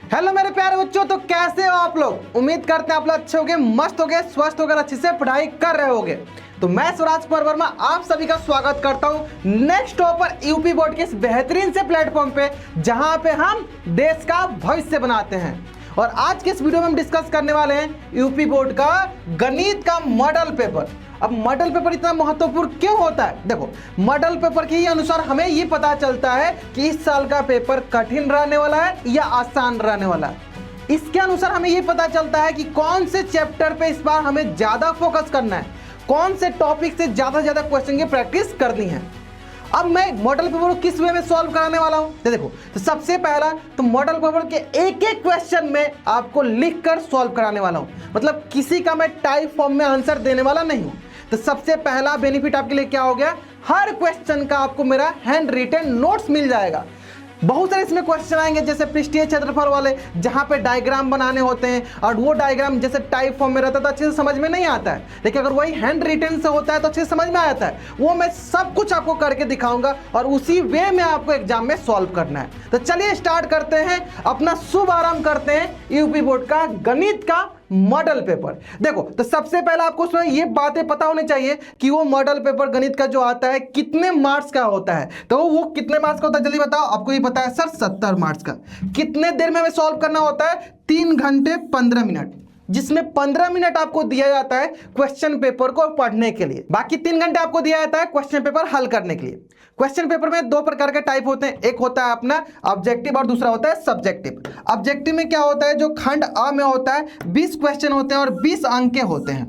Hello मेरे प्यारे बच्चों, तो कैसे हो आप लोग। उम्मीद करते हैं आप लोग अच्छे होंगे, मस्त होंगे, स्वस्थ होकर अच्छे से पढ़ाई कर रहे होंगे। तो मैं स्वराज कुमार वर्मा आप सभी का स्वागत करता हूं नेक्स्ट टॉपर यूपी बोर्ड के इस बेहतरीन से प्लेटफॉर्म पे, जहां पे हम देश का भविष्य बनाते हैं। और आज के इस वीडियो में हम डिस्कस करने वाले हैं यूपी बोर्ड का गणित का मॉडल पेपर। अब मॉडल पेपर इतना महत्वपूर्ण क्यों होता है? देखो, मॉडल पेपर के अनुसार हमें ये पता चलता है कि इस साल का पेपर कठिन रहने वाला है या आसान रहने वाला है। इसके अनुसार हमें ये पता चलता है कि कौन से चैप्टर पे इस बार हमें ज्यादा फोकस करना है, कौन से टॉपिक से ज्यादा क्वेश्चन की प्रैक्टिस करनी है। अब मैं मॉडल पेपर को किस वे में सॉल्व कराने वाला हूं, तो देखो, तो सबसे पहला तो मॉडल पेपर के एक एक क्वेश्चन में आपको लिखकर सॉल्व कराने वाला हूं। मतलब किसी का मैं टाइप फॉर्म में आंसर देने वाला नहीं हूं। तो सबसे पहला बेनिफिट आपके लिए क्या हो गया, हर क्वेश्चन का आपको मेरा हैंड रिटन नोट्स मिल जाएगा। बहुत सारे इसमें क्वेश्चन आएंगे जैसे पृष्ठीय क्षेत्रफल वाले, जहां पे डायग्राम बनाने होते हैं और वो डायग्राम जैसे टाइप फॉर्म में रहता है तो अच्छे से समझ में नहीं आता है, लेकिन अगर वही हैंड रिटन से होता है तो अच्छे से समझ में आता है। वो मैं सब कुछ आपको करके दिखाऊंगा और उसी वे में आपको एग्जाम में सॉल्व करना है। तो चलिए स्टार्ट करते हैं, अपना शुभ आरंभ करते हैं यूपी बोर्ड का गणित का मॉडल पेपर। देखो, तो सबसे पहले आपको उसमें ये बातें पता होनी चाहिए कि वो मॉडल पेपर गणित का जो आता है कितने मार्क्स का होता है। तो वो कितने मार्क्स का होता है जल्दी बताओ। आपको ये पता है सर 70 मार्क्स का। कितने देर में हमें सॉल्व करना होता है? 3 घंटे 15 मिनट, जिसमें 15 मिनट आपको दिया जाता है क्वेश्चन पेपर को पढ़ने के लिए, बाकी 3 घंटे आपको दिया जाता है क्वेश्चन पेपर हल करने के लिए। क्वेश्चन पेपर में 2 प्रकार के टाइप होते हैं, एक होता है अपना ऑब्जेक्टिव और दूसरा होता है सब्जेक्टिव। ऑब्जेक्टिव में क्या होता है, जो खंड अ में होता है 20 क्वेश्चन होते हैं और 20 अंक के होते हैं।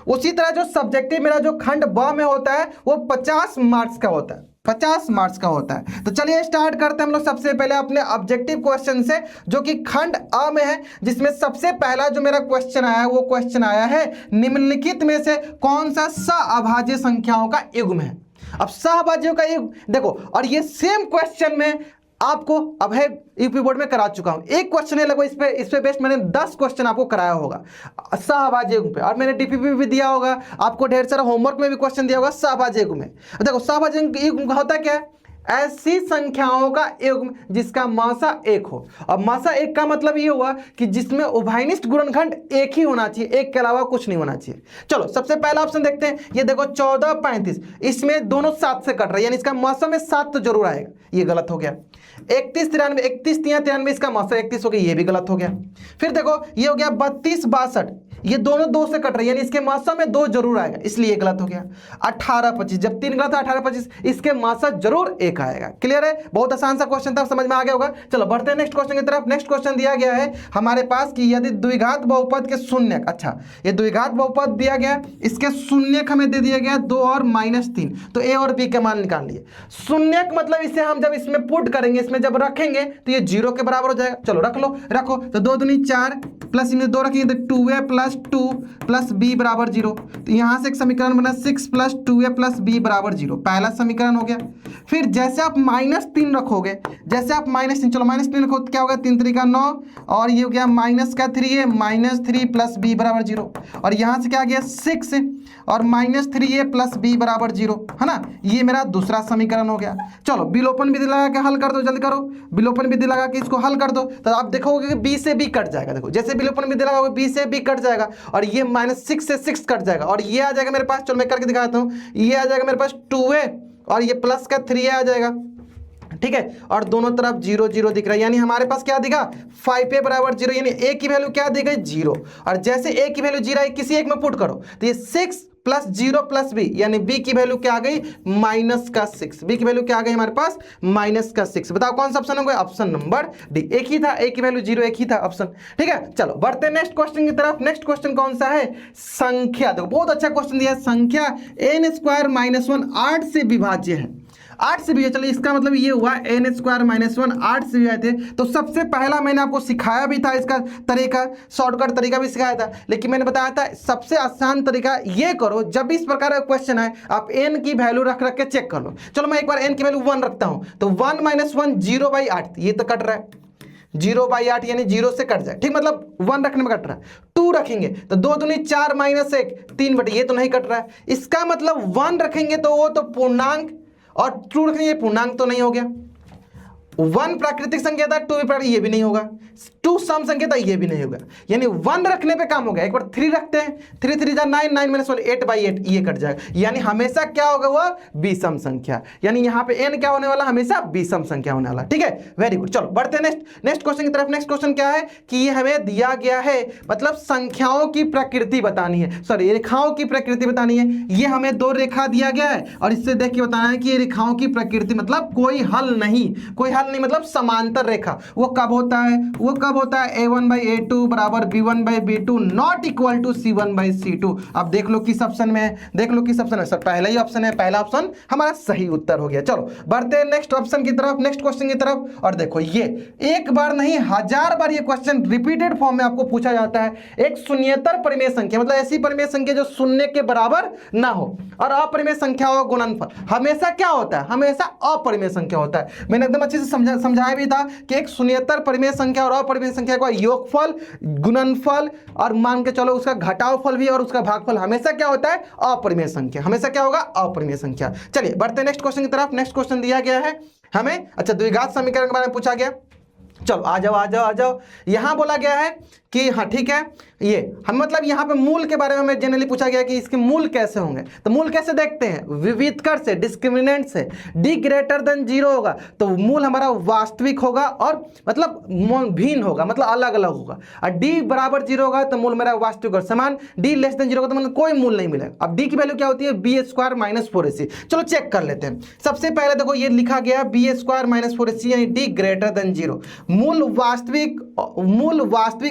उसी तरह जो सब्जेक्टिव मेरा जो खंड ब में होता है वो 50 मार्क्स का होता है, 50 मार्क्स का होता है। तो चलिए स्टार्ट करते हैं हम लोग सबसे पहले अपने ऑब्जेक्टिव क्वेश्चन से, जो कि खंड अ में है, जिसमें सबसे पहला जो मेरा क्वेश्चन आया है वो क्वेश्चन आया है निम्नलिखित में से कौन सा सहअभाज्य संख्याओं का युग्म है। अब सहअभाज्यों का युग्म देखो, और ये सेम क्वेश्चन में आपको अब है यूपी बोर्ड में करा चुका हूं। एक क्वेश्चन है लगभग इस पे बेस्ट मैंने 10 क्वेश्चन आपको कराया होगा सहअभाज्य युग्म पे, और मैंने डीपीपी भी दिया होगा आपको, ढेर सारा होमवर्क में भी क्वेश्चन दिया होगा सहअभाज्य युग्म में। देखो, सहअभाज्य युग्म होता क्या है, ऐसी संख्याओं का युग्म जिसका मासा 1 हो। अब मासा 1 का मतलब ये हुआ कि जिसमें उभयनिष्ठ गुणनखंड एक ही होना चाहिए, एक के अलावा कुछ नहीं होना चाहिए। चलो सबसे पहला ऑप्शन देखते हैं। ये देखो 14 35, इसमें दोनों 7 से कट रहे हैं, यानी इसका मासा में 7 तो जरूर आएगा, ये गलत हो गया। 31 93, 31 93, इसका मासा 31 हो गया, ये भी गलत हो गया। फिर देखो ये हो गया 32 62, ये दोनों 2 से कट रहे हैं, यानी इसके मासा में 2 जरूर आएगा, इसलिए गलत हो गया। 18 25, जब 3 गलत है 18 25, इसके मासा जरूर 1 आएगा। क्लियर है? बहुत आसान सा क्वेश्चन था, समझ में आ गया होगा। चलो बढ़ते हैं नेक्स्ट क्वेश्चन की तरफ। नेक्स्ट क्वेश्चन दिया गया है हमारे पास कि यदि द्विघात बहुपद के शून्यक, अच्छा ये द्विघात बहुपद दिया गया, इसके शून्यक हमें दे दिया गया 2 और -3, तो ए और बी के मान निकाल लिए। शून्यक मतलब इसे हम जब इसमें पुट करेंगे, इसमें जब रखेंगे तो ये 0 के बराबर हो जाएगा। चलो रख लो, रखो, तो 2 दूनी 4 प्लस इनमें 2 रखेंगे तो 2a + 2 + b = 0। तो यहां से एक समीकरण बना 6 + 2a + b = 0, पहला समीकरण हो गया। फिर जैसे आप -3 रखोगे, जैसे आप -3, चलो -3 रखो तो क्या होगा, 3 3 9, और ये हो गया -3a -3 + b = 0, और यहां से क्या आ गया 6 और -3a + b = 0, है ना। ये मेरा दूसरा समीकरण हो गया। चलो विलोपन विधि लगा के हल कर दो, जल्दी करो, विलोपन विधि लगा के इसको हल कर दो, तो आप देखोगे कि b से b कट जाएगा। देखो जैसे विलोपन विधि लगाओगे b से b कट जाएगा, और ये -6 से 6 कट जाएगा, और ये आ जाएगा मेरे पास, चलो मैं करके दिखाता हूँ, ये आ जाएगा मेरे पास 2a और ये प्लस का 3a आ जाएगा, ठीक है। और दोनों तरफ 0 0 दिख रहा है, यानी हमारे पास क्या दिखा 5a = 0, यानी a की वैल्यू क्या दी गई 0, और जैसे a की वैल्यू 0 है किसी एक में पुट करो तो ये 6 + 0 + b, यानी b की वैल्यू क्या आ गई -6, b की वैल्यू क्या आ गई हमारे पास -6। बताओ कौन सा ऑप्शन हो गया, ऑप्शन नंबर डी, एक ही था, a की वैल्यू 0 एक ही था ऑप्शन, ठीक है। चलो बढ़ते हैं नेक्स्ट क्वेश्चन की तरफ। नेक्स्ट क्वेश्चन कौन सा है, संख्या। देखो बहुत अच्छा क्वेश्चन दिया है, संख्या n² - 1 8 से विभाज्य है, 8 से भी। चलिए इसका मतलब ये हुआ n² - 1 8 से भी आए थे। तो सबसे पहला मैंने आपको सिखाया भी था, इसका तरीका शॉर्टकट तरीका भी सिखाया था, लेकिन मैंने बताया था सबसे आसान तरीका ये करो, जब भी इस प्रकार का क्वेश्चन है आप n की वैल्यू रख के चेक कर लो। चलो मैं एक बार n की वैल्यू 1 रखता हूं, तो 1 - 1 0/8, ये तो कट रहा है 0/8, यानी 0 से कट जाए, ठीक, मतलब 1 रखने में कट रहा है। 2 रखेंगे तो 2 दूनी 4 -1 3/, ये तो नहीं कट रहा है। इसका मतलब 1 रखेंगे तो वो तो पूर्णांक, और 2 रखेंगे पूर्णांक तो नहीं हो गया। 1 प्राकृतिक संख्या था, 2 भी प्राकृतिक, ये भी नहीं होगा। 2 सम संख्या था, ये भी नहीं होगा। यानी 1 रखने पे काम हो गया। एक बार 3 रखते हैं, 3 3 जा 9, 9 - 1 8/8, ये कट जाएगा। यानी हमेशा क्या होगा, वो विषम संख्या। यानी यहाँ पे n क्या होने वाला, हमेशा विषम संख्या होने वाला। ठीक है, वेरी गुड। चलो बढ़ते हैं नेक्स्ट क्वेश्चन की तरफ। नेक्स्ट क्वेश्चन क्या है कि ये हमें दिया गया है, मतलब संख्याओं की प्रकृति बतानी है, सॉरी रेखाओं की प्रकृति बतानी है। ये हमें 2 रेखा दिया गया है और इससे देख के बताना है कि ये रेखाओं की प्रकृति मतलब कोई हल नहीं, कोई हल नहीं मतलब समांतर रेखा। वो कब होता है, वो कब होता है, a1/a2 बराबर b1/b2 not equal to c1/c2। अब देख लो किस ऑप्शन में है, देख लो किस ऑप्शन है। सर पहला ही ऑप्शन है, पहला ऑप्शन हमारा सही उत्तर हो गया। चलो बढ़ते हैं नेक्स्ट ऑप्शन की तरफ, नेक्स्ट क्वेश्चन की तरफ। और देखो ये एक बार नहीं 1000 बार ये क्वेश्चन रिपीटेड फॉर्म में आपको पूछा जाता है। एक शून्येतर परिमेय संख्या मतलब ऐसी परिमेय संख्या जो शून्य के बराबर ना हो, और अपरिमेय संख्या हो गुणनफल हमेशा क्या होता है, हमेशा अपरिमेय संख्या होता है। मैंने एकदम अच्छे से समझाया भी था कि एक शून्येतर परिमेय संख्या और अपरिमेय संख्या का योगफल, गुणनफल और मान के चलो उसका घटावफल भी और उसका भागफल हमेशा क्या होता है, अपरिमेय संख्या। हमेशा क्या होगा, अपरिमेय संख्या। चलिए बढ़ते हैं नेक्स्ट क्वेश्चन की तरफ। नेक्स्ट क्वेश्चन दिया गया है हमें, अच्छा द्विघात समीकरण के बारे में पूछा गया। चलो आ जाओ। यहां बोला गया है कि हाँ ठीक है, ये हम मतलब यहाँ पे मूल के बारे में हमें जनरली पूछा गया कि इसके मूल कैसे होंगे। तो मूल कैसे देखते हैं, विविधकर से, डिस्क्रिमिनेंट से। d ग्रेटर देन 0 होगा तो मूल हमारा वास्तविक होगा और मतलब भिन्न होगा, मतलब अलग अलग होगा। और d बराबर 0 होगा तो मूल मेरा वास्तविक और समान। d लेस देन 0 होगा तो मतलब कोई मूल नहीं मिलेगा। अब d की वैल्यू क्या होती है, b² - 4ac। चलो चेक कर लेते हैं। सबसे पहले देखो ये लिखा गया b² - 4ac यानी d ग्रेटर देन 0। मूल वास्तविक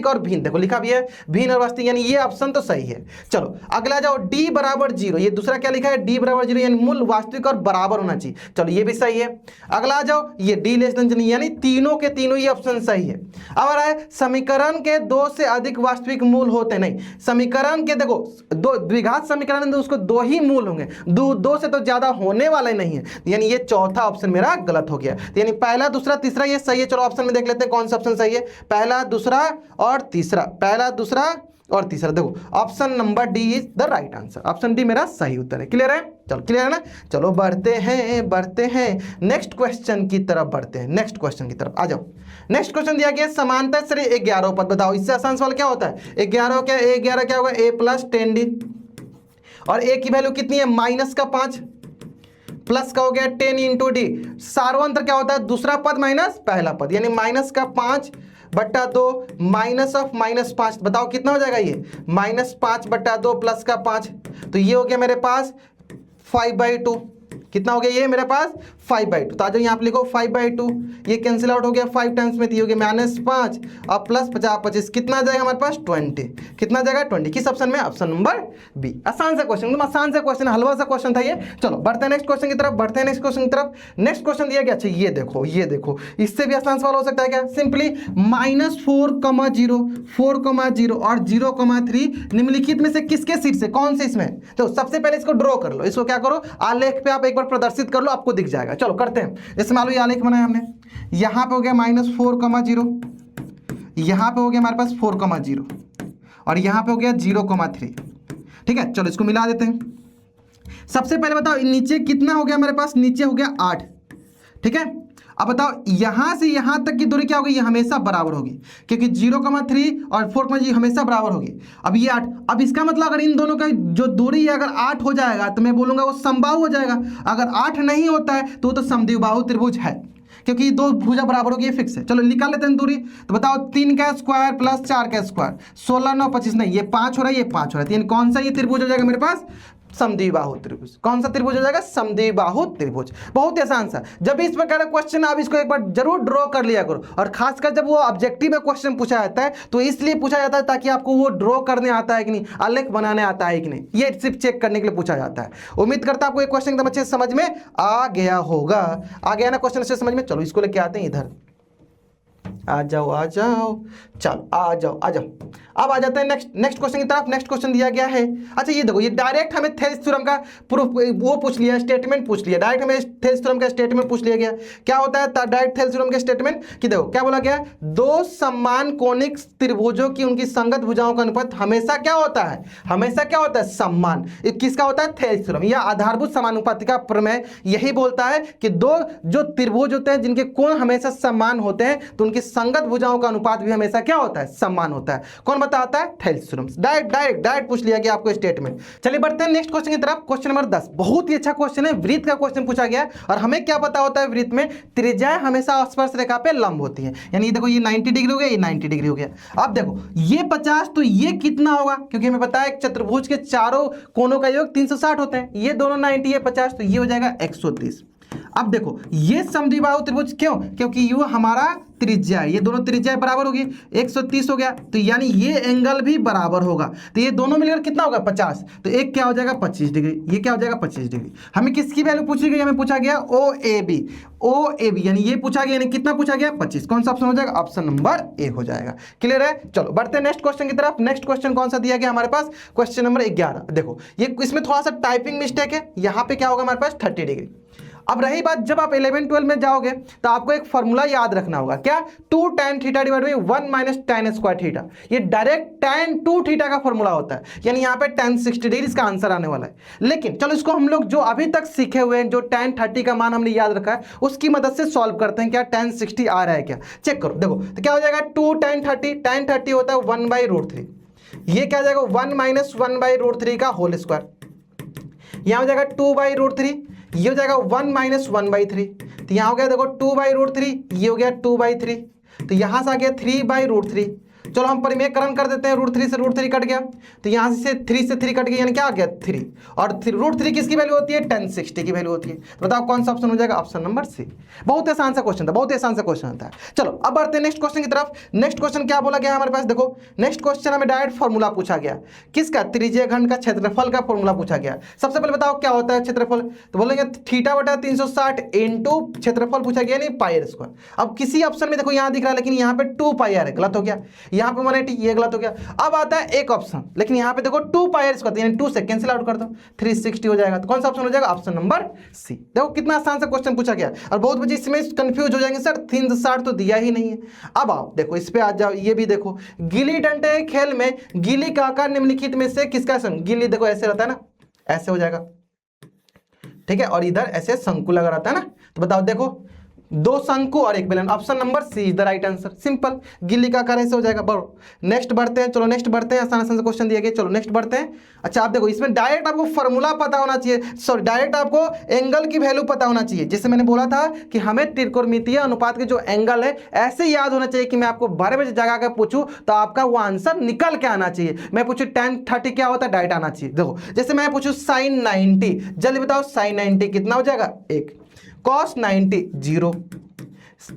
और भिन्न, देखो लिखा भी है भिन्न और वास्तविक, यानी ये ऑप्शन तो सही है। चलो अगला जाओ, d बराबर 0, ये दूसरा क्या लिखा है, d बराबर 0 यानी मूल वास्तविक और बराबर होना चाहिए। चलो ये भी सही है। अगला जाओ, ये d लेस देन 0 यानी तीनों के तीनों ये ऑप्शन सही है। अब आ रहा है समीकरण के 2 से अधिक वास्तविक मूल होते नहीं। समीकरण के देखो द्विघात समीकरण में उसको 2 ही मूल होंगे, 2 से तो ज्यादा होने वाला नहीं है, यानी ये चौथा ऑप्शन मेरा गलत हो गया। यानी पहला दूसरा तीसरा ये सही है। चलो ऑप्शन में देख लेते हैं कौन सा ऑप्शन सही है, पहला दूसरा और तीसरा, पहला दूसरा और तीसरा। देखो option number D is the right answer, option D मेरा सही उत्तर है। क्लियर है, चलो क्लियर है ना। चलो बढ़ते हैं नेक्स्ट क्वेश्चन की तरफ, बढ़ते हैं नेक्स्ट क्वेश्चन की तरफ। आ जाओ, नेक्स्ट क्वेश्चन दिया गया समांतर श्रेणी 11 पद बताओ। इससे आसान सवाल क्या होता है, 11 क्या होगा, a + 10d और a की वैल्यू कितनी है, -5 प्लस का हो गया 10 × d। सार्वंत्र क्या होता है, दूसरा पद माइनस पहला पद, यानी -5/2 -5। बताओ कितना हो जाएगा ये, -5/2 प्लस का 5, तो ये हो गया मेरे पास 5/2। कितना हो गया ये मेरे पास 5/2। तो आ जाओ यहाँ पे लिखो 5/2, ये कैंसिल आउट हो गया, 5 टाइम्स में 3 हो गया -5 और प्लस 50 25, कितना जाएगा हमारे पास 20। कितना जाएगा 20, किस ऑप्शन में, ऑप्शन नंबर बी। आसान सा क्वेश्चन, एकदम आसान सा क्वेश्चन, हलवा सा क्वेश्चन था ये। चलो बढ़ते हैं नेक्स्ट क्वेश्चन की तरफ, नेक्स्ट क्वेश्चन दिया गया। अच्छा ये देखो इससे भी आसान सवाल हो सकता है क्या, सिंपली -4,0 और 0,3 निम्नलिखित में से किसके सीट से, कौन से इसमें। तो सबसे पहले इसको ड्रॉ कर लो, इसको क्या करो, आलेख पे आप एक बार प्रदर्शित कर लो, आपको दिख जाएगा। चलो करते हैं। जैसे मान लो ये आलेख बनाया हमने, यहां पे हो गया -4,0, यहां पे हो गया हमारे पास 4,0 और यहां पे हो गया 0,3। ठीक है, चलो इसको मिला देते हैं। सबसे पहले बताओ नीचे कितना हो गया मेरे पास, नीचे हो गया 8। ठीक है, अब बताओ यहां से यहां तक की दूरी क्या होगी, ये हमेशा बराबर होगी, क्योंकि 0,3 और 4,0 हमेशा बराबर होगी। अब ये 8, अब इसका मतलब अगर इन दोनों का जो दूरी है अगर 8 हो जाएगा तो मैं बोलूंगा वो समबाहु हो जाएगा। अगर 8 नहीं होता है तो समद्विबाहु त्रिभुज है, क्योंकि 2 भुजा बराबर होगी, ये फिक्स है। चलो निकाल लेते हैं दूरी। तो बताओ 3 का स्क्वायर प्लस 4 का स्क्वायर, 16 9 25, नहीं ये 5 हो रहा है, ये 5 हो रहा है, यानी कौन सा ये त्रिभुज हो जाएगा मेरे पास, समद्विबाहु त्रिभुज। कौन सा त्रिभुज हो जाएगा, समद्विबाहु त्रिभुज। बहुत आसान सा। जब इस प्रकार का क्वेश्चन आप इसको एक बार जरूर ड्रॉ कर लिया करो, और खासकर जब वो ऑब्जेक्टिव में क्वेश्चन पूछा जाता है तो इसलिए पूछा जाता है ताकि आपको वो ड्रॉ करने आता है कि नहीं, आलेख बनाने आता है कि नहीं, ये सिर्फ चेक करने के लिए पूछा जाता है। उम्मीद करता हूं आपको ये क्वेश्चन एकदम अच्छे से समझ में आ गया होगा। आ गया ना क्वेश्चन अच्छे समझ में। चलो इसको लेके आते हैं इधर। आ जाओ आ जाओ, चलो आ जाओ आ जाओ। अब आ जाते हैं नेक्स्ट क्वेश्चन की तरफ। नेक्स्ट क्वेश्चन दिया गया है, अच्छा ये देखो, ये डायरेक्ट हमें थेल्स थ्योरम का प्रूफ वो पूछ लिया, स्टेटमेंट पूछ लिया, डायरेक्ट हमें थेल्स थ्योरम का स्टेटमेंट पूछ लिया गया। क्या होता है डायरेक्ट थेल्स थ्योरम का स्टेटमेंट कि देखो क्या बोला गया, दो समान कोनिक त्रिभुजों की उनकी संगत भुजाओं का अनुपात हमेशा क्या होता है, हमेशा क्या होता है, समान। किसका होता है, थेल्स थ्योरम या आधारभूत समानुपाती का प्रमेय यही बोलता है कि दो जो त्रिभुज होते हैं जिनके कोण हमेशा समान होते हैं तो उनकी संगत भुजाओं का अनुपात भी हमेशा क्या होता है, समान होता है। कौन बताता है, थेल्स थ्योरम। डायरेक्ट पूछ लिया गया आपको स्टेटमेंट। चलिए बढ़ते हैं नेक्स्ट क्वेश्चन की तरफ। क्वेश्चन नंबर 10 बहुत ही अच्छा क्वेश्चन है, वृत्त का क्वेश्चन पूछा गया है। और हमें क्या पता होता है, वृत्त में त्रिज्याएं हमेशा स्पर्श रेखा पे लंब होती है, यानी देखो ये 90 डिग्री हो गया, ये 90 डिग्री हो गया। अब देखो ये 50 तो ये कितना होगा, क्योंकि हमें पता है एक चतुर्भुज के चारों कोनों का योग 360 होते हैं, ये दोनों 90 है 50 तो ये हो जाएगा 130। अब देखो ये समद्विबाहु त्रिभुज क्यों, क्योंकि ये हमारा त्रिज्या है, ये दोनों त्रिज्याएं बराबर होगी, 130 हो गया तो यानी ये एंगल भी बराबर होगा, तो ये दोनों मिलकर कितना होगा 50, तो एक क्या हो जाएगा 25 डिग्री, ये क्या हो जाएगा 25 डिग्री। हमें किसकी वैल्यू पूछी गई, हमें पूछा गया ओ ए बी यानी ये पूछा गया, यानी कितना पूछा गया 25। कौन सा ऑप्शन हो जाएगा, ऑप्शन नंबर ए हो जाएगा। क्लियर है, चलो बढ़ते हैं नेक्स्ट क्वेश्चन की तरफ। नेक्स्ट क्वेश्चन कौन सा दिया गया हमारे पास, क्वेश्चन नंबर 11। देखो ये इसमें थोड़ा सा टाइपिंग मिस्टेक है, यहाँ पे क्या होगा हमारे पास 30 डिग्री। अब रही बात जब आप 11-12 में जाओगे तो आपको एक फॉर्मूला याद रखना होगा, क्या, 2 tan theta divide by 1 minus tan square theta. ये डायरेक्ट tan 2 थीटा का फॉर्मूला होता है, यानी यहाँ पे tan 60 डिग्री इसका आंसर आने वाला है। लेकिन चलो इसको हम लोग जो अभी तक सीखे हुए हैं, जो tan 30 का मान हमने याद रखा है उसकी मदद से सॉल्व करते हैं, क्या tan 60 आ रहा है क्या, चेक करो। देखो तो क्या हो जाएगा 2 tan 30 होता है 1/√3, ये क्या हो जाएगा 1 माइनस 1/√3 का होल स्क्वायर, यहाँ हो जाएगा 2/√3, ये हो जाएगा 1 माइनस 1/3, तो यहाँ हो गया देखो 2/√3, ये हो गया 2/3, तो यहाँ से आ गया 3/√3। चलो हम परिमेयकरण कर देते हैं, √3 से √3 कट गया, तो यहाँ से 3 से 3 कट गया, यानी क्या आ गया 3, और √3 किसकी वैल्यू होती है, tan 60 की वैल्यू होती है। तो बताओ कौन सा ऑप्शन हो जाएगा, ऑप्शन नंबर सी। बहुत आसान सा क्वेश्चन था, बहुत आसान सा क्वेश्चन था। चलो अब बढ़ते हैं नेक्स्ट क्वेश्चन की तरफ। नेक्स्ट क्वेश्चन क्या बोला गया हमारे पास, देखो नेक्स्ट क्वेश्चन हमें डायरेक्ट फॉर्मूला पूछा गया, किसका, त्रिज्यीय घन का क्षेत्रफल का फॉर्मूला पूछा गया। सबसे पहले बताओ क्या होता है क्षेत्रफल, तो बोलेंगे θ/360 इंटू क्षेत्रफल पूछा गया, नहीं पाई स्क्वायर। अब किसी ऑप्शन में देखो यहाँ दिख रहा है, लेकिन यहाँ पे 2πr है, गलत हो गया, यहाँ पे 180, ये गलत हो गया। अब आता है एक ऑप्शन, लेकिन यहाँ पे देखो 2πr स्क्वायर, यानी 2 से कैंसिल आउट कर दो, 360 हो जाएगा। तो कौन सा ऑप्शन हो जाएगा, ऑप्शन नंबर सी। देखो कितना आसान सा क्वेश्चन पूछा गया, और बहुत बच्चे इसमें कंफ्यूज हो जाएंगे, सर 360 तो दिया ही नहीं है। अब आओ देखो इस पे आ जाओ, ये भी देखो, गिल्ली डंडे खेल में गिल्ली का आकार निम्नलिखित में से किसका, गिल्ली देखो ऐसे रहता है ना, ऐसे हो जाएगा, ठीक है, और इधर ऐसे शंकु लगा रहता है ना, तो बताओ देखो 2 शंकु और 1 बेलन, option number C is the right answer. Simple, गिल्ली का आकार ऐसे हो जाएगा। बरो नेक्स्ट बढ़ते हैं, चलो नेक्स्ट बढ़ते हैं, आसान आसान से क्वेश्चन दिए गए, चलो नेक्स्ट बढ़ते हैं। अच्छा आप देखो इसमें डायरेक्ट आपको फॉर्मूला पता होना चाहिए, सॉरी डायरेक्ट आपको एंगल की वैल्यू पता होना चाहिए। जैसे मैंने बोला था कि हमें त्रिकोणमितीय अनुपात के जो एंगल है ऐसे याद होना चाहिए कि मैं आपको 12 बजे जगा कर पूछूं तो आपका वो आंसर निकल के आना चाहिए। मैं पूछूं tan 30 क्या होता है, डायरेक्ट आना चाहिए। देखो जैसे मैं पूछूं sin 90, जल्दी बताओ sin 90 कितना हो जाएगा 1, cos 90 0,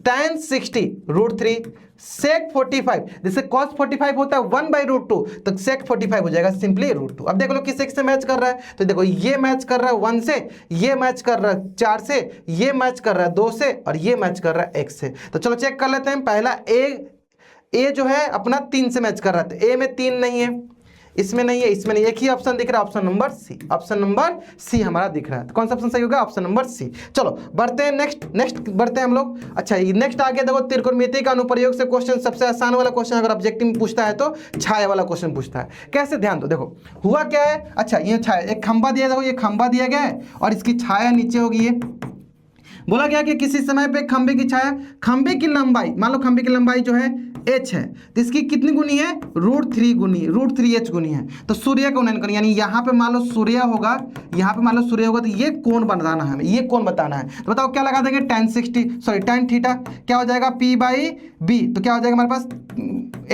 tan 60 √3, sec 45, जैसे cos 45 होता है 1/√2, तो sec 45 हो जाएगा सिंपली √2। अब देख लो किस एक से मैच कर रहा है, तो देखो ये मैच कर रहा है 1 से, ये मैच कर रहा है 4 से, ये मैच कर रहा है 2 से, और ये मैच कर रहा है 1 से। तो चलो चेक कर लेते हैं। पहला ए जो है अपना 3 से मैच कर रहा है, तो ए में 3 नहीं है, इसमें नहीं है, इसमें नहीं, एक ही ऑप्शन दिख रहा है, option number C. Option number C हमारा दिख रहा है, तो कौन सा ऑप्शन सही होगा, ऑप्शन नंबर सी। चलो बढ़ते हैं नेक्स्ट बढ़ते हैं हम लोग। अच्छा ये नेक्स्ट आ गया, देखो त्रिकोणमिति का अनुप्रयोग से क्वेश्चन, सबसे आसान वाला क्वेश्चन अगर ऑब्जेक्टिव में पूछता है तो छाया वाला क्वेश्चन पूछता है। कैसे, ध्यान दो, देखो हुआ क्या है। अच्छा ये छाया, एक खंबा दिया, देखो ये खंबा दिया गया है और इसकी छाया नीचे होगी। ये बोला गया कि किसी समय पे खंबे की छाया, खंबे की लंबाई, मान लो खंबे की लंबाई जो है h है, तो इसकी कितनी गुनी है, √3h गुनी है। तो सूर्य का उन्नयन करें, यानी यहाँ पे मान लो सूर्य होगा, यहाँ पे मान लो सूर्य होगा, तो ये कोण बताना है हमें, ये कोण बताना है। तो बताओ क्या लगा देंगे, tan थीटा क्या हो जाएगा p/b, तो क्या हो जाएगा हमारे पास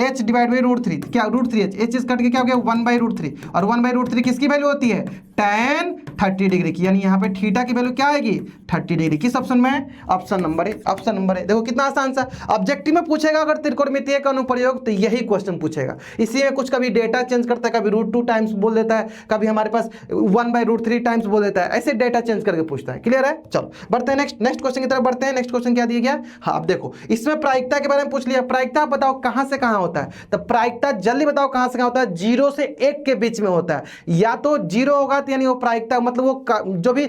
h डिवाइड बाई √3, क्या √3h, h कट के क्या हो गया 1/√3, और 1/√3 किसकी वैल्यू होती है, tan 30 डिग्री की, यानी यहाँ पे थीटा की वैल्यू क्या आएगी 30 डिग्री। किस ऑप्शन में है? Option number A. Option number A. देखो कितना आसान सा, ऑब्जेक्टिव में पूछेगा अगर त्रिकोणमितीय का अनुप्रयोग तो यही क्वेश्चन पूछेगा। इसी में कुछ कभी डेटा चेंज करता है, कभी √2 टाइम्स बोल देता है, कभी हमारे पास 1/√3 टाइम्स बोल देता है, ऐसे डेटा चेंज करके पूछता है। क्लियर है? चलो बढ़ते हैं नेक्स्ट क्वेश्चन की तरफ बढ़ते हैं। नेक्स्ट क्वेश्चन क्या दिया गया? हाँ अब देखो इसमें प्रायिकता के बारे में पूछ लिया। प्रायिकता बताओ कहां से कहां होता है, तो प्रायिकता जल्दी बताओ कहां से कहां होता है? 0 से 1 के बीच में होता है। या तो 0 होगा तो यानी वो प्रायिकता मतलब वो जो भी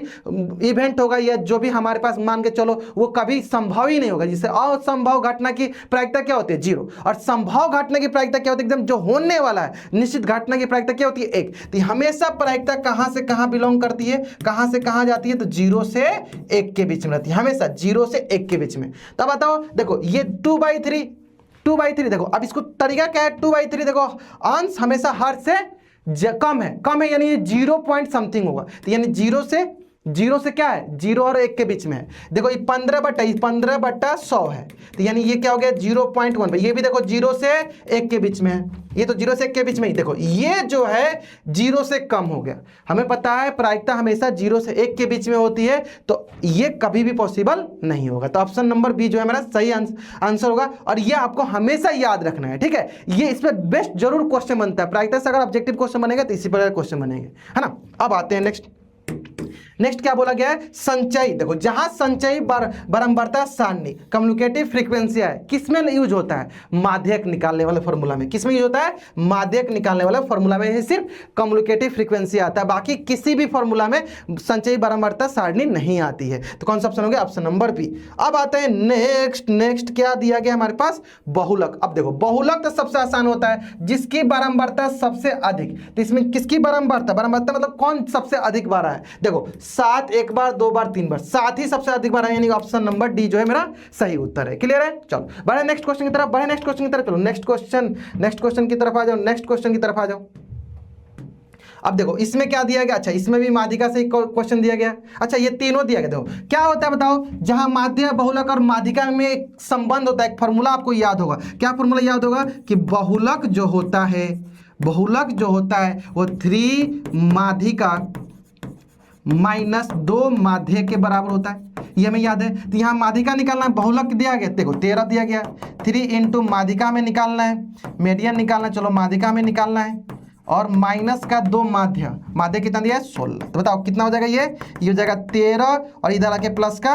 इवेंट होगा या जो भी हमारे पास मान के चलो वो कभी संभव ही नहीं होगा। जिससे असंभव घटना की प्रायिकता क्या होती है? 0। और संभव घटना की प्रायिकता क्या होती है? एकदम जो होने वाला है निश्चित घटना की प्रायिकता क्या होती है? 1। तो हमेशा प्रायिकता कहां से कहां बिलोंग करती है, कहां से कहां जाती है? तो 0 से 1 के बीच में रहती है, हमेशा 0 से 1 के बीच में। तो बताओ देखो ये 2/3 देखो, अब इसको तरीका क्या है? 2/3 देखो अंश हमेशा हर से कम है यानी ये 0 पॉइंट समथिंग होगा। तो यानी 0 से क्या है? 0 और 1 के बीच में है। देखो ये 15/100 है, तो यानी ये क्या हो गया? 0.1। ये भी देखो 0 से 1 के बीच में है, ये तो 0 से 1 के बीच में ही। देखो ये जो है 0 से कम हो गया। हमें पता है प्रायिकता हमेशा 0 से 1 के बीच में होती है, तो ये कभी भी पॉसिबल नहीं होगा। तो ऑप्शन नंबर बी जो है मेरा सही आंसर होगा। और ये आपको हमेशा याद रखना है, ठीक है? ये इस पर बेस्ट जरूर क्वेश्चन बनता है प्रायिकता से। अगर ऑब्जेक्टिव क्वेश्चन बनेगा तो इसी पर क्वेश्चन बनेंगे, है ना? अब आते हैं नेक्स्ट क्या बोला गया है? संचयी। देखो जहां संचयी बारंबारता सारणी कम्युनिकेटिव फ्रीक्वेंसी है, किसमें यूज होता है? माध्यक निकालने वाले फॉर्मूला में। किसमें यूज होता है? माध्यक निकालने वाले फॉर्मूला में ही सिर्फ कम्युनिकेटिव फ्रीक्वेंसी आता है, बाकी किसी भी फॉर्मूला में संचयी बारंबारता सारणी नहीं आती है। तो कौन सा ऑप्शन हो गया? Option number B. अब आते हैं नेक्स्ट क्या दिया गया हमारे पास? बहुलक। अब देखो बहुलक तो सबसे आसान होता है, जिसकी बारंबारता सबसे अधिक। तो इसमें किसकी बारंबारता मतलब कौन सबसे अधिक बार है? देखो 7 1 बार 2 बार 3 बार, 7 ही सबसे अधिक बार है, यानी ऑप्शन नंबर डी जो है मेरा सही उत्तर है। क्लियर है? चलो बढ़े नेक्स्ट क्वेश्चन की तरफ। चलो नेक्स्ट क्वेश्चन की तरफ आ जाओ। अब देखो इसमें क्या दिया गया? अच्छा इसमें भी माध्यिका से क्वेश्चन दिया गया। अच्छा ये तीनों दिया गया। देखो क्या होता है बताओ? जहां माध्य बहुलक और माध्यिका में एक संबंध होता है, एक फॉर्मूला आपको याद होगा। क्या फॉर्मूला याद होगा? कि बहुलक जो होता है वो 3 माध्यिका -2 माध्य के बराबर होता है, ये हमें याद है। तो यहाँ माध्यिका निकालना है, बहुलक दिया गया, देखो 13 दिया गया, 3 इंटू माध्यिका में निकालना है, मीडियन निकालना है, चलो माध्यिका में निकालना है, और -2 माध्य कितना दिया है? 16। तो बताओ कितना हो जाएगा? ये हो जाएगा 13 और इधर आके प्लस का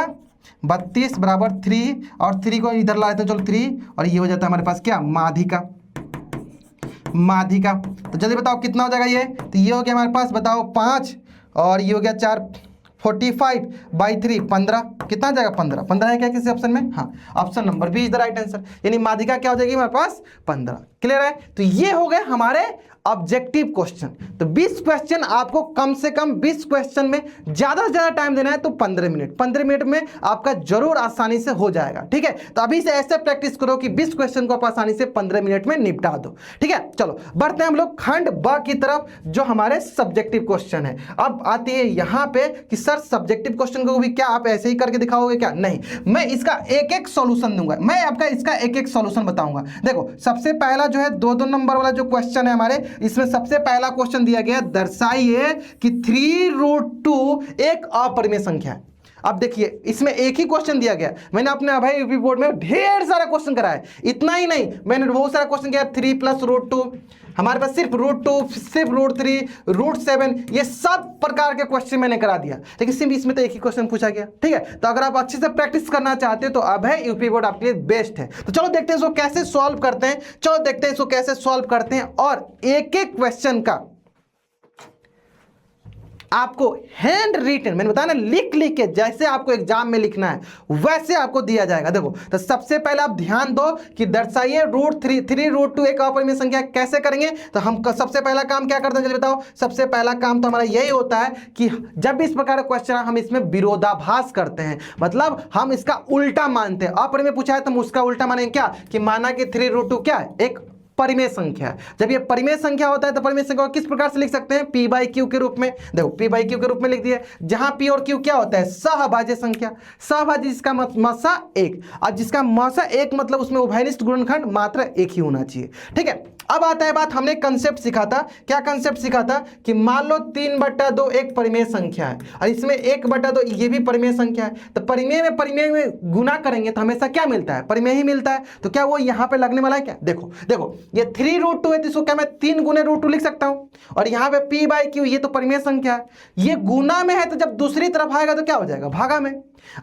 32 बराबर 3, और 3 को इधर ला लेते हैं, चलो 3, और ये हो जाता है हमारे पास क्या? माध्यिका। तो जल्दी बताओ कितना हो जाएगा ये? तो ये हो गया हमारे पास, बताओ 5, और ये हो गया 4, 45/3 15। कितना जाएगा? 15 है क्या किसी ऑप्शन में? हाँ, option number B is the right answer. यानी माध्यिका क्या हो जाएगी हमारे पास? 15। क्लियर है? तो ये हो गए हमारे ऑब्जेक्टिव क्वेश्चन। तो 20 क्वेश्चन आपको कम से कम 20 क्वेश्चन में ज्यादा से ज्यादा टाइम देना है, तो 15 मिनट में आपका जरूर आसानी से हो जाएगा। ठीक है? तो अभी से ऐसे प्रैक्टिस करो कि 20 क्वेश्चन को आप आसानी से 15 मिनट में निपटा दो। ठीक है? चलो बढ़ते हैं हम लोग खंड ब की तरफ, जो हमारे सब्जेक्टिव क्वेश्चन है। अब आती है यहाँ पे कि सर सब्जेक्टिव क्वेश्चन को भी क्या आप ऐसे ही करके दिखाओगे क्या? नहीं, मैं इसका एक सॉल्यूशन दूंगा, मैं आपका इसका एक सॉल्यूशन बताऊंगा। देखो सबसे पहला जो है 2-2 नंबर वाला जो क्वेश्चन है हमारे, इसमें सबसे पहला क्वेश्चन दिया गया, दर्शाइए कि 3√2 एक अपरिमेय संख्या है। अब देखिए इसमें एक ही क्वेश्चन दिया गया, मैंने अपने अभय यूपी बोर्ड में ढेर सारा क्वेश्चन कराया, इतना ही नहीं मैंने बहुत सारा क्वेश्चन किया, 3 + √2, हमारे पास सिर्फ √2, सिर्फ √3, √7, ये सब प्रकार के क्वेश्चन मैंने करा दिया, लेकिन सिर्फ इसमें तो एक ही क्वेश्चन पूछा गया। ठीक है? तो अगर आप अच्छे से प्रैक्टिस करना चाहते हो तो अभय यूपी बोर्ड आपके लिए बेस्ट है। तो चलो देखते हैं इसको कैसे सॉल्व करते हैं, और एक एक क्वेश्चन का आपको हैंड रिटन, मैंने बताया ना, लिख के जैसे आपको एग्जाम में लिखना है वैसे आपको दिया जाएगा। देखो तो सबसे पहले आप ध्यान दो कि दर्शाइए 3√2 एक अपरिमेय संख्या, कैसे करेंगे? तो हम सबसे पहला काम क्या करते हैं जल्दी बताओ। सबसे पहला काम तो हमारा यही होता है कि जब भी इस प्रकार का क्वेश्चन हम इसमें विरोधाभास करते हैं, मतलब हम इसका उल्टा मानते हैं। अपरिमेय पूछा है तो हम उसका उल्टा मानेंगे क्या? कि माना कि 3√2 क्या है? एक परिमेय संख्या है। जब ये परिमेय संख्या होता है तो परिमेय संख्या को किस प्रकार से लिख सकते हैं? P/Q के रूप में। देखो P/Q के रूप में लिख दिए, जहां P और Q क्या होता है? सहभाज्य संख्या। सहभाज्य जिसका मसा 1, और जिसका मसा 1 मतलब उसमें उभयनिष्ठ गुणनखंड मात्र 1 ही होना चाहिए। ठीक है? अब आता है बात, हमने कंसेप्ट सीखा था, क्या कंसेप्ट सीखा था कि मान लो 3/2 एक परिमेय संख्या है और इसमें 1/2 ये भी परिमेय संख्या है, तो परिमेय में गुना करेंगे तो हमेशा क्या मिलता है, परिमेय ही मिलता है। तो क्या वो यहाँ पे लगने वाला है क्या, देखो देखो ये 3√2 है तो इसको क्या मैं 3 गुने √2 लिख सकता हूँ, और यहाँ पे p/q ये तो परिमेय संख्या है, ये गुना में है तो जब दूसरी तरफ आएगा तो क्या हो जाएगा, भागा में।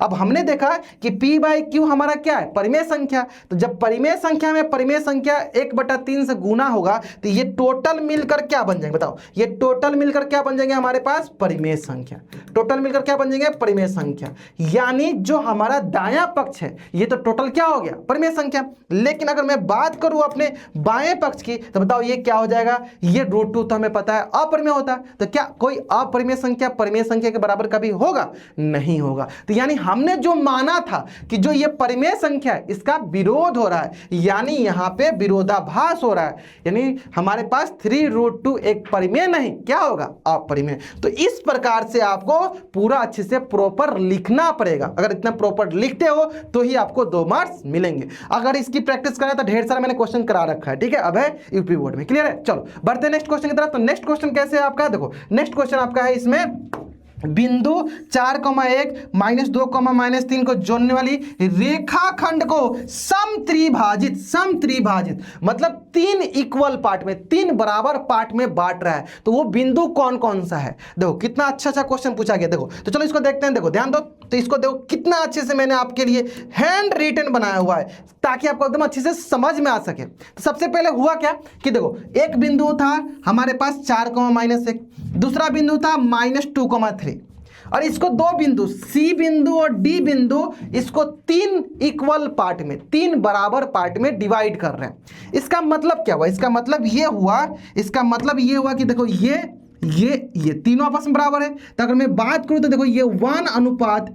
अब हमने देखा कि p/q हमारा क्या है, परिमेय संख्या, तो जब परिमेय संख्या में परिमेय संख्या 1/3 से गुना होगा तो ये टोटल मिलकर क्या बन जाएंगे, बताओ, ये टोटल मिलकर क्या बन जाएंगे हमारे पास, परिमेय संख्या, टोटल मिलकर क्या बन जाएंगे, परिमेय संख्या। यानी जो हमारा दायां पक्ष है ये तो टोटल क्या हो गया, परिमेय संख्या। लेकिन अगर मैं बात करूं अपने बाएं पक्ष की तो बताओ ये क्या हो जाएगा, ये √2 तो हमें पता है अपरिमेय होता है, तो क्या कोई अपरिमेय संख्या परिमेय संख्या के बराबर कभी होगा, नहीं होगा। तो यानी हमने जो माना था कि जो ये परिमेय संख्या है इसका विरोध हो रहा है, यानी यहां पे विरोधाभास हो रहा है, यानी हमारे पास 3√2 एक परिमेय नहीं, क्या होगा, अपरिमेय। तो इस प्रकार से आपको पूरा अच्छे से प्रॉपर लिखना पड़ेगा, अगर इतना प्रॉपर लिखते हो तो ही आपको 2 मार्क्स मिलेंगे। अगर इसकी प्रैक्टिस करें तो ढेर सारा मैंने क्वेश्चन करा रखा है, ठीक है, अब है यूपी बोर्ड में, क्लियर है। चलो बढ़ते हैं नेक्स्ट क्वेश्चन की तरफ। तो नेक्स्ट क्वेश्चन कैसे है आपका, देखो नेक्स्ट क्वेश्चन आपका है, इसमें बिंदु 4,1 -2, -3 को जोड़ने वाली रेखाखंड को समत्रिभाजित मतलब 3 इक्वल पार्ट में, 3 बराबर पार्ट में बांट रहा है, तो वो बिंदु कौन कौन सा है। देखो कितना अच्छा क्वेश्चन पूछा गया, देखो तो चलो इसको देखते हैं, देखो ध्यान दो, तो इसको देखो कितना अच्छे से मैंने आपके लिए हैंड रिटन बनाया हुआ है ताकि आपको एकदम अच्छे से समझ में आ सके। तो सबसे पहले हुआ क्या कि देखो एक बिंदु था हमारे पास 4,-1, दूसरा बिंदु था -2,3, और इसको 2 बिंदु C बिंदु और D बिंदु इसको 3 इक्वल पार्ट में, 3 बराबर पार्ट में डिवाइड कर रहे हैं। इसका मतलब क्या हुआ, इसका मतलब ये हुआ कि देखो ये तीनों आपस में बराबर है। तो अगर मैं बात करूं तो देखो ये 1:1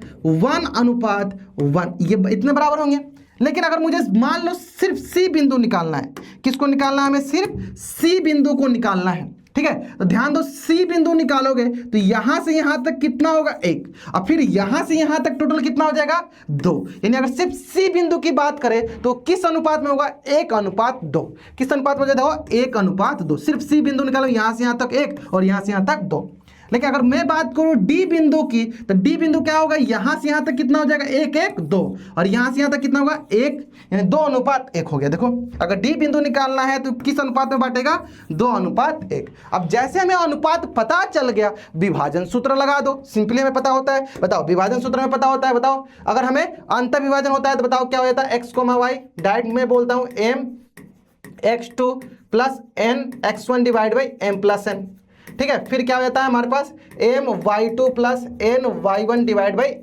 ये इतने बराबर होंगे। लेकिन अगर मुझे मान लो सिर्फ C बिंदु निकालना है, किसको निकालना है, हमें सिर्फ C बिंदु को निकालना है, ठीक है। तो ध्यान दो, C बिंदु निकालोगे तो यहां से यहां तक कितना होगा, 1, और फिर यहां से यहां तक टोटल कितना हो जाएगा, 2। यानी अगर सिर्फ C बिंदु की बात करें तो किस अनुपात में होगा, 1:2। किस अनुपात में देखो, 1:2। सिर्फ C बिंदु निकालो, यहां से यहां तक 1 और यहां से यहां तक 2। लेकिन अगर मैं बात करूं D बिंदु की तो D बिंदु क्या होगा, यहां से यहां तक कितना हो जाएगा, 1:2, और यहां से यहां तक कितना होगा, 1, यानी 2:1 हो गया। देखो अगर D बिंदु निकालना है तो किस अनुपात में बांटेगा, 2:1। अब जैसे हमें अनुपात पता चल गया, विभाजन सूत्र लगा दो, सिंपली हमें पता होता है, बताओ विभाजन सूत्र में पता होता है, बताओ अगर हमें अंतर विभाजन होता है तो बताओ क्या हो जाता है, x, y, डायरेक्ट में बोलता हूं mx2 + nx1 / m+n, ठीक है। फिर क्या हो जाता है हमारे पास, my2 + ny1 /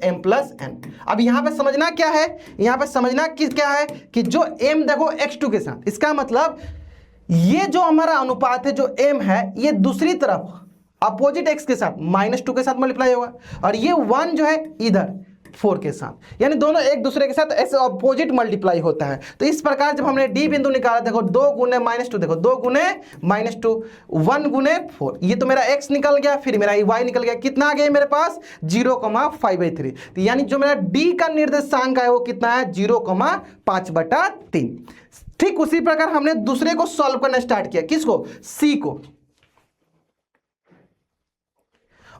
m+n। अब यहां पे समझना क्या है, यहां पे समझना क्या है कि जो m देखो x2 के साथ, इसका मतलब ये जो हमारा अनुपात है, जो m है, ये दूसरी तरफ अपोजिट x के साथ -2 के साथ मल्टीप्लाई होगा, और ये 1 जो है इधर 4 के साथ, यानी दोनों एक दूसरे के साथ ऐसे अपोजिट मल्टीप्लाई होता है। तो इस प्रकार जब हमने D बिंदु निकाला, देखो 2 × -2, देखो 2 × -2, 1 × 4, ये तो मेरा x निकल गया, फिर मेरा y निकल गया, कितना आ गया मेरे पास, 0,5/3। तो यानी जो मेरा D का निर्देशांक है वो कितना है, 0,5/3। ठीक उसी प्रकार हमने दूसरे को सॉल्व करना स्टार्ट किया, किसको, C को,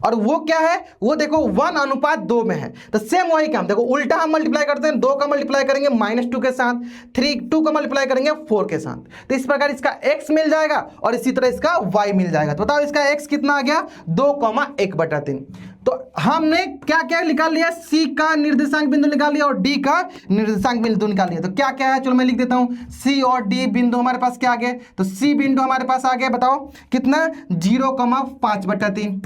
और वो क्या है, वो देखो 1:2 में है। तो सेम वही काम, देखो उल्टा हम मल्टीप्लाई करते हैं, 2 का मल्टीप्लाई करेंगे -2 के साथ, 2 का मल्टीप्लाई करेंगे 4 के साथ। तो इस प्रकार इसका x मिल जाएगा और इसी तरह इसका y मिल जाएगा। तो बताओ इसका x कितना आ गया, 2,1/3। तो हमने क्या क्या निकाल लिया, C का निर्देशांक बिंदु निकाल लिया और D का निर्देशांक बिंदु निकाल लिया। तो क्या क्या है, चलो मैं लिख देता हूं, C और D बिंदु हमारे पास क्या आ गए, तो C बिंदु हमारे पास आ गया, बताओ कितना, 0,5/3,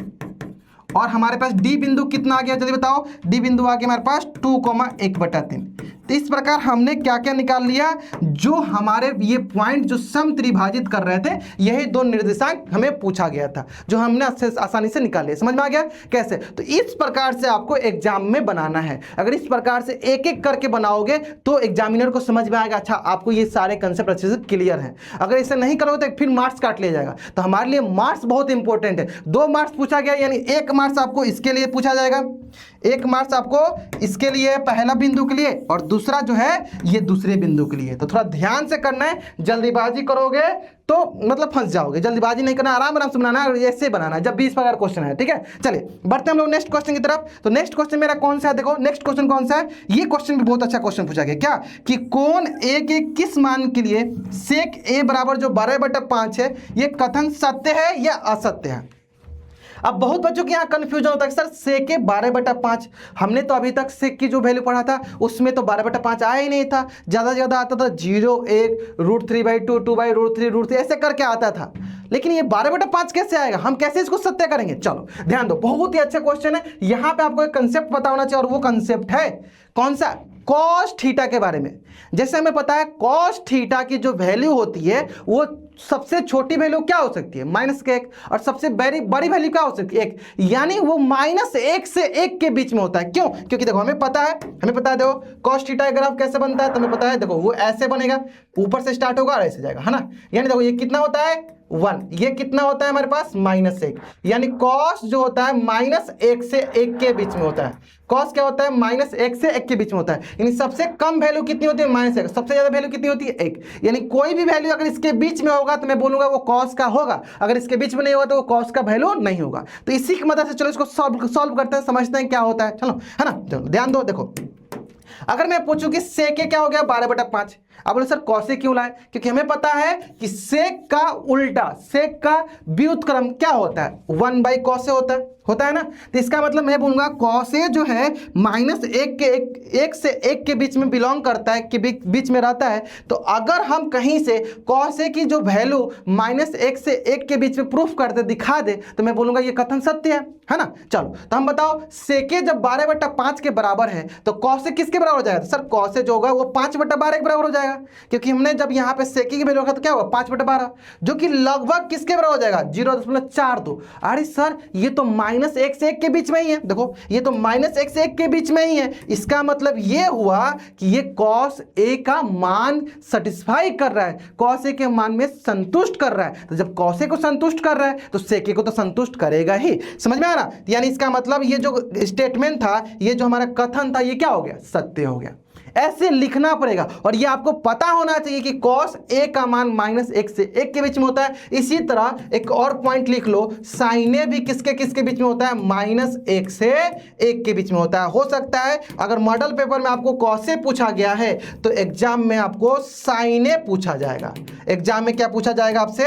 और हमारे पास D बिंदु कितना आ गया, जल्दी बताओ, D बिंदु आ गया हमारे पास 2,1/3। तो इस प्रकार हमने क्या क्या निकाल लिया, जो हमारे ये पॉइंट जो समत्रिभाजित कर रहे थे, यही 2 निर्देशांक हमें पूछा गया था, जो हमने आसानी से निकाल लिया। समझ में आ गया कैसे। तो इस प्रकार से आपको एग्जाम में बनाना है। अगर इस प्रकार से एक एक करके बनाओगे तो एग्जामिनर को समझ में आएगा, अच्छा आपको ये सारे कंसेप्ट अच्छे से क्लियर हैं। अगर इसे नहीं करोगे तो फिर मार्क्स काट लिया जाएगा। तो हमारे लिए मार्क्स बहुत इंपॉर्टेंट है। 2 मार्क्स पूछा गया, यानी 1 मार्क्स आपको इसके लिए पूछा जाएगा, 1 मार्क्स आपको इसके लिए पहला बिंदु के लिए और दूसरा जो है ये दूसरे बिंदु के लिए। तो थोड़ा ध्यान से करना है, जल्दीबाजी करोगे तो मतलब फंस जाओगे। जल्दीबाजी नहीं करना, आराम आराम से बनाना है, ऐसे बनाना है जब 20 प्रकार क्वेश्चन है, ठीक है। चलिए बढ़ते हैं हम लोग नेक्स्ट क्वेश्चन की तरफ। तो नेक्स्ट क्वेश्चन मेरा कौन सा है, देखो नेक्स्ट क्वेश्चन कौन सा है। ये क्वेश्चन भी बहुत अच्छा क्वेश्चन पूछा गया, क्या कि कोण ए के किस मान के लिए सेक ए बराबर जो 12/5 है ये कथन सत्य है या असत्य है। अब बहुत बच्चों के यहाँ कंफ्यूजन होता है सर सेक के 12/5, हमने तो अभी तक सेक की जो वैल्यू पढ़ा था उसमें तो 12/5 आया ही नहीं था, ज़्यादा से ज़्यादा आता था 0, 1, √3/2, 2/√3, √3 ऐसे करके आता था। लेकिन ये 12/5 कैसे आएगा, हम कैसे इसको सत्य करेंगे। चलो ध्यान दो, बहुत ही अच्छा क्वेश्चन है। यहाँ पे आपको एक कंसेप्ट पता होना चाहिए और वो कंसेप्ट है कौन सा, कॉस थीटा के बारे में। जैसे हमें पता है कॉस थीटा की जो वैल्यू होती है वो सबसे छोटी वैल्यू क्या हो सकती है, -1, और सबसे बड़ी वैल्यू क्या हो सकती है, 1, यानी वो -1 से 1 के बीच में होता है। क्यों, क्योंकि देखो हमें पता है देखो कॉस थीटा ग्राफ कैसे बनता है, तो हमें पता है देखो वो ऐसे बनेगा, ऊपर से स्टार्ट होगा और ऐसे जाएगा, है ना। यानी देखो ये कितना होता है 1, ये कितना होता है हमारे पास -1, यानी कॉस जो होता है -1 से 1 के बीच में होता है। कॉस क्या होता है, -1 से 1 के बीच में होता है। यानी सबसे कम वैल्यू कितनी होती है, -1, सबसे ज्यादा वैल्यू कितनी होती है 1। यानी कोई भी वैल्यू अगर इसके बीच में होगा तो मैं बोलूंगा वो कॉस का होगा, अगर इसके बीच में नहीं होगा तो वो कॉस का वैल्यू नहीं होगा। तो इसी की मदद से चलो इसको सॉल्व करते हैं, समझते हैं क्या होता है, चलो है ना। चलो ध्यान दो, देखो अगर मैं पूछूं कि सेक क्या हो गया 12/5, अब बोले सर कौसे क्यों लाए, क्योंकि हमें पता है कि सेक का उल्टा, सेक का व्युत्क्रम क्या होता है, 1/cos होता है ना। तो इसका मतलब मैं बोलूंगा कौसे जो है -1 से 1 के बीच में बिलोंग करता है, के बीच में रहता है। तो अगर हम कहीं से कौसे की जो वैल्यू -1 से 1 के बीच में प्रूफ कर दे, दिखा दे, तो मैं बोलूंगा ये कथन सत्य है ना। चलो तो हम बताओ सेके जब 12/5 के बराबर है तो कौसे किसके बराबर हो जाएगा, तो सर कौसे जो होगा वो 5/12 के बराबर हो जाएगा, क्योंकि हमने जब यहाँ पे सेके की वैल्यू रखा तो क्या होगा 5/12, जो कि लगभग किसके बराबर हो जाएगा 0.42। अरे सर ये तो -1 से 1 के बीच में ही है, देखो ये तो -1 से 1 के बीच में ही है। इसका मतलब ये हुआ कि ये cos a का मान सेटिस्फाई कर रहा है, cos a के मान में संतुष्ट कर रहा है। तो जब cos a को संतुष्ट कर रहा है तो sec a को तो संतुष्ट करेगा ही, समझ में आ रहा। यानी इसका मतलब ये जो स्टेटमेंट था, ये जो हमारा कथन था, ये क्या हो गया, सत्य हो गया। ऐसे लिखना पड़ेगा और ये आपको पता होना चाहिए कि cos a का मान -1 से 1 के बीच में होता है। इसी तरह एक और पॉइंट लिख लो, sin a भी किसके बीच में होता है, -1 से 1 के बीच में होता है। हो सकता है अगर मॉडल पेपर में आपको cos a पूछा गया है तो एग्जाम में आपको sin a पूछा जाएगा। एग्जाम में क्या पूछा जाएगा आपसे,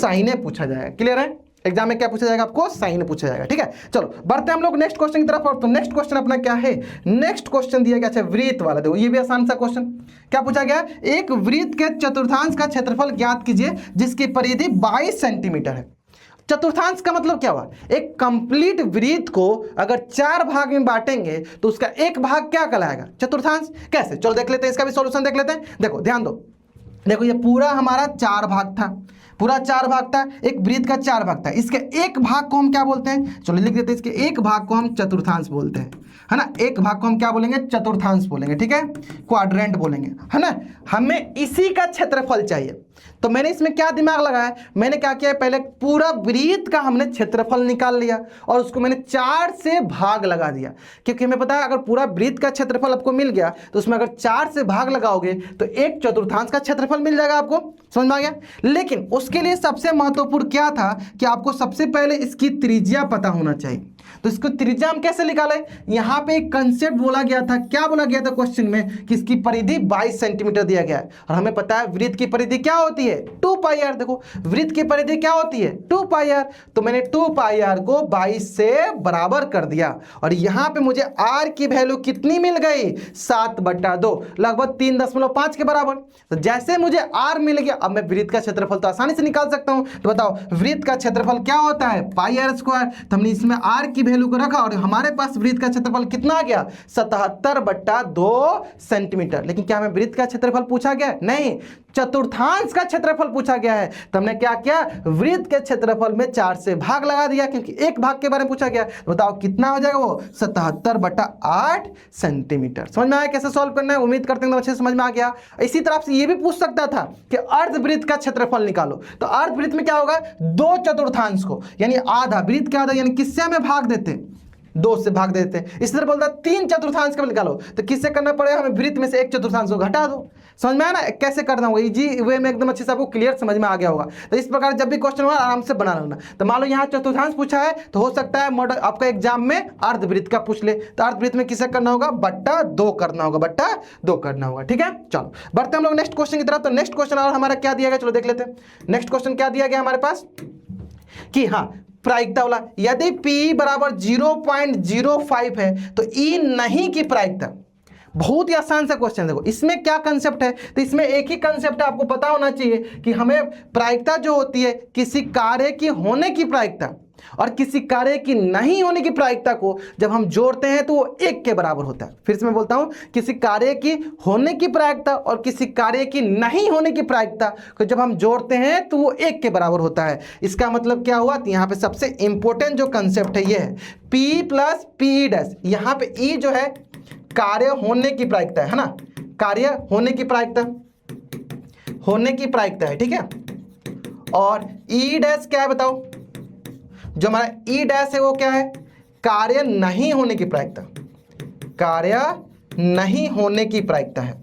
sin a पूछा जाएगा। क्लियर है, एग्जाम में क्या पूछा जाएगा आपको, साइन पूछा जाएगा, ठीक है। चलो बढ़ते हैं हम लोग नेक्स्ट क्वेश्चन की तरफ। और तो नेक्स्ट क्वेश्चन अपना क्या है, नेक्स्ट क्वेश्चन दिया गया, अच्छा वृत्त वाला, देखो ये भी आसान सा क्वेश्चन। क्या पूछा गया, एक वृत्त के चतुर्थांश का क्षेत्रफल ज्ञात कीजिए जिसकी परिधि 22 सेंटीमीटर है। चतुर्थांश का मतलब क्या हुआ, एक कंप्लीट वृत्त को अगर 4 भाग में बांटेंगे तो उसका एक भाग क्या कहलाएगा, चतुर्थांश। कैसे, चलो देख लेते हैं, इसका भी सॉल्यूशन देख लेते हैं। देखो ध्यान दो, देखो ये पूरा हमारा 4 भाग था, पूरा 4 भाग था, एक वृत्त का 4 भाग था। इसके एक भाग को हम क्या बोलते हैं, चलो लिख देते हैं, इसके एक भाग को हम चतुर्थांश बोलते हैं, है ना। एक भाग को हम क्या बोलेंगे, चतुर्थांश बोलेंगे, ठीक है, क्वाड्रेंट बोलेंगे, है ना। हमें इसी का क्षेत्रफल चाहिए, तो मैंने इसमें क्या दिमाग लगाया, मैंने क्या किया, पहले पूरा वृत्त का हमने क्षेत्रफल निकाल लिया और उसको मैंने 4 से भाग लगा दिया, क्योंकि हमें पता है अगर पूरा वृत्त का क्षेत्रफल आपको मिल गया तो उसमें अगर 4 से भाग लगाओगे तो 1/4 का क्षेत्रफल मिल जाएगा आपको, समझ में आ गया। लेकिन उसके लिए सबसे महत्वपूर्ण क्या था कि आपको सबसे पहले इसकी त्रिज्या पता होना चाहिए। तो इसको त्रिज्या हम कैसे निकाले, यहाँ पे एक कंसेप्ट बोला गया था, क्या बोला गया था क्वेश्चन में कि इसकी परिधि 22 सेंटीमीटर दिया गया है और हमें पता है वृत्त की परिधि क्या होती है 2πr। देखो वृत्त की परिधि क्या होती है 2πr, तो मैंने 2πr को 22 से बराबर कर दिया और यहाँ पे मुझे r की वैल्यू कितनी मिल गई 7/2, लगभग 3.5 के बराबर। तो जैसे मुझे r मिल गया, अब मैं वृत्त का क्षेत्रफल तो आसानी से निकाल सकता हूँ। तो बताओ वृत्त का क्षेत्रफल क्या होता है πr², तो हमने इसमें r की वैल्यू को रखा और हमारे पास वृत्त का क्षेत्रफल कितना आ गया 77/2 सेंटीमीटर। लेकिन क्या हमें वृत्त का क्षेत्रफल पूछा गया, नहीं, चतुर्थांश का क्षेत्रफल पूछा गया है। तो हमने क्या किया, वृत्त के क्षेत्रफल में 4 से भाग लगा दिया, क्योंकि एक भाग के बारे में पूछा गया। बताओ कितना हो जाएगा वो 77/8 सेंटीमीटर। समझ में आया कैसे सॉल्व करना है, उम्मीद करते हैं अच्छे समझ में आ गया। इसी तरह से ये भी पूछ सकता था कि अर्धवृत्त का क्षेत्रफल निकालो, तो अर्धवृत्त में क्या होगा 2/4 को, यानी आधा, वृत्त के आधा, यानी किससे हमें भाग देते, 2 से भाग देते हैं। इस तरह बोलता है 3/4 का निकालो, तो किससे करना पड़ेगा, हमें वृत्त में से 1/4 को घटा दो। समझ में आया ना कैसे करना होगा, इजी वे में एकदम अच्छे से आपको क्लियर समझ में आ गया होगा। तो इस प्रकार जब भी क्वेश्चन होगा आराम से बना लेना। तो मान लो यहाँ चतुर्थांश पूछा है, तो हो सकता है मॉडल आपका एग्जाम में अर्धवृत्त का पूछ ले, तो अर्धवृत्त में किसे करना होगा, बट्टा 2 करना होगा, बट्टा 2 करना होगा। ठीक है, चलो बढ़ते हम लोग नेक्स्ट क्वेश्चन की तरफ। तो नेक्स्ट क्वेश्चन और हमारा क्या दिया गया, चलो देख लेते हैं। नेक्स्ट क्वेश्चन क्या दिया गया हमारे पास कि हाँ प्रायिकता वाला, यदि P बराबर 0.05 है तो E नहीं की प्रायिकता। बहुत ही आसान सा क्वेश्चन, देखो इसमें क्या कंसेप्ट है, तो इसमें एक ही कंसेप्ट है, आपको पता होना चाहिए कि हमें प्रायिकता जो होती है किसी कार्य की होने की प्रायिकता और किसी कार्य की नहीं होने की प्रायिकता को जब हम जोड़ते हैं तो वो 1 के बराबर होता है। फिर से मैं बोलता हूं, किसी कार्य की होने की प्रायिकता और किसी कार्य की नहीं होने की प्रायिकता को जब हम जोड़ते हैं तो वो 1 के बराबर होता है। इसका मतलब क्या हुआ, तो यहां पे सबसे इंपॉर्टेंट जो कंसेप्ट है ये है P प्लस P'। यहां पे E जो है कार्य होने की प्रायिकता है ना, कार्य होने की प्रायिकता, होने की प्रायिकता है, ठीक है। और E' क्या है बताओ, जो हमारा E' है वो क्या है, कार्य नहीं होने की प्रायिकता, कार्य नहीं होने की प्रायिकता है।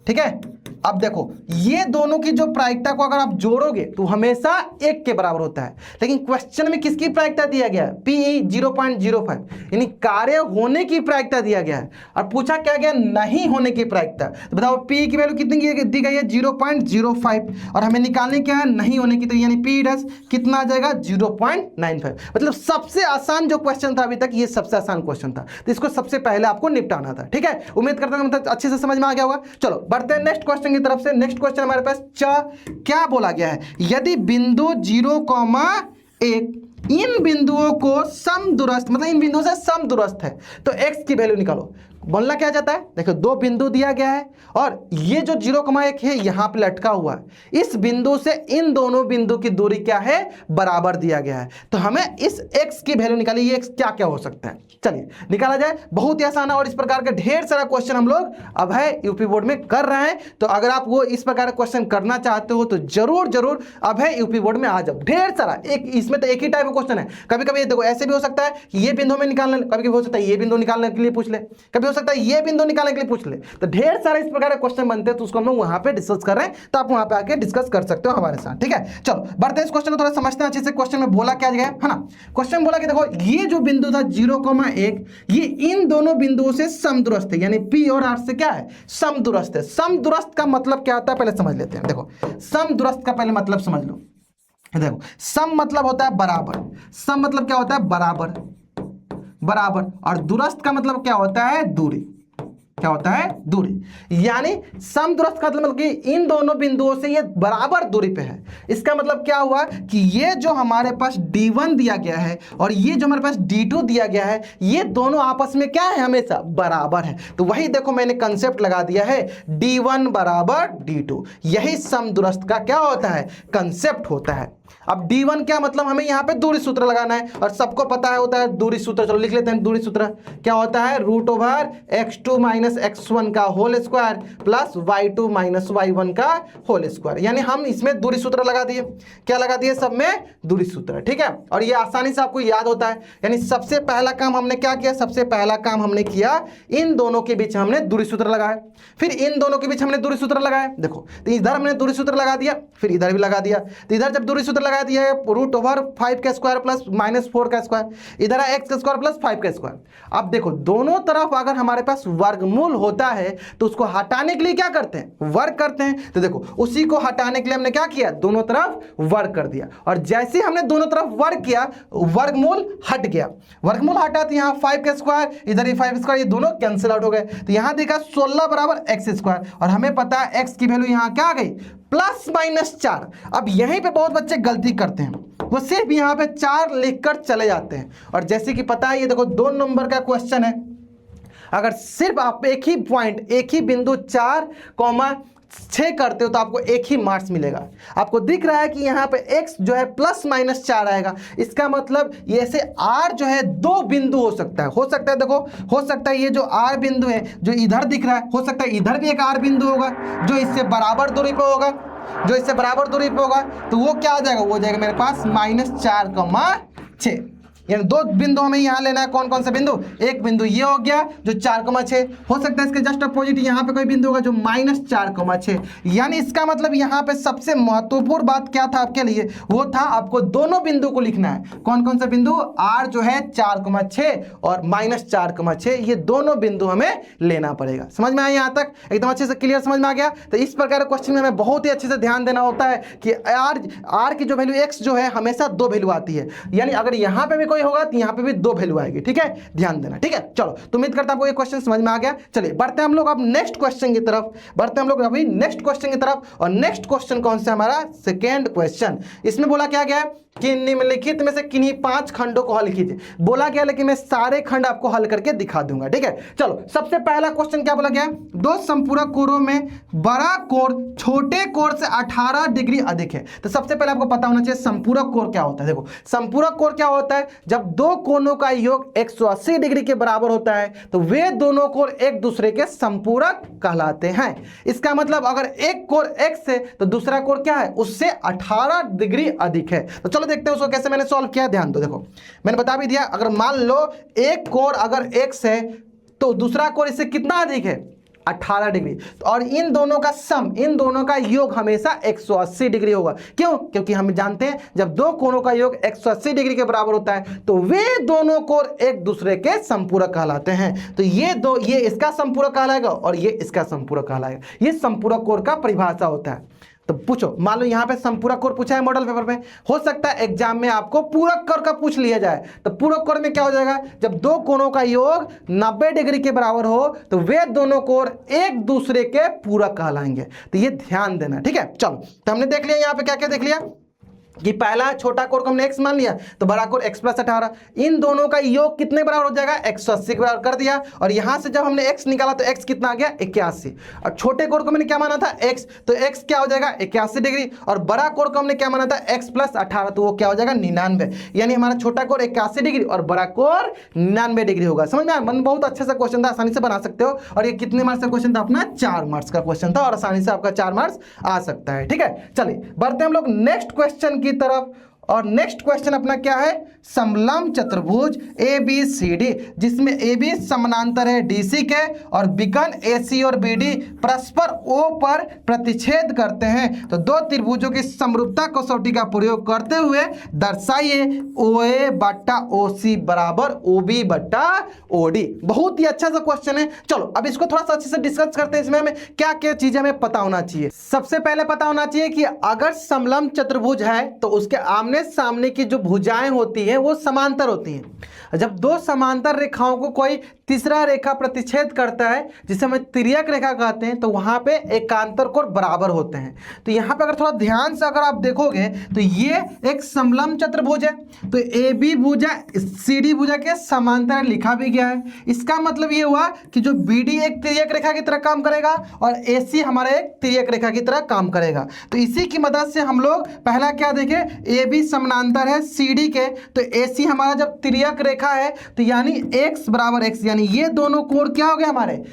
ठीक है, अब देखो ये दोनों की जो प्रायिकता को अगर आप जोड़ोगे तो हमेशा 1 के बराबर होता है, लेकिन क्वेश्चन में किसकी प्रायिकता दिया गया है, P 0.05, यानी कार्य होने की प्रायिकता दिया गया है। और पूछा क्या गया, नहीं होने की प्रायिकता। तो बताओ P की वैल्यू कितनी दी गई है, 0.05, और हमें निकालने क्या है, नहीं होने की, तो यानी P' कितना आ जाएगा, 0.95। मतलब सबसे आसान जो क्वेश्चन था अभी तक, ये सबसे आसान क्वेश्चन था, तो इसको सबसे पहले आपको निपटाना था। ठीक है, उम्मीद करता हूं मतलब अच्छे से समझ में आ गया होगा। चलो बढ़ते हैं नेक्स्ट क्वेश्चन की तरफ से। नेक्स्ट क्वेश्चन हमारे पास क्या बोला गया है, यदि बिंदु 0,1 इन बिंदुओं को समदूरस्थ, मतलब इन बिंदुओं से समदूरस्थ है तो x की वैल्यू निकालो। बोलना क्या जाता है, देखो 2 बिंदु दिया गया है और ये जो 0,1 है यहां पे लटका हुआ है, इस बिंदु से इन दोनों बिंदु की दूरी क्या है, बराबर दिया गया है। तो हमें इस x की वैल्यू निकालिए, ये x क्या क्या हो सकता है, चलिए निकाला जाए। बहुत ही आसान है और इस प्रकार के ढेर सारा क्वेश्चन हम लोग अभय यूपी बोर्ड में कर रहे हैं। तो अगर आप वो इस प्रकार का क्वेश्चन करना चाहते हो तो जरूर जरूर अभय यूपी बोर्ड में आ जाओ। ढेर सारा, एक इसमें तो एक ही टाइप का क्वेश्चन है। कभी कभी देखो ऐसे भी हो सकता है कि ये बिंदु में निकालने, कभी कभी हो सकता है ये बिंदु निकालने के लिए पूछ ले, कभी हो सकता है ये बिंदु निकालने के लिए पूछ ले। तो ढेर सारे इस प्रकार के क्वेश्चन बनते हैं, तो उसको हम लोग वहां पे डिस्कस कर रहे हैं, तो आप वहां पे आके डिस्कस कर सकते हो हमारे साथ। ठीक है, चलो बढ़ते हैं इस क्वेश्चन को थोड़ा समझते हैं अच्छे से। क्वेश्चन में बोला क्या गया है ना, क्वेश्चन में बोला कि देखो ये जो बिंदु था 0,1, ये इन दोनों बिंदुओं से समदूरस्थ है, यानी P और R से क्या है, समदूरस्थ है। समदूरस्थ का मतलब क्या होता है पहले समझ लेते हैं। देखो समदूरस्थ का पहले मतलब समझ लो। देखो सम मतलब होता है बराबर, सम मतलब क्या होता है, बराबर, बराबर, और दूरस्थ का मतलब क्या होता है, दूरी, क्या होता है, दूरी। यानी समदूरस्थ का मतलब कि इन दोनों बिंदुओं से ये बराबर दूरी पे है। इसका मतलब क्या हुआ कि ये जो हमारे पास D1 दिया गया है और ये जो हमारे पास D2 दिया गया है, ये दोनों आपस में क्या है, हमेशा बराबर है। तो वही देखो मैंने कंसेप्ट लगा दिया है, D1 बराबर D2, यही समदूरस्थ का क्या होता है, कंसेप्ट होता है। अब D1 क्या मतलब, हमें यहाँ पे दूरी सूत्र लगाना है और सबको पता है होता है दूरी सूत्र, चलो लिख लेते हैं। दूरी सूत्र क्या होता है, √x2 - x1 का whole square plus y2 - y1 का होल स्क्वायर। यानी हम इसमें दूरी सूत्र लगा दिए, क्या लगा दिए, सब में दूरी सूत्र। ठीक है, और ये आसानी से आपको याद होता है। यानी सबसे पहला काम हमने क्या किया, सबसे पहला काम हमने किया, इन दोनों के बीच हमने दूरी सूत्र लगाया, फिर इन दोनों के बीच हमने दूरी सूत्र लगाया। देखो तो इधर हमने दूरी सूत्र लगा दिया, फिर इधर भी लगा दिया। तो इधर जब दूरी सूत्र लगा दिया है √5 का स्क्वायर प्लस -4 का स्क्वायर, इधर है x का स्क्वायर प्लस 5 का स्क्वायर। अब देखो दोनों तरफ अगर हमारे पास वर्गमूल होता है तो उसको हटाने के लिए क्या करते हैं, वर्ग करते हैं। तो देखो उसी को हटाने के लिए हमने क्या किया, दोनों तरफ वर्ग कर दिया, और जैसे हमने दोनों तरफ वर्ग किया वर्गमूल हट गया। वर्गमूल हटा तो यहाँ 5 का स्क्वायर, इधर ही 5 स्क्वायर, ये दोनों कैंसिल आउट हो गए। तो यहाँ देखा 16 बराबर x स्क्वायर, और हमें पता है x की वैल्यू यहाँ क्या आ गई, +-4। अब यहीं पे बहुत बच्चे गलती करते हैं, वो सिर्फ यहाँ पे 4 लिखकर चले जाते हैं। और जैसे कि पता है ये देखो 2 नंबर का क्वेश्चन है, अगर सिर्फ आप एक ही पॉइंट, एक ही बिंदु 4,6 करते हो तो आपको एक ही मार्क्स मिलेगा। आपको दिख रहा है कि यहाँ पे x जो है +-4 आएगा, इसका मतलब ये से r जो है 2 बिंदु हो सकता है, देखो हो सकता है ये जो r बिंदु है जो इधर दिख रहा है, हो सकता है इधर भी एक r बिंदु होगा जो इससे बराबर दूरी पे होगा, जो इससे बराबर दूरी पे होगा। तो वो क्या आ जाएगा, वो जाएगा मेरे पास -4,6। यानी 2 बिंदु हमें यहाँ लेना है। कौन कौन सा बिंदु? एक बिंदु ये हो गया जो 4,6, हो सकता है इसके जस्ट अपोजिट यहाँ पे कोई बिंदु होगा जो -4,6। यानी इसका मतलब यहाँ पे सबसे महत्वपूर्ण बात क्या था आपके लिए, वो था आपको दोनों बिंदु को लिखना है। कौन कौन सा बिंदु? R जो है 4,6 और -4,6, ये दोनों बिंदु हमें लेना पड़ेगा। समझ में आया यहाँ तक? एकदम अच्छे से क्लियर समझ में आ गया? तो इस प्रकार के क्वेश्चन में हमें बहुत ही अच्छे से ध्यान देना होता है कि R की जो वैल्यू x जो है हमेशा 2 वैल्यू आती है, यानी अगर यहाँ पे भी कोई होगा तो यहाँ पे भी 2 वैल्यू आएगी। ठीक है, ध्यान देना। ठीक है, चलो तो उम्मीद करता हूं आपको ये क्वेश्चन समझ में आ गया। चलिए बढ़ते हैं हम लोग अब नेक्स्ट क्वेश्चन की तरफ, और नेक्स्ट क्वेश्चन कौन सा? हमारा सेकेंड क्वेश्चन। इसमें बोला क्या गया कि निम्नलिखित में से किन्हीं 5 खंडों को हल कीजिए। बोला गया लेकिन मैं सारे खंड आपको हल करके दिखा दूंगा। ठीक है, चलो सबसे पहला क्वेश्चन क्या बोला गया? 2 संपूरक कोरों में बड़ा कोण छोटे कोण से 18 डिग्री अधिक है। तो सबसे पहले आपको पता होना चाहिए संपूरक कोण क्या होता है। देखो संपूरक कोण क्या होता है? जब 2 कोणों का योग 180 डिग्री के बराबर होता है तो वे दोनों कोण एक दूसरे के संपूरक कहलाते हैं। इसका मतलब अगर एक कोण x है तो दूसरा कोण क्या है? उससे 18 डिग्री अधिक है। तो चलो देखते हैं उसको कैसे मैंने सॉल्व किया। ध्यान दो, देखो मैंने बता भी दिया, अगर मान लो एक कोण अगर x है तो दूसरा कोण इससे कितना अधिक है? 18 डिग्री। और इन दोनों का सम, इन दोनों का योग हमेशा 180 डिग्री होगा। क्यों? क्योंकि हम जानते हैं जब 2 कोणों का योग 180 डिग्री के बराबर होता है तो वे दोनों कोण एक दूसरे के संपूरक कहलाते हैं। तो ये इसका संपूरक कहलाएगा और ये इसका संपूरक कहलाएगा। ये संपूरक कोण का परिभाषा होता है। तो पूछो, मान लो यहाँ पे संपूरक कोण पूछा है मॉडल पेपर में, हो सकता है एग्जाम में आपको पूरक कोण का पूछ लिया जाए। तो पूरक कोण में क्या हो जाएगा? जब 2 कोणों का योग 90 डिग्री के बराबर हो तो वे दोनों कोण एक दूसरे के पूरक कहलाएंगे। तो ये ध्यान देना। ठीक है, चलो तो हमने देख लिया यहाँ पे क्या क्या देख लिया कि पहला छोटा कोण को हमने x मान लिया तो बड़ा कोण x + 18, इन दोनों का योग कितने बराबर हो जाएगा? 180 के बराबर कर दिया। और यहां से जब हमने x निकाला तो x कितना आ गया? 81। और छोटे कोण को मैंने क्या माना था? x, तो x क्या हो जाएगा? 81 डिग्री। और बड़ा कोण को हमने क्या माना था? x + 18, तो वो क्या हो जाएगा? 99। यानी हमारा छोटा कोण 81 डिग्री और बड़ा कोण 99 डिग्री होगा। समझ में आया? मन बहुत अच्छा सा क्वेश्चन था, आसानी से बना सकते हो। और ये कितने मार्क्स का क्वेश्चन था? अपना 4 मार्क्स का क्वेश्चन था और आसानी से आपका 4 मार्क्स आ सकता है। ठीक है, चलिए बढ़ते हैं हम लोग नेक्स्ट क्वेश्चन की तरफ। और नेक्स्ट क्वेश्चन अपना क्या है? समलंब चतुर्भुज ABCD, जिसमें AB समानांतर है DC के और बिगन AC और BD परस्पर O पर प्रतिच्छेद करते हैं। तो 2 त्रिभुजों की समरूपता कसौटी का प्रयोग करते हुए दर्शाइए OA बट्टा OC बराबर OB बट्टा OD। बहुत ही अच्छा सा क्वेश्चन है। चलो अब इसको थोड़ा सा अच्छे से डिस्कस करते हैं। इसमें हमें क्या क्या चीजें हमें पता होना चाहिए। सबसे पहले पता होना चाहिए कि अगर समलंब चतुर्भुज है तो उसके आमने सामने की जो भुजाएं होती हैं वो समांतर होती हैं। जब 2 समांतर रेखाओं को कोई तीसरा रेखा प्रतिच्छेद करता है जिसे हम तिर्यक रेखा कहते हैं तो वहां पे एकांतर कोण बराबर होते हैं। तो यहां पे अगर थोड़ा ध्यान से अगर आप देखोगे तो ये एक समलंब चतुर्भुज है, तो AB भुजा CD भुजा के समांतर लिखा भी गया है। इसका मतलब ये हुआ कि जो BD एक तिर्यक रेखा की तरह काम करेगा और AC हमारा एक तिर्यक रेखा की तरह काम करेगा। तो इसी की मदद से हम लोग पहला क्या देखें, AB समानांतर है CD के, तो AC हमारा जब तिर्यक रेखा है तो यानी x बराबर x, यानी ये दोनों कोण क्या हो गए हमारे?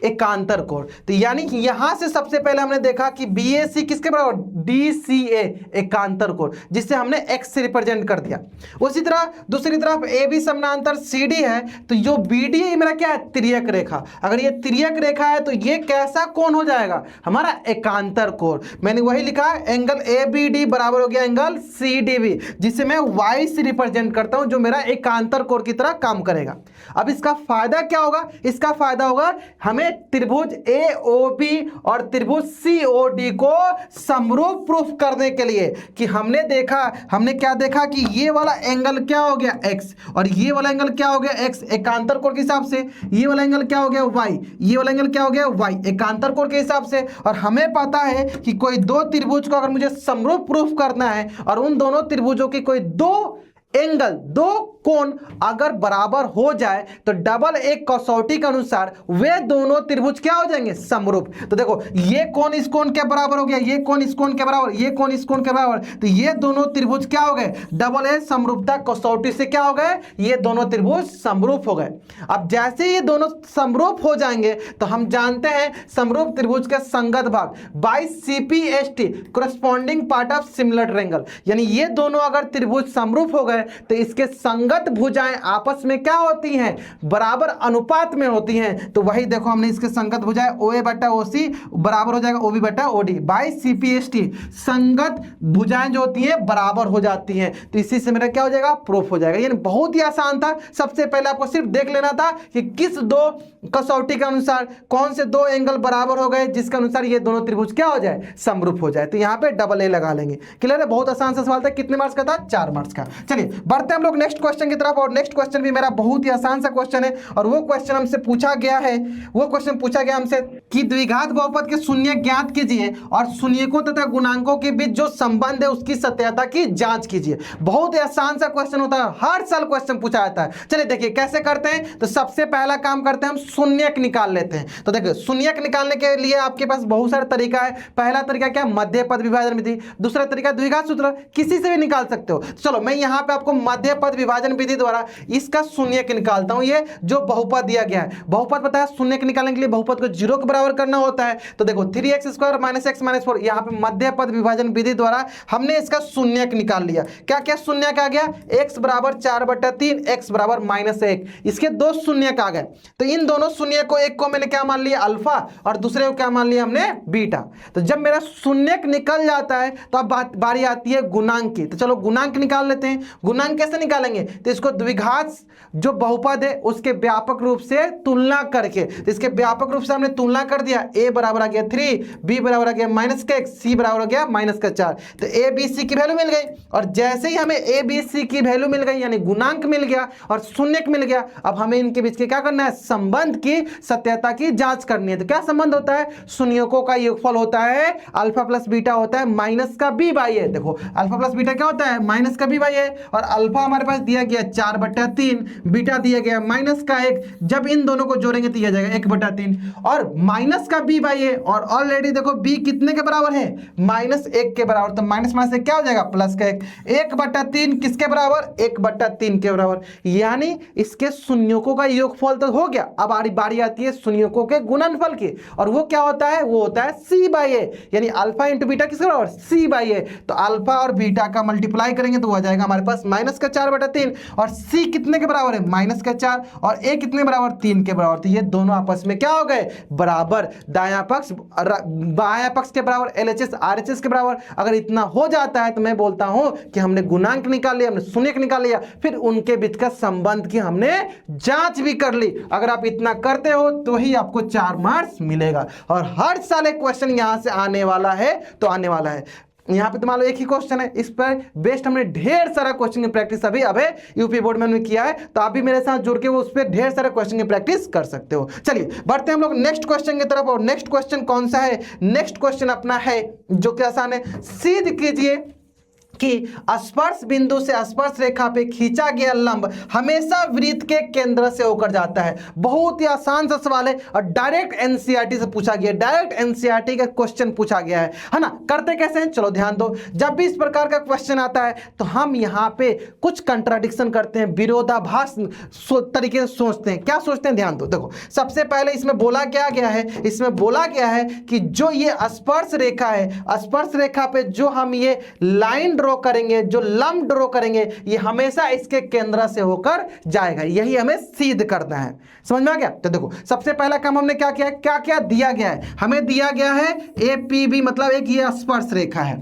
एकांतर कोण। तो यानी कि यहां से सबसे पहले हमने देखा कि BAC किसके बराबर? DCA एकांतर कोण, जिसे हमने x से रिप्रेजेंट कर दिया। उसी तरह दूसरी तरफ AB समानांतर CD है, तो जो BD मेरा क्या है? तिर्यक रेखा। अगर ये तिर्यक रेखा है तो ये कैसा कोण हो जाएगा? हमारा एकांतर कोण। मैंने वही लिखा एंगल ABD बराबर हो गया एंगल CDB, जिसे मैं y से रिप्रेजेंट करता हूं, जो मेरा एकांतर कोण की तरह काम करेगा। अब इसका फायदा क्या होगा? इसका फायदा होगा हमें त्रिभुज AOB और त्रिभुज COD को समरूप प्रूफ करने के लिए कि हमने क्या देखा कि ये वाला एंगल क्या हो गया? x और ये वाला एंगल क्या हो गया? x एकांतर कोण के हिसाब से। ये वाला एंगल क्या हो गया? y, ये वाला एंगल क्या हो गया? y एकांतर कोण के हिसाब से। और हमें पता है कि कोई 2 त्रिभुज को अगर मुझे समरूप प्रूफ करना है और उन दोनों त्रिभुजों की कोई 2 एंगल, 2 कोण अगर बराबर हो जाए तो डबल एक कसौटी के अनुसार वे दोनों त्रिभुज क्या हो जाएंगे? समरूप। तो देखो ये कोण इस कोण के बराबर हो गया, ये कोण इस कोण के बराबर, ये कोण इस कोण के बराबर, तो ये दोनों त्रिभुज क्या हो गए? डबल ए समरूपता कसौटी से क्या हो गए? ये दोनों त्रिभुज समरूप हो गए। अब जैसे ये दोनों समरूप हो जाएंगे तो हम जानते हैं समरूप त्रिभुज के संगत भाग by CPST, corresponding part of similar triangle, यानी ये दोनों अगर त्रिभुज समरूप हो गए है तो इसके संगत भुजाएं आपस में क्या होती हैं, बराबर अनुपात में होती हैं। तो वही देखो हमने इसके संगत भुजाएं OA बटा OC बराबर हो जाएगा OB बटा OD बाई CPST। संगत भुजाएं जो होती हैं बराबर हो जाती हैं, तो इसी से मेरा क्या हो जाएगा, प्रूफ हो जाएगा। यानी बहुत ही आसान था। सबसे पहले आपको सिर्फ देख लेना था कि किस दो कसौटी के अनुसार कौन से दो एंगल बराबर हो गए जिसके अनुसार ये दोनों त्रिभुज क्या हो जाए, समरूप हो जाए। तो यहाँ पे डबल A लगा लेंगे। क्लियर है, बहुत आसान सा सवाल था। कितने मार्क्स का था, 4 मार्क्स का। चलिए बढ़ते हैं हम लोग नेक्स्ट क्वेश्चन की तरफ, और नेक्स्ट क्वेश्चन भी मेरा बहुत ही आसान सा क्वेश्चन है, और वो क्वेश्चन हमसे पूछा गया है, वो क्वेश्चन पूछा गया हमसे कि द्विघात बहुपद के शून्य ज्ञात कीजिए और शून्यकों तथा गुणांकों के बीच जो संबंध है उसकी सत्यता की जांच कीजिए। बहुत ही आसान सा क्वेश्चन होता है, हर साल क्वेश्चन पूछा जाता है। चलिए देखिए कैसे करते हैं। तो सबसे पहला काम करते हैं, हम शून्यक निकाल लेते हैं। तो देखिए शून्यक निकालने के लिए आपके पास बहुत सारा तरीका है। पहला तरीका क्या, मध्य पद विभाजन विधि। दूसरा तरीका द्विघात सूत्र, किसी से भी निकाल सकते हो। चलो मैं यहाँ पे आपको मध्य पद विभाजन विधि द्वारा इसका शून्यक निकालता हूं। ये जो बहुपद दिया गया है, बहुपद पता है शून्यक निकालने के लिए बहुपद को 0 के बराबर करना होता है। तो देखो 3x² - x - 4, यहाँ पे मध्य पद विभाजन विधि द्वारा हमने इसका शून्यक निकाल लिया। क्या क्या शून्यक आ गया, x बराबर 4/3, x बराबर -1। इसके दो शून्यक आ गए। तो इन दोनों शून्य को, एक को मैंने क्या मान लिया अल्फा और दूसरे को क्या मान लिया हमने बीटा। तो जब मेरा शून्यक निकल जाता है तो अब बारी आती है गुणांक की। तो चलो गुणांक निकाल लेते हैं। गुणांक कैसे निकालेंगे, तो इसको द्विघात जो बहुपद है उसके व्यापक रूप से तुलना करके, तो इसके व्यापक रूप से हमने तुलना कर दिया। a बराबर आ गया 3, b बराबर आ गया -x, c बराबर हो गया -4। तो a b c की वैल्यू मिल गई, और जैसे ही हमें a b c की वैल्यू मिल गई यानी गुणांक मिल गया और शून्यक मिल गया, अब हमें इनके बीच के क्या करना है, संबंध की सत्यता की जांच करनी है। तो क्या संबंध होता है, शून्यकों का योगफल होता है अल्फा प्लस बीटा होता है माइनस का b बाई a। देखो अल्फा प्लस बीटा क्या होता है, माइनस का b बाई a, और अल्फा हमारे पास दिया गया 4/3, बीटा दिया गया -1। जब इन दोनों को जोड़ेंगे तो यह जाएगा 1/3, और माइनस का b बाई a, और ऑलरेडी देखो b कितने के बराबर है, -1 के बराबर। तो माइनस से क्या हो जाएगा, प्लस का 1/3 किसके बराबर, 1/3 के बराबर। यानी इसके शून्यकों का योगफल तो हो गया। अब बारी आती है शून्यकों के गुणनफल की, और वो क्या होता है, वो होता है c बाई a, यानी अल्फा इंटू बीटा किसके बराबर, c बाई a। तो अल्फा और बीटा का मल्टीप्लाई करेंगे तो हो जाएगा हमारे पास -4/3, और c कितने के बराबर है, -4, और a कितने बराबर, 3 के बराबर। तो ये दोनों आपस में क्या हो गए, बराबर। दायां पक्ष बायां पक्ष के बराबर, LHS RHS के बराबर। अगर इतना हो जाता है तो मैं बोलता हूं कि हमने गुणांक निकाल लिया, हमने शून्यक निकाल लिया, फिर उनके बीच का संबंध की हमने जांच भी कर ली। अगर आप इतना करते हो तो ही आपको 4 मार्क्स मिलेगा, और हर साल एक क्वेश्चन यहां से आने वाला है, तो आने वाला है। यहाँ पे तो मान लो एक ही क्वेश्चन है, इस पर बेस्ड हमने ढेर सारा क्वेश्चन की प्रैक्टिस अभी यूपी बोर्ड में हमने किया है। तो आप भी मेरे साथ जुड़ के उस पर ढेर सारे क्वेश्चन की प्रैक्टिस कर सकते हो। चलिए बढ़ते हैं हम लोग नेक्स्ट क्वेश्चन की तरफ, और नेक्स्ट क्वेश्चन कौन सा है, नेक्स्ट क्वेश्चन अपना है जो कि आसान है। सिद्ध कीजिए कि स्पर्श बिंदु से स्पर्श रेखा पे खींचा गया लंब हमेशा वृत्त के केंद्र से होकर जाता है। बहुत ही आसान सा सवाल है, और डायरेक्ट एनसीईआरटी से पूछा गया, डायरेक्ट एनसीईआरटी का क्वेश्चन पूछा गया है ना। करते कैसे हैं, चलो ध्यान दो। जब भी इस प्रकार का क्वेश्चन आता है तो हम यहाँ पे कुछ कंट्राडिक्शन करते हैं, विरोधाभास तरीके से सोचते हैं। क्या सोचते हैं, ध्यान दो। देखो सबसे पहले इसमें बोला क्या गया है, इसमें बोला गया है कि जो ये स्पर्श रेखा है, स्पर्श रेखा पे जो हम ये लाइन ड्रॉ करेंगे, जो लंब ड्रॉ करेंगे, ये हमेशा इसके केंद्र से होकर जाएगा। यही हमें सिद्ध करना है। समझ में आ गया। तो देखो सबसे पहला काम हमने क्या किया है, क्या क्या दिया गया है, हमें दिया गया है APB, मतलब एक ये स्पर्श रेखा है,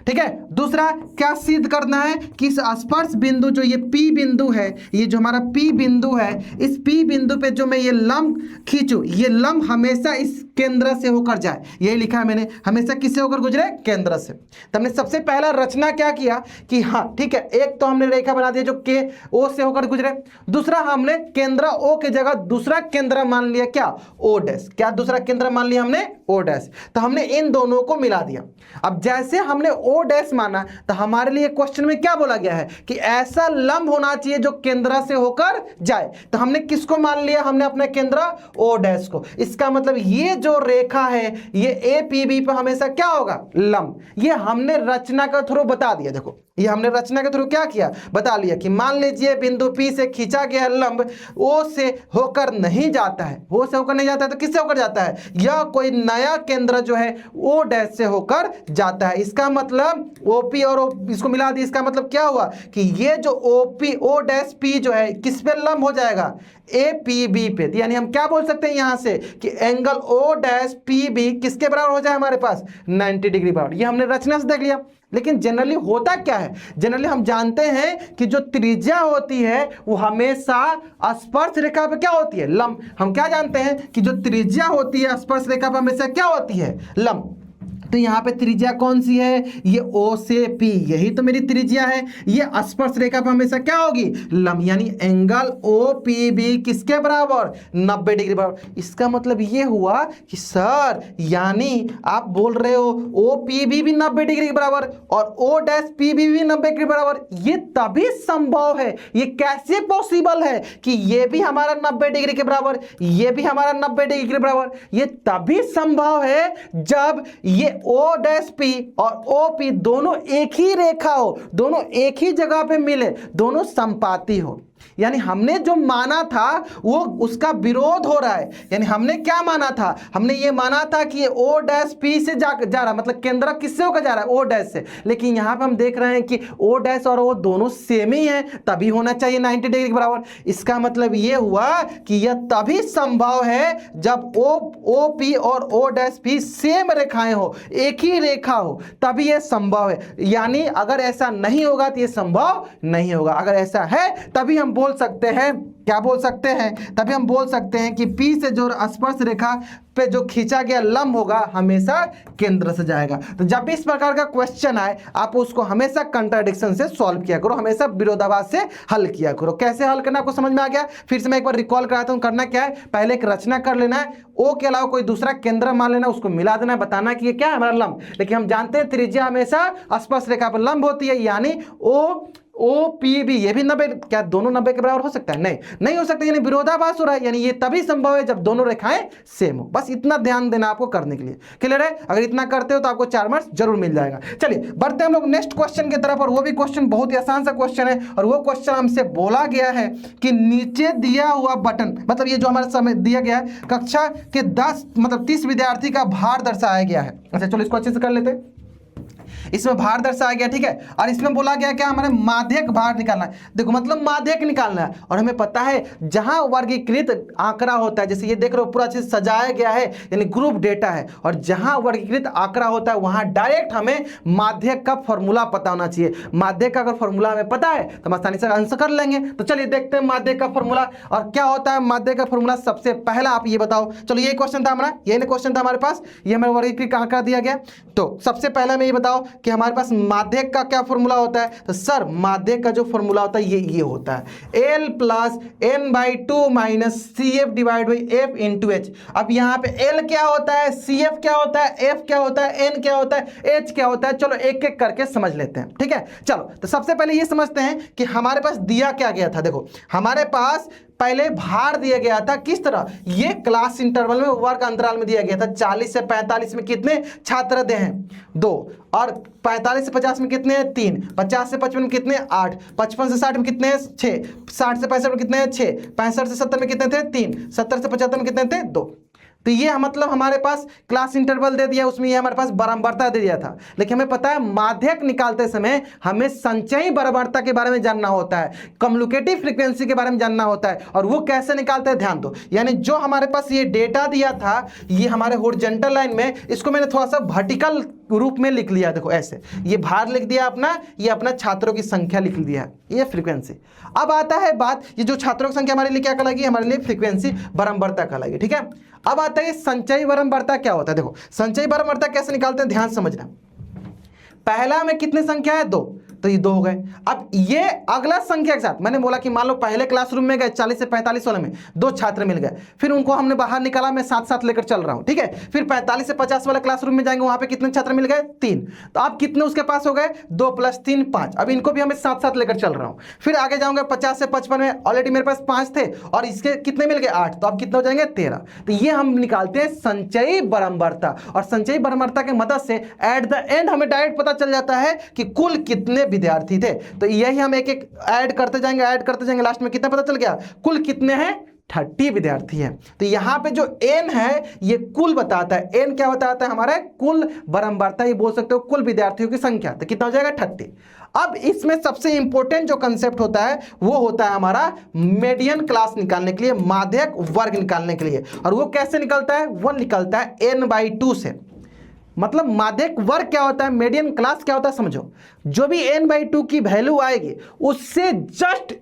ठीक है। दूसरा क्या सिद्ध करना है कि इस स्पर्श बिंदु जो ये P बिंदु है, ये जो हमारा P बिंदु है, इस P बिंदु पे जो मैं ये लंब खींचूं, ये लंब हमेशा इस केंद्र से होकर जाए। यही लिखा है मैंने, हमेशा किससे होकर गुजरे, केंद्र से। तो हमने सबसे पहला रचना क्या किया कि हाँ ठीक है, एक तो हमने रेखा बना दिया जो के O से होकर गुजरे। दूसरा हमने केंद्र O की जगह दूसरा केंद्र मान लिया, क्या, O डैश। क्या दूसरा केंद्र मान लिया हमने, O डैश। तो हमने इन दोनों को मिला दिया। अब जैसे हमने O डैश माना तो हमारे लिए क्वेश्चन में क्या बोला गया है कि ऐसा लंब होना चाहिए जो केंद्र से होकर जाए। तो हमने किसको मान लिया, हमने अपने केंद्र O डैश को। इसका मतलब ये जो रेखा है ये APB पे हमेशा क्या होगा, लंब। ये हमने रचना के थ्रू बता दिया। देखो ये हमने रचना के थ्रू क्या किया, बता लिया कि मान लीजिए बिंदु P से खींचा गया लंब O से होकर नहीं जाता है, O से होकर नहीं जाता है तो किससे होकर जाता है, यह कोई नया केंद्र जो है O डैश से होकर जाता है। इसका मतलब OP और इसको मिला दिया, इसका मतलब क्या हुआ कि ये जो OP O डैश P जो है किस पे लंब हो जाएगा, APB पे। यानी हम क्या बोल सकते हैं यहां से कि एंगल O डैश PB किसके बराबर हो जाए हमारे पास, 90 डिग्री बराबर। ये हमने रचना से देख लिया। लेकिन जनरली होता क्या है, जनरली हम जानते हैं कि जो त्रिज्या होती है वो हमेशा स्पर्श रेखा पे क्या होती है, लंब। हम क्या जानते हैं कि जो त्रिज्या होती है स्पर्श रेखा पे हमेशा क्या होती है, लंब। तो यहाँ पे त्रिज्या कौन सी है, ये O से P, यही तो मेरी त्रिज्या है। ये स्पर्श रेखा पे हमेशा क्या होगी, लंब। यानी एंगल OPB किसके बराबर, 90 डिग्री बराबर। इसका मतलब ये हुआ कि सर यानी आप बोल रहे हो OPB भी 90 डिग्री के बराबर और O डैश PB भी 90 डिग्री बराबर। ये तभी संभव है, ये कैसे पॉसिबल है कि ये भी हमारा 90 डिग्री के बराबर, ये भी हमारा 90 डिग्री के बराबर। ये तभी संभव है जब ये O डैश P और OP दोनों एक ही रेखा हो, दोनों एक ही जगह पे मिले, दोनों समपाती हो। यानी हमने जो माना था वो उसका विरोध हो रहा है। यानी हमने क्या माना था, हमने ये माना था कि ये O डैश P से जा रहा, मतलब केंद्र किससे होकर जा रहा है, O डैश से। लेकिन यहाँ पे हम देख रहे हैं कि O डैश और O दोनों सेम ही है, तभी होना चाहिए 90 डिग्री के बराबर। इसका मतलब ये हुआ कि यह तभी संभव है जब OP और O डैश P सेम रेखाएं हो, एक ही रेखा हो, तभी यह संभव है। यानी अगर ऐसा नहीं होगा तो यह संभव नहीं होगा। अगर ऐसा है तभी हम बोल सकते हैं, क्या बोल सकते हैं, तभी हम बोल सकते हैं कि P से जो स्पर्श रेखा पे जो खींचा गया लंब होगा हमेशा केंद्र से जाएगा। तो जब भी इस प्रकार का क्वेश्चन आए आप उसको हमेशा कंट्राडिक्शन से सॉल्व किया करो, हमेशा विरोधाभास से हल किया करो। कैसे हल करना आपको समझ में आ गया। फिर से मैं एक बार रिकॉल कराता हूं। करना क्या है, पहले एक रचना कर लेना है, O के अलावा कोई दूसरा केंद्र मान लेना, उसको मिला देना, बताना कि ये क्या है हमारा लंब। लेकिन हम जानते हैं त्रिज्या हमेशा स्पर्श रेखा पर लंब होती है, यानी OPB ये भी 90, क्या दोनों 90 के बराबर हो सकता है, नहीं हो सकता। यानी विरोधाभास हो रहा है, यानी ये तभी संभव है जब दोनों रेखाएं सेम हो। बस इतना ध्यान देना आपको करने के लिए। क्लियर है। अगर इतना करते हो तो आपको 4 मार्क्स जरूर मिल जाएगा। चलिए बढ़ते हैं हम लोग नेक्स्ट क्वेश्चन की तरफ, और वो भी क्वेश्चन बहुत ही आसान सा क्वेश्चन है। और वो क्वेश्चन हमसे बोला गया है कि नीचे दिया हुआ बटन, मतलब ये जो हमारा समय दिया गया है, कक्षा के 30 विद्यार्थी का भार दर्शाया गया है। अच्छा चलो इसको अच्छे से कर लेते हैं। इसमें भार दर्शाया गया, ठीक है। और इसमें बोला गया क्या, हमारे माध्यक भार निकालना है। देखो मतलब माध्यक निकालना है, और हमें पता है जहां वर्गीकृत आंकड़ा होता है, जैसे ये देख रहे हो पूरा चीज सजाया गया है, यानी ग्रुप डेटा है, और जहां वर्गीकृत आंकड़ा होता है वहां डायरेक्ट हमें माध्यक का फॉर्मूला पता होना चाहिए। माध्यक का अगर फॉर्मूला हमें पता है तो हम आसानी से आंसर कर लेंगे। तो चलिए देखते हैं माध्यक का फॉर्मूला। और क्या होता है माध्यक का फॉर्मूला, सबसे पहला आप ये बताओ। चलो यही क्वेश्चन था हमारा, यही क्वेश्चन था हमारे पास, ये हमें वर्गीकृत आंकड़ा दिया गया। तो सबसे पहले मैं ये बताओ कि हमारे पास माध्यक का क्या फॉर्मूला होता है। तो सर माध्यक का जो फॉर्मूला होता है ये होता है L plus n/2 minus CF divide by F into H। अब यहाँ पे L क्या होता है, CF क्या होता है, F क्या होता है, N क्या होता है, H क्या होता है। चलो एक एक करके समझ लेते हैं, ठीक है। चलो तो सबसे पहले ये समझते हैं कि हमारे पास दिया क्या गया था। देखो हमारे पास पहले भार दिया गया था, किस तरह, ये क्लास इंटरवल में वर्ग अंतराल में दिया गया था। 40 से 45 में कितने छात्र दे हैं, 2, और 45 से 50 में कितने हैं, 3, 50 से 55 में कितने, 8, 55 से 60 में कितने हैं, 6, 60 से 65 में कितने हैं, 6, 65 से 70 में कितने थे, 3, 70 से 75 में कितने थे, 2। तो ये मतलब हमारे पास क्लास इंटरवल दे दिया, उसमें ये हमारे पास बराबरता दे दिया था। लेकिन हमें पता है माध्यक निकालते समय हमें संचयी बराबरता के बारे में जानना होता है, कम्युनिकेटिव फ्रीक्वेंसी के बारे में जानना होता है। और वो कैसे निकालते हैं ध्यान दो। यानी जो हमारे पास ये डेटा दिया था, ये हमारे हॉरिजॉन्टल लाइन में, इसको मैंने थोड़ा सा वर्टिकल रूप में लिख लिया। देखो ऐसे ये भार लिख दिया अपना, ये अपना छात्रों की संख्या लिख दिया है, ये फ्रीक्वेंसी। अब आता है बात, ये जो छात्रों की संख्या हमारे लिए क्या कहलाएगी, हमारे लिए फ्रीक्वेंसी बराबरता कहलाएगी, ठीक है। अब आता है संचयी बराबरता क्या होता है। देखो संचयी बराबरता कैसे निकालते हैं, ध्यान समझना। पहला में कितनी संख्या है, 2, तो ये 2 हो गए। अब ये अगला संख्या के साथ मैंने बोला कि मान लो पहले क्लासरूम में गए 40 से 45 वाले में 2 छात्र मिल गए, फिर उनको हमने बाहर निकाला, मैं साथ साथ लेकर चल रहा हूं, ठीक है। फिर 45 से 50 वाले क्लासरूम में जाएंगे, वहां पे कितने छात्र मिल गए? 3। तो अब कितने उसके पास हो गए? 2 + 3 5। अब इनको भी हमें साथ साथ लेकर चल रहा हूं। फिर आगे जाऊंगा 50 से 55 में, ऑलरेडी मेरे पास 5 थे और इसके कितने मिल गए? 8। तो अब कितने हो जाएंगे? 13। तो ये हम निकालते हैं संचयी बारंबारता, और संचयी बारंबारता की मदद से एट द एंड हमें डायरेक्ट पता चल जाता है कि कुल कितने विद्यार्थी थे। तो यही हम एक एक ऐड करते जाएंगे, लास्ट में कितना पता चल गया? कुल कितने हैं? 30 विद्यार्थी हैं। तो यहां पे जो n है ये कुल बताता है। n क्या बताता है? हमारा कुल बारंबारता, ये बोल सकते हो कुल विद्यार्थियों की संख्या। तो कितना हो जाएगा? 30। अब इसमें सबसे इंपॉर्टेंट जो कंसेप्ट होता है वो होता है हमारा मीडियन क्लास निकालने के लिए, माध्यक वर्ग निकालने के लिए। और वो कैसे निकलता है? वो निकलता है n/2 से। मतलब माध्यक वर्ग क्या होता है, मीडियन क्लास क्या होता है, समझो। जो भी n/2 की वैल्यू आएगी उससे जस्ट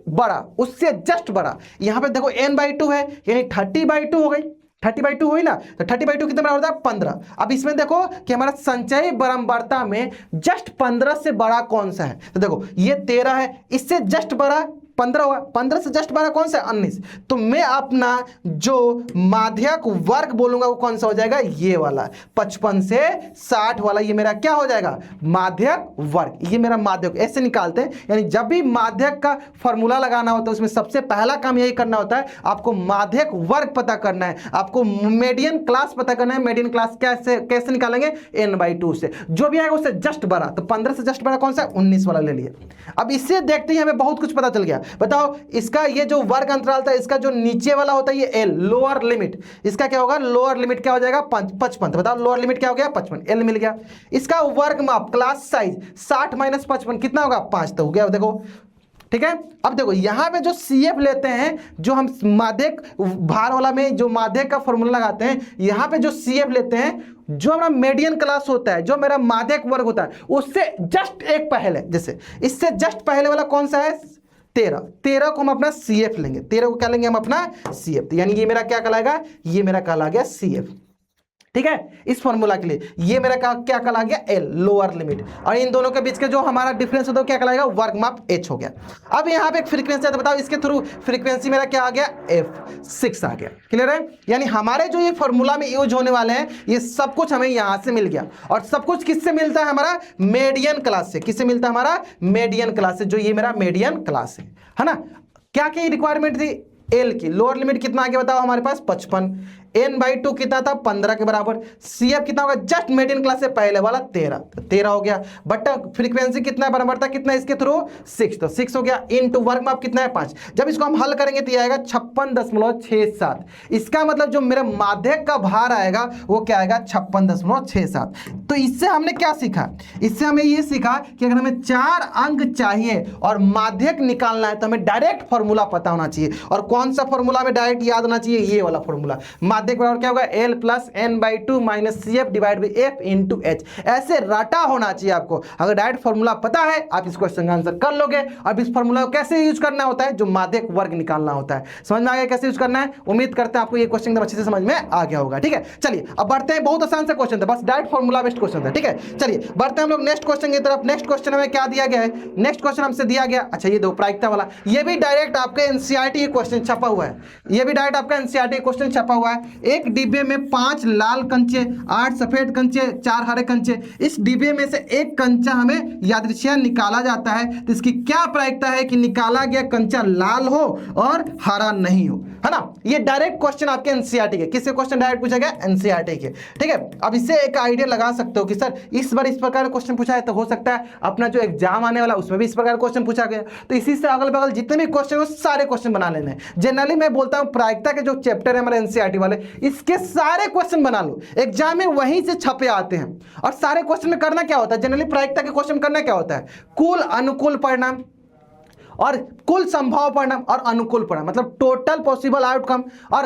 बड़ा, यहां पे देखो n/2 है यानी 30/2 हो गई, 30/2 हुई ना। तो 30/2 कितना बड़ा होता है? 15। अब इसमें देखो कि हमारा संचयी बारंबारता में जस्ट 15 से बड़ा कौन सा है? तो देखो ये 13 है, इससे जस्ट बड़ा 15 हुआ, 15 से जस्ट बड़ा कौन सा? 19। तो मैं अपना जो माध्यक वर्ग बोलूंगा वो कौन सा हो जाएगा? ये वाला 55 से 60 वाला, ये मेरा क्या हो जाएगा? माध्यक वर्ग। ये मेरा माध्यक, ऐसे निकालते हैं। यानी जब भी माध्यक का फॉर्मूला लगाना होता है उसमें सबसे पहला काम यही करना होता है, आपको माध्यक वर्ग पता करना है, आपको मीडियन क्लास पता करना है। मीडियन क्लास कैसे निकालेंगे? n/2 से। जो भी आएगा उससे जस्ट बड़ा, तो 15 से जस्ट बड़ा कौन सा? 19 वाला ले लिए। अब इससे देखते ही हमें बहुत कुछ पता चल गया। बताओ इसका ये जो वर्ग अंतराल था, इसका जो नीचे वाला होता है ये L, लोअर लिमिट, इसका क्या होगा? लोअर लिमिट क्या हो जाएगा? 55। तो बताओ लोअर लिमिट क्या हो गया? 55, L मिल गया। इसका वर्ग माप, क्लास साइज 60 - 55 कितना होगा? 5। तो हो गया, देखो ठीक है। अब देखो यहां पे जो CF लेते हैं, जो हम माध्यक भार वाला में जो माध्यक का फॉर्मूला लगाते हैं, यहां पे जो CF लेते हैं, जो हमारा मीडियन क्लास होता है, जो मेरा माध्यक वर्ग होता है, उससे जस्ट एक पहले, जैसे इससे जस्ट पहले वाला कौन सा है? 13 को हम अपना CF लेंगे। 13 को क्या लेंगे हम? अपना CF। यानी ये मेरा क्या कहलाएगा? ये मेरा कहला गया CF, ठीक है। इस फॉर्मूला के लिए ये मेरा क्या कहला गया? L, lower limit. और इन दोनों के बीच के जो हमारा डिफरेंस होता है क्या कहलाएगा? वर्ग माप H हो गया। अब यहाँ पे एक फ्रीक्वेंसी है, तो बताओ इसके थ्रू फ्रीक्वेंसी मेरा क्या आ गया? F6 आ गया। क्लियर है? यानी हमारे जो ये फॉर्मूला में यूज होने वाले हैं, ये सब कुछ हमें यहां से मिल गया। और सब कुछ किससे मिलता है? हमारा मीडियन क्लास से। किससे मिलता है? हमारा मीडियन क्लास से। जो ये मेरा मीडियन क्लास है ना। क्या क्या रिक्वायरमेंट थी? L की लोअर लिमिट कितना आ गया बताओ हमारे पास? 55। n/2 कितना था? 15 के बराबर। CF कितना होगा? जस्ट मीडियन क्लास से पहले वाला 13, तो 13 हो गया। बट फ्रीक्वेंसी कितना है? बारंबारता कितना है इसके थ्रू? 6, तो 6 हो गया। इनटू वर्ग माप कितना है? 5। जब इसको हम हल करेंगे तो ये आएगा 56.67। इसका मतलब जो मेरा माध्यक का भार आएगा वो क्या आएगा? 56.67। तो इससे हमने क्या सीखा? इससे हमें ये सीखा कि अगर हमें 4 अंक चाहिए और माध्यक निकालना है तो हमें डायरेक्ट फॉर्मूला पता होना चाहिए। और कौन सा फॉर्मूला हमें डायरेक्ट याद होना चाहिए? ये वाला फॉर्मूला। माध्यक बराबर क्या होगा? L + n/2 - CF / F × H। ऐसे रटा होना चाहिए आपको। अगर डायरेक्ट फॉर्मूला पता है आप इस क्वेश्चन का आंसर कर लोगे। अब इस फॉर्मूला को कैसे यूज करना होता है? जो माध्यक वर्ग निकालना होता है। समझ में आ गया कैसे यूज करना है? उम्मीद करते हैं आपको ये क्वेश्चन अच्छे से समझ में आ गया होगा। ठीक है, चलिए अब बढ़ते हैं। बहुत आसान सा क्वेश्चन था, बस डायरेक्ट फॉर्मूला बेस्ड क्वेश्चन था। ठीक है, चलिए बढ़ते हैं हम लोग नेक्स्ट क्वेश्चन की तरफ। नेक्स्ट क्वेश्चन हमें क्या दिया गया है? नेक्स्ट क्वेश्चन हमसे दिया गया, अच्छा ये दो प्रायिकता वाला, ये भी डायरेक्ट आपके NCERT क्वेश्चन छपा हुआ है। ये भी डायरेक्ट आपका NCERT क्वेश्चन छपा हुआ है। एक डिब्बे में 5 लाल कंचे, 8 सफेद कंचे, 4 हरे कंचे। इस डिब्बे में से एक कंचा हमें यादृच्छिक निकाला जाता है, तो इसकी क्या प्रायिकता है कि निकाला गया कंचा लाल हो और हरा नहीं हो, है ना। ये डायरेक्ट क्वेश्चन आपके NCERT के, किससे क्वेश्चन डायरेक्ट पूछा गया? NCERT के। ठीक है, अब इससे एक आइडिया लगा सकते हो कि सर इस बार इस प्रकार का क्वेश्चन पूछा है, तो हो सकता है अपना जो एग्जाम आने वाला उसमें भी इस प्रकार क्वेश्चन पूछा गया। तो इसी से अगल बगल जितने भी क्वेश्चन हो सारे क्वेश्चन बना लेने हैं। जनरली मैं बोलता हूं प्रायिकता के जो चैप्टर है हमारे NCERT वाले, इसके सारे क्वेश्चन बना लो। एग्जाम में वहीं से छपे आते हैं। और सारे क्वेश्चन में करना क्या होता है? जनरली प्रायिकता के क्वेश्चन करना क्या होता है? कुल अनुकूल परिणाम और कुल संभाव परिणाम और अनुकूल परिणाम, मतलब टोटल पॉसिबल आउटकम और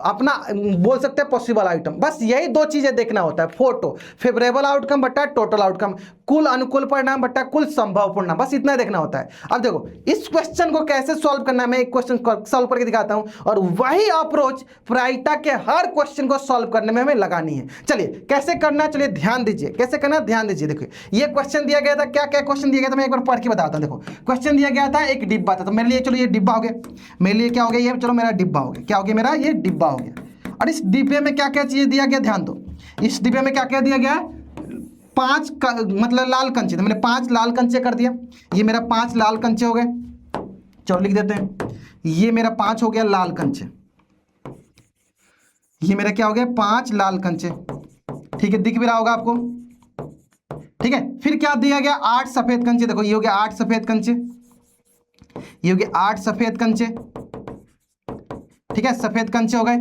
अपना बोल सकते हैं पॉसिबल आउटकम। बस यही दो चीजें देखना होता है। फोटो फेवरेबल आउटकम बटा टोटल आउटकम। कुल अनुकूल परिणाम बट्टा कुल संभव परिणाम, बस इतना देखना होता है। अब देखो इस क्वेश्चन को कैसे सॉल्व करना है, मैं एक क्वेश्चन सॉल्व करके दिखाता हूं और वही अप्रोच प्रायिकता के हर क्वेश्चन को सॉल्व करने में हमें लगानी है। चलिए कैसे करना है, चलिए ध्यान दीजिए कैसे करना है, ध्यान दीजिए। देखिए ये क्वेश्चन दिया गया था, क्या क्या क्वेश्चन दिया गया था मैं एक बार पढ़ के बताता हूं। देखो क्वेश्चन दिया गया था एक डिब्बा था, तो मेरे लिए चलो ये डिब्बा हो गया, मेरे लिए क्या हो गया ये, चलो मेरा डिब्बा हो गया, क्या हो गया मेरा ये डिब्बा हो गया। और इस डिब्बे में क्या क्या चीज़ दिया गया, ध्यान दो, इस डिब्बे में क्या क्या दिया गया, मतलब लाल कंचे, तो मैंने 5 लाल कंचे कर दिया, ये मेरा 5 लाल कंचे हो गए। चलो लिख देते हैं, ये मेरा 5 हो गया लाल कंचे, ये मेरा क्या हो गया 5 लाल कंचे, ठीक है, दिख भी रहा होगा आपको, ठीक है। फिर क्या दिया गया 8 सफेद कंचे, देखो ये हो गया 8 सफेद कंचे, ये हो गया 8 सफेद कंचे, ठीक है, सफेद कंचे हो गए।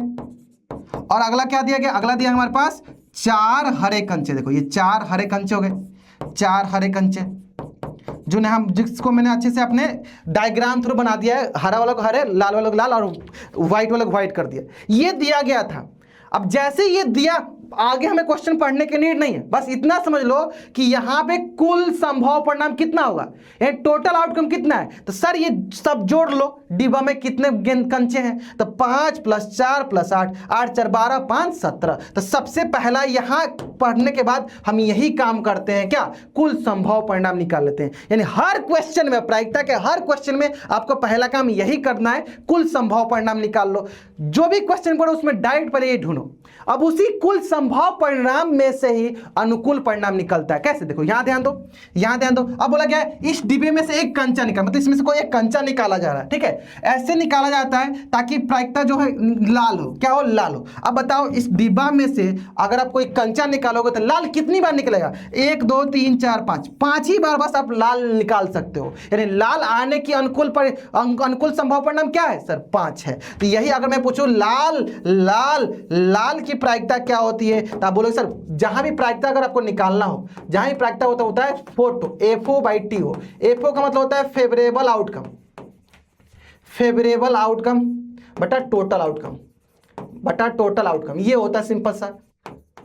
और अगला क्या दिया गया, अगला दिया हमारे पास 4 हरे कंचे, देखो ये 4 हरे कंचे हो गए, 4 हरे कंचे, जो ने हम जिसको मैंने अच्छे से अपने डायग्राम थ्रू बना दिया है, हरा वाला को हरे, लाल वाला को लाल और व्हाइट वाला को व्हाइट कर दिया, ये दिया गया था। अब जैसे ये दिया, आगे हमें क्वेश्चन पढ़ने की नीड नहीं है, बस इतना समझ लो कि यहां पे कुल संभव परिणाम कितना होगा, ये टोटल आउटकम कितना है। तो सर ये सब जोड़ लो, डिब्बा में कितने गेंद कंचे हैं, तो 5 + 4 + 8, 8 × 4 = 12, 5 = 17। तो सबसे पहला यहां पढ़ने के बाद हम यही काम करते हैं, क्या, कुल संभव परिणाम निकाल लेते हैं। यानी हर क्वेश्चन में, प्रायिकता के हर क्वेश्चन में आपको पहला काम यही करना है, कुल संभव परिणाम निकाल लो। जो भी क्वेश्चन पढ़ो उसमें डायरेक्ट पहले ये ढूंढो, अब उसी कुल संभव परिणाम में से ही अनुकूल परिणाम निकलता है। कैसे, देखो यहां ध्यान दो, यहां ध्यान दो। अब बोला गया है इस डिब्बे में से एक कंचा निकाल, मतलब इसमें से कोई एक कंचा निकाला जा रहा है, ठीक है, ऐसे निकाला जाता है ताकि प्रायिकता जो है लाल हो, क्या हो, लाल हो। अब बताओ इस डिब्बा में से अगर आप कोई कंचा निकालोगे तो लाल कितनी बार निकलेगा, 1 2 3 4 5, 5 ही बार बस आप लाल निकाल सकते हो। यानी लाल आने की अनुकूल संभव परिणाम क्या है सर, 5 है। तो यही अगर मैं पूछूं लाल लाल लाल की प्रायिकता क्या होती है, तो आप बोलोगे सर जहां भी प्रायिकता अगर आपको निकालना हो, जहां भी प्रायिकता होता है फोटो FO/T हो, FO का मतलब होता है फेवरेबल आउटकम, फेवरेबल आउटकम बटा टोटल आउटकम, बटा टोटल आउटकम, ये होता है सिंपल सा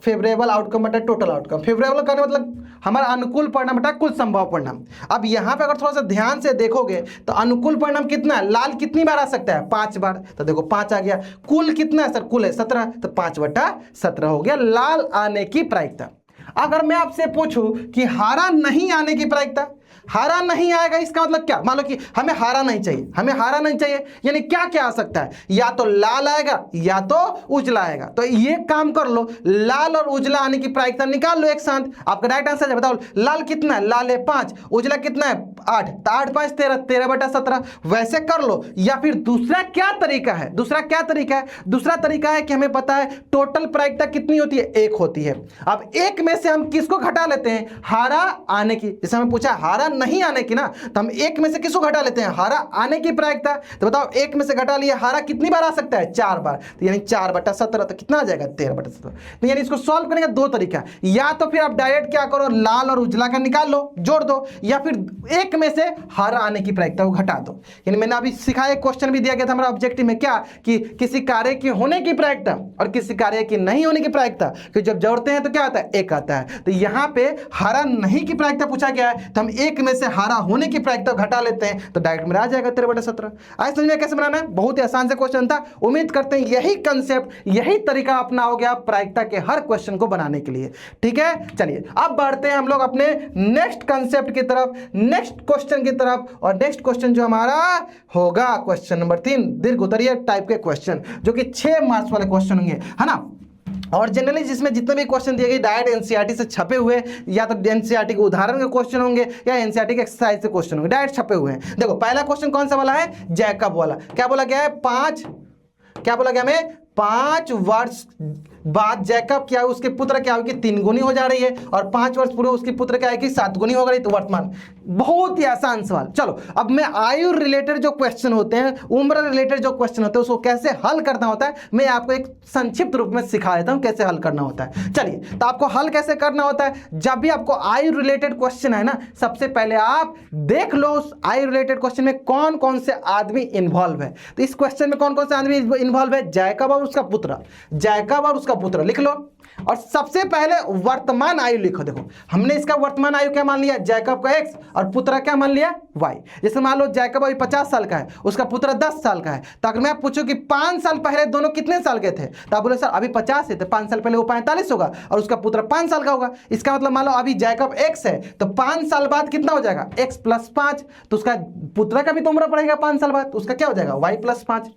फेवरेबल आउटकम बटा टोटल आउटकम। फेवरेबल का मतलब हमारा अनुकूल परिणाम बटा कुल संभव परिणाम। अब यहां पे अगर थोड़ा सा ध्यान से देखोगे तो अनुकूल परिणाम कितना है, लाल कितनी बार आ सकता है, 5 बार, तो देखो 5 आ गया। कुल कितना है सर, कुल है 17, तो 5/17 हो गया लाल आने की प्रायिकता। अगर मैं आपसे पूछूं कि हरा नहीं आने की प्रायिकता, हरा नहीं आएगा इसका मतलब क्या, मान लो कि हमें हरा नहीं चाहिए, हमें हरा नहीं चाहिए, यानी क्या क्या आ सकता है, या तो लाल आएगा या तो उजला आएगा। तो ये काम कर लो, लाल और उजला आने की प्रायिकता निकाल लो एक साथ। आपका राइट आंसर है, बताओ लाल कितना है, लाल है 5, उजला कितना है 8, तो 8 × 5 = 13, 13/17 वैसे कर लो। या फिर दूसरा क्या तरीका है, दूसरा क्या तरीका है, दूसरा तरीका है कि हमें पता है टोटल प्रायिकता कितनी होती है, 1 होती है। अब 1 में से हम किसको घटा लेते हैं, हरा आने की, जैसे हमें पूछा हरा नहीं आने की ना, तो हम 1 में से किसको घटा लेते हैं, हरा आने की प्रायिकता। तो बताओ 1 में से घटा लिया, हरा कितनी बार आ सकता है, 4 बार, तो यानी 4/17, तो कितना आ जाएगा 13/17। तो यानी इसको सॉल्व करने का 2 तरीका, या तो फिर आप डायरेक्ट क्या करो, लाल और उजला का निकाल लो, जोड़ दो, या फिर 1 में से हरा आने की प्रायिकता को घटा दो। यानी मैंने अभी सिखाया, क्वेश्चन भी दिया गया था हमारा ऑब्जेक्टिव में, क्या कि किसी कार्य की होने की प्रायिकता और किसी कार्य की नहीं होने की प्रायिकता, कि जब जोड़ते हैं तो क्या आता है, 1 आता है। तो यहां पे हरा नहीं की प्रायिकता पूछा गया है, तो हम 1 में से हरा होने की प्रायिकता घटा लेते हैं, तो डायरेक्ट में आ जाएगा 13/17। आज समझ में कैसे बनाना है, बहुत ही आसान से क्वेश्चन था। उम्मीद करते हैं यही कंसेप्ट, यही तरीका अपनाओगे आप प्रायिकता के हर क्वेश्चन को बनाने के लिए, ठीक है। चलिए अब बढ़ते हैं हम लोग अपने नेक्स्ट कंसेप्ट की तरफ, नेक्स्ट क्वेश्चन की तरफ। और नेक्स्ट क्वेश्चन जो हमारा होगा क्वेश्चन नंबर 3, दीर्घ उत्तरीय टाइप के क्वेश्चन, जो कि 6 मार्क्स वाले क्वेश्चन होंगे, है ना। और जनरली जिसमें जितने भी क्वेश्चन दिए गए डायरेक्ट एनसीईआरटी से छपे हुए, या तो एनसीईआरटी के उदाहरण के क्वेश्चन होंगे या एनसीईआरटी के एक्सरसाइज से क्वेश्चन होंगे, डायरेक्ट छपे हुए हैं। देखो पहला क्वेश्चन कौन सा वाला है, जैकब वाला। क्या बोला गया है, 5, क्या बोला गया हमें, 5 वर्ष बाद जैकब क्या है, उसके पुत्र क्या होगी, 3 गुनी हो जा रही है, और 5 वर्ष पूर्व उसकी पुत्र क्या है कि 7 गुनी हो गई। तो वर्तमान, बहुत ही आसान सवाल। चलो अब मैं आयु रिलेटेड जो क्वेश्चन होते हैं, उम्र रिलेटेड जो क्वेश्चन होते हैं, उसको कैसे हल करना होता है मैं आपको एक संक्षिप्त रूप में सिखा देता हूं कैसे हल करना होता है। चलिए तो आपको हल कैसे करना होता है, जब भी आपको आयु रिलेटेड क्वेश्चन है ना, सबसे पहले आप देख लो उस आयु रिलेटेड क्वेश्चन में कौन कौन से आदमी इन्वॉल्व है। तो इस क्वेश्चन में कौन कौन से आदमी इन्वॉल्व है, जैकब और उसका पुत्र, जैकब और उसका पुत्र लिख लो। और सबसे पहले वर्तमान आयु लिखो। देखो हमने इसका वर्तमान आयु क्या मान लिया, जैकब का x और पुत्र क्या मान लिया y। जैसे मान लो जैकब अभी 50 साल का है, उसका पुत्र 10 साल का है, तो अगर मैं पूछूं कि 5 साल पहले दोनों कितने साल के थे, तो आप बोले सर अभी 50 है, तो 5 साल पहले वो 45 होगा और उसका पुत्र 5 साल का होगा। इसका मतलब मान लो अभी जैकब x है, तो 5 साल बाद कितना हो जाएगा x + 5, तो उसका पुत्र का भी तो उम्र पड़ेगा 5 साल बाद, तो उसका क्या हो जाएगा y + 5।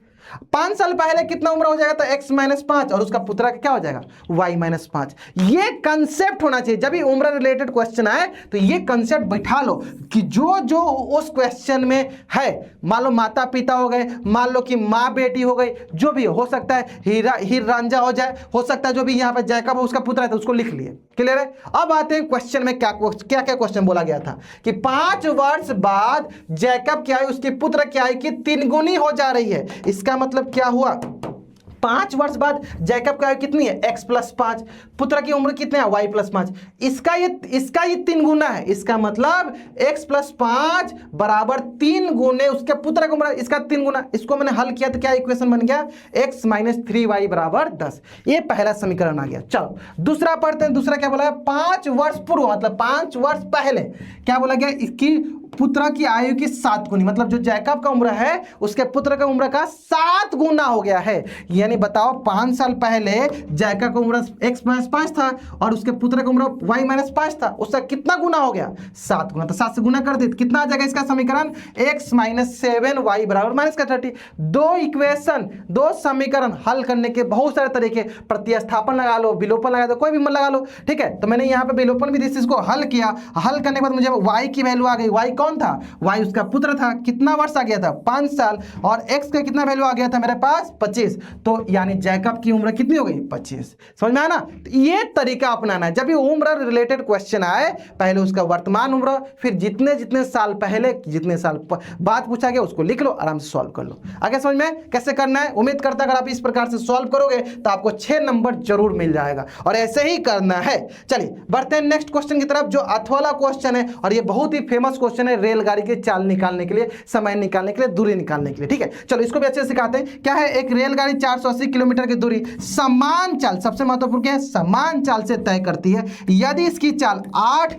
5 साल पहले कितना उम्र हो जाएगा, तो x - 5 और उसका पुत्र का क्या हो जाएगा y - 5। ये कंसेप्ट होना चाहिए जब भी उम्र रिलेटेड क्वेश्चन आए, तो ये कंसेप्ट बैठा लो कि जो जो उस क्वेश्चन में है, मान लो माता पिता हो गए, मान लो कि माँ बेटी हो गई, जो भी हो सकता है, हीर रांझा हो जाए, हो सकता है जो भी यहाँ पे जैकब है उसका पुत्र है, तो उसको लिख लिए। क्लियर है। अब आते हैं क्वेश्चन में क्या क्या क्वेश्चन बोला गया था कि 5 वर्ष बाद जैकब की आयु उसके पुत्र की आयु की 3 गुनी हो जा रही है। इसका मतलब क्या हुआ, 5 वर्ष बाद जैकब की आयु कितनी है x + 5, पुत्र की उम्र कितनी है y + 5। इसका ये 3 गुना है, इसका मतलब x + 5 बराबर 3 गुने उसके पुत्र की उम्र, इसका 3 गुना। इसको मैंने हल किया तो क्या इक्वेशन बन गया, x - 3y बराबर 10। ये पहला समीकरण आ गया। चलो दूसरा पढ़ते हैं। दूसरा क्या बोला है, 5 वर्ष पूर्व मतलब 5 वर्ष पहले क्या बोला गया, इसकी पुत्र की आयु की 7 गुनी, मतलब जो जैकब का उम्र है उसके पुत्र का उम्र का 7 गुना हो गया है। यानी बताओ 5 साल पहले जैकब का उम्र x - 5 था और उसके पुत्र का उम्र y - 5 था, उसका कितना गुना हो गया, 7 गुना। तो 7 से गुना कर दे, कितना आ जाएगा इसका समीकरण, x - 7y बराबर -30। दो इक्वेशन, दो समीकरण हल करने के बहुत सारे तरीके, प्रतिस्थापन लगा लो, विलोपन लगा दो, कोई भी मन लगा लो, ठीक है। तो मैंने यहाँ पे विलोपन विधि से इसको हल किया। हल करने के बाद मुझे y की वैल्यू आ गई। y कौन था, y उसका पुत्र था, कितना वर्ष आ गया था 5 साल, और x का कितना वैल्यू आ गया था मेरे पास 25, तो यानी जैकब की उम्र कितनी हो गई 25। समझ में आया ना। तो ये तरीका अपनाना है जब भी उम्र रिलेटेड क्वेश्चन आए, पहले उसका वर्तमान उम्र, फिर जितने जितने साल पहले जितने साल बाद पूछा गया उसको लिख लो, आराम से सॉल्व कर लो। आगे समझ में कैसे करना है। उम्मीद करता अगर आप इस प्रकार से सॉल्व करोगे तो आपको 6 नंबर जरूर मिल जाएगा, और ऐसे ही करना है। चलिए बढ़ते हैं नेक्स्ट क्वेश्चन की तरफ, जो अथवाला क्वेश्चन है, और ये बहुत ही फेमस क्वेश्चन है रेलगाड़ी की चाल निकालने के लिए, समय निकालने के लिए, दूरी निकालने के लिए, ठीक है। चलो इसको भी अच्छे से सिखाते हैं। क्या है, एक रेलगाड़ी 480 किलोमीटर की दूरी समान चाल, सबसे महत्वपूर्ण क्या है, समान चाल से तय करती है। यदि इसकी चाल 8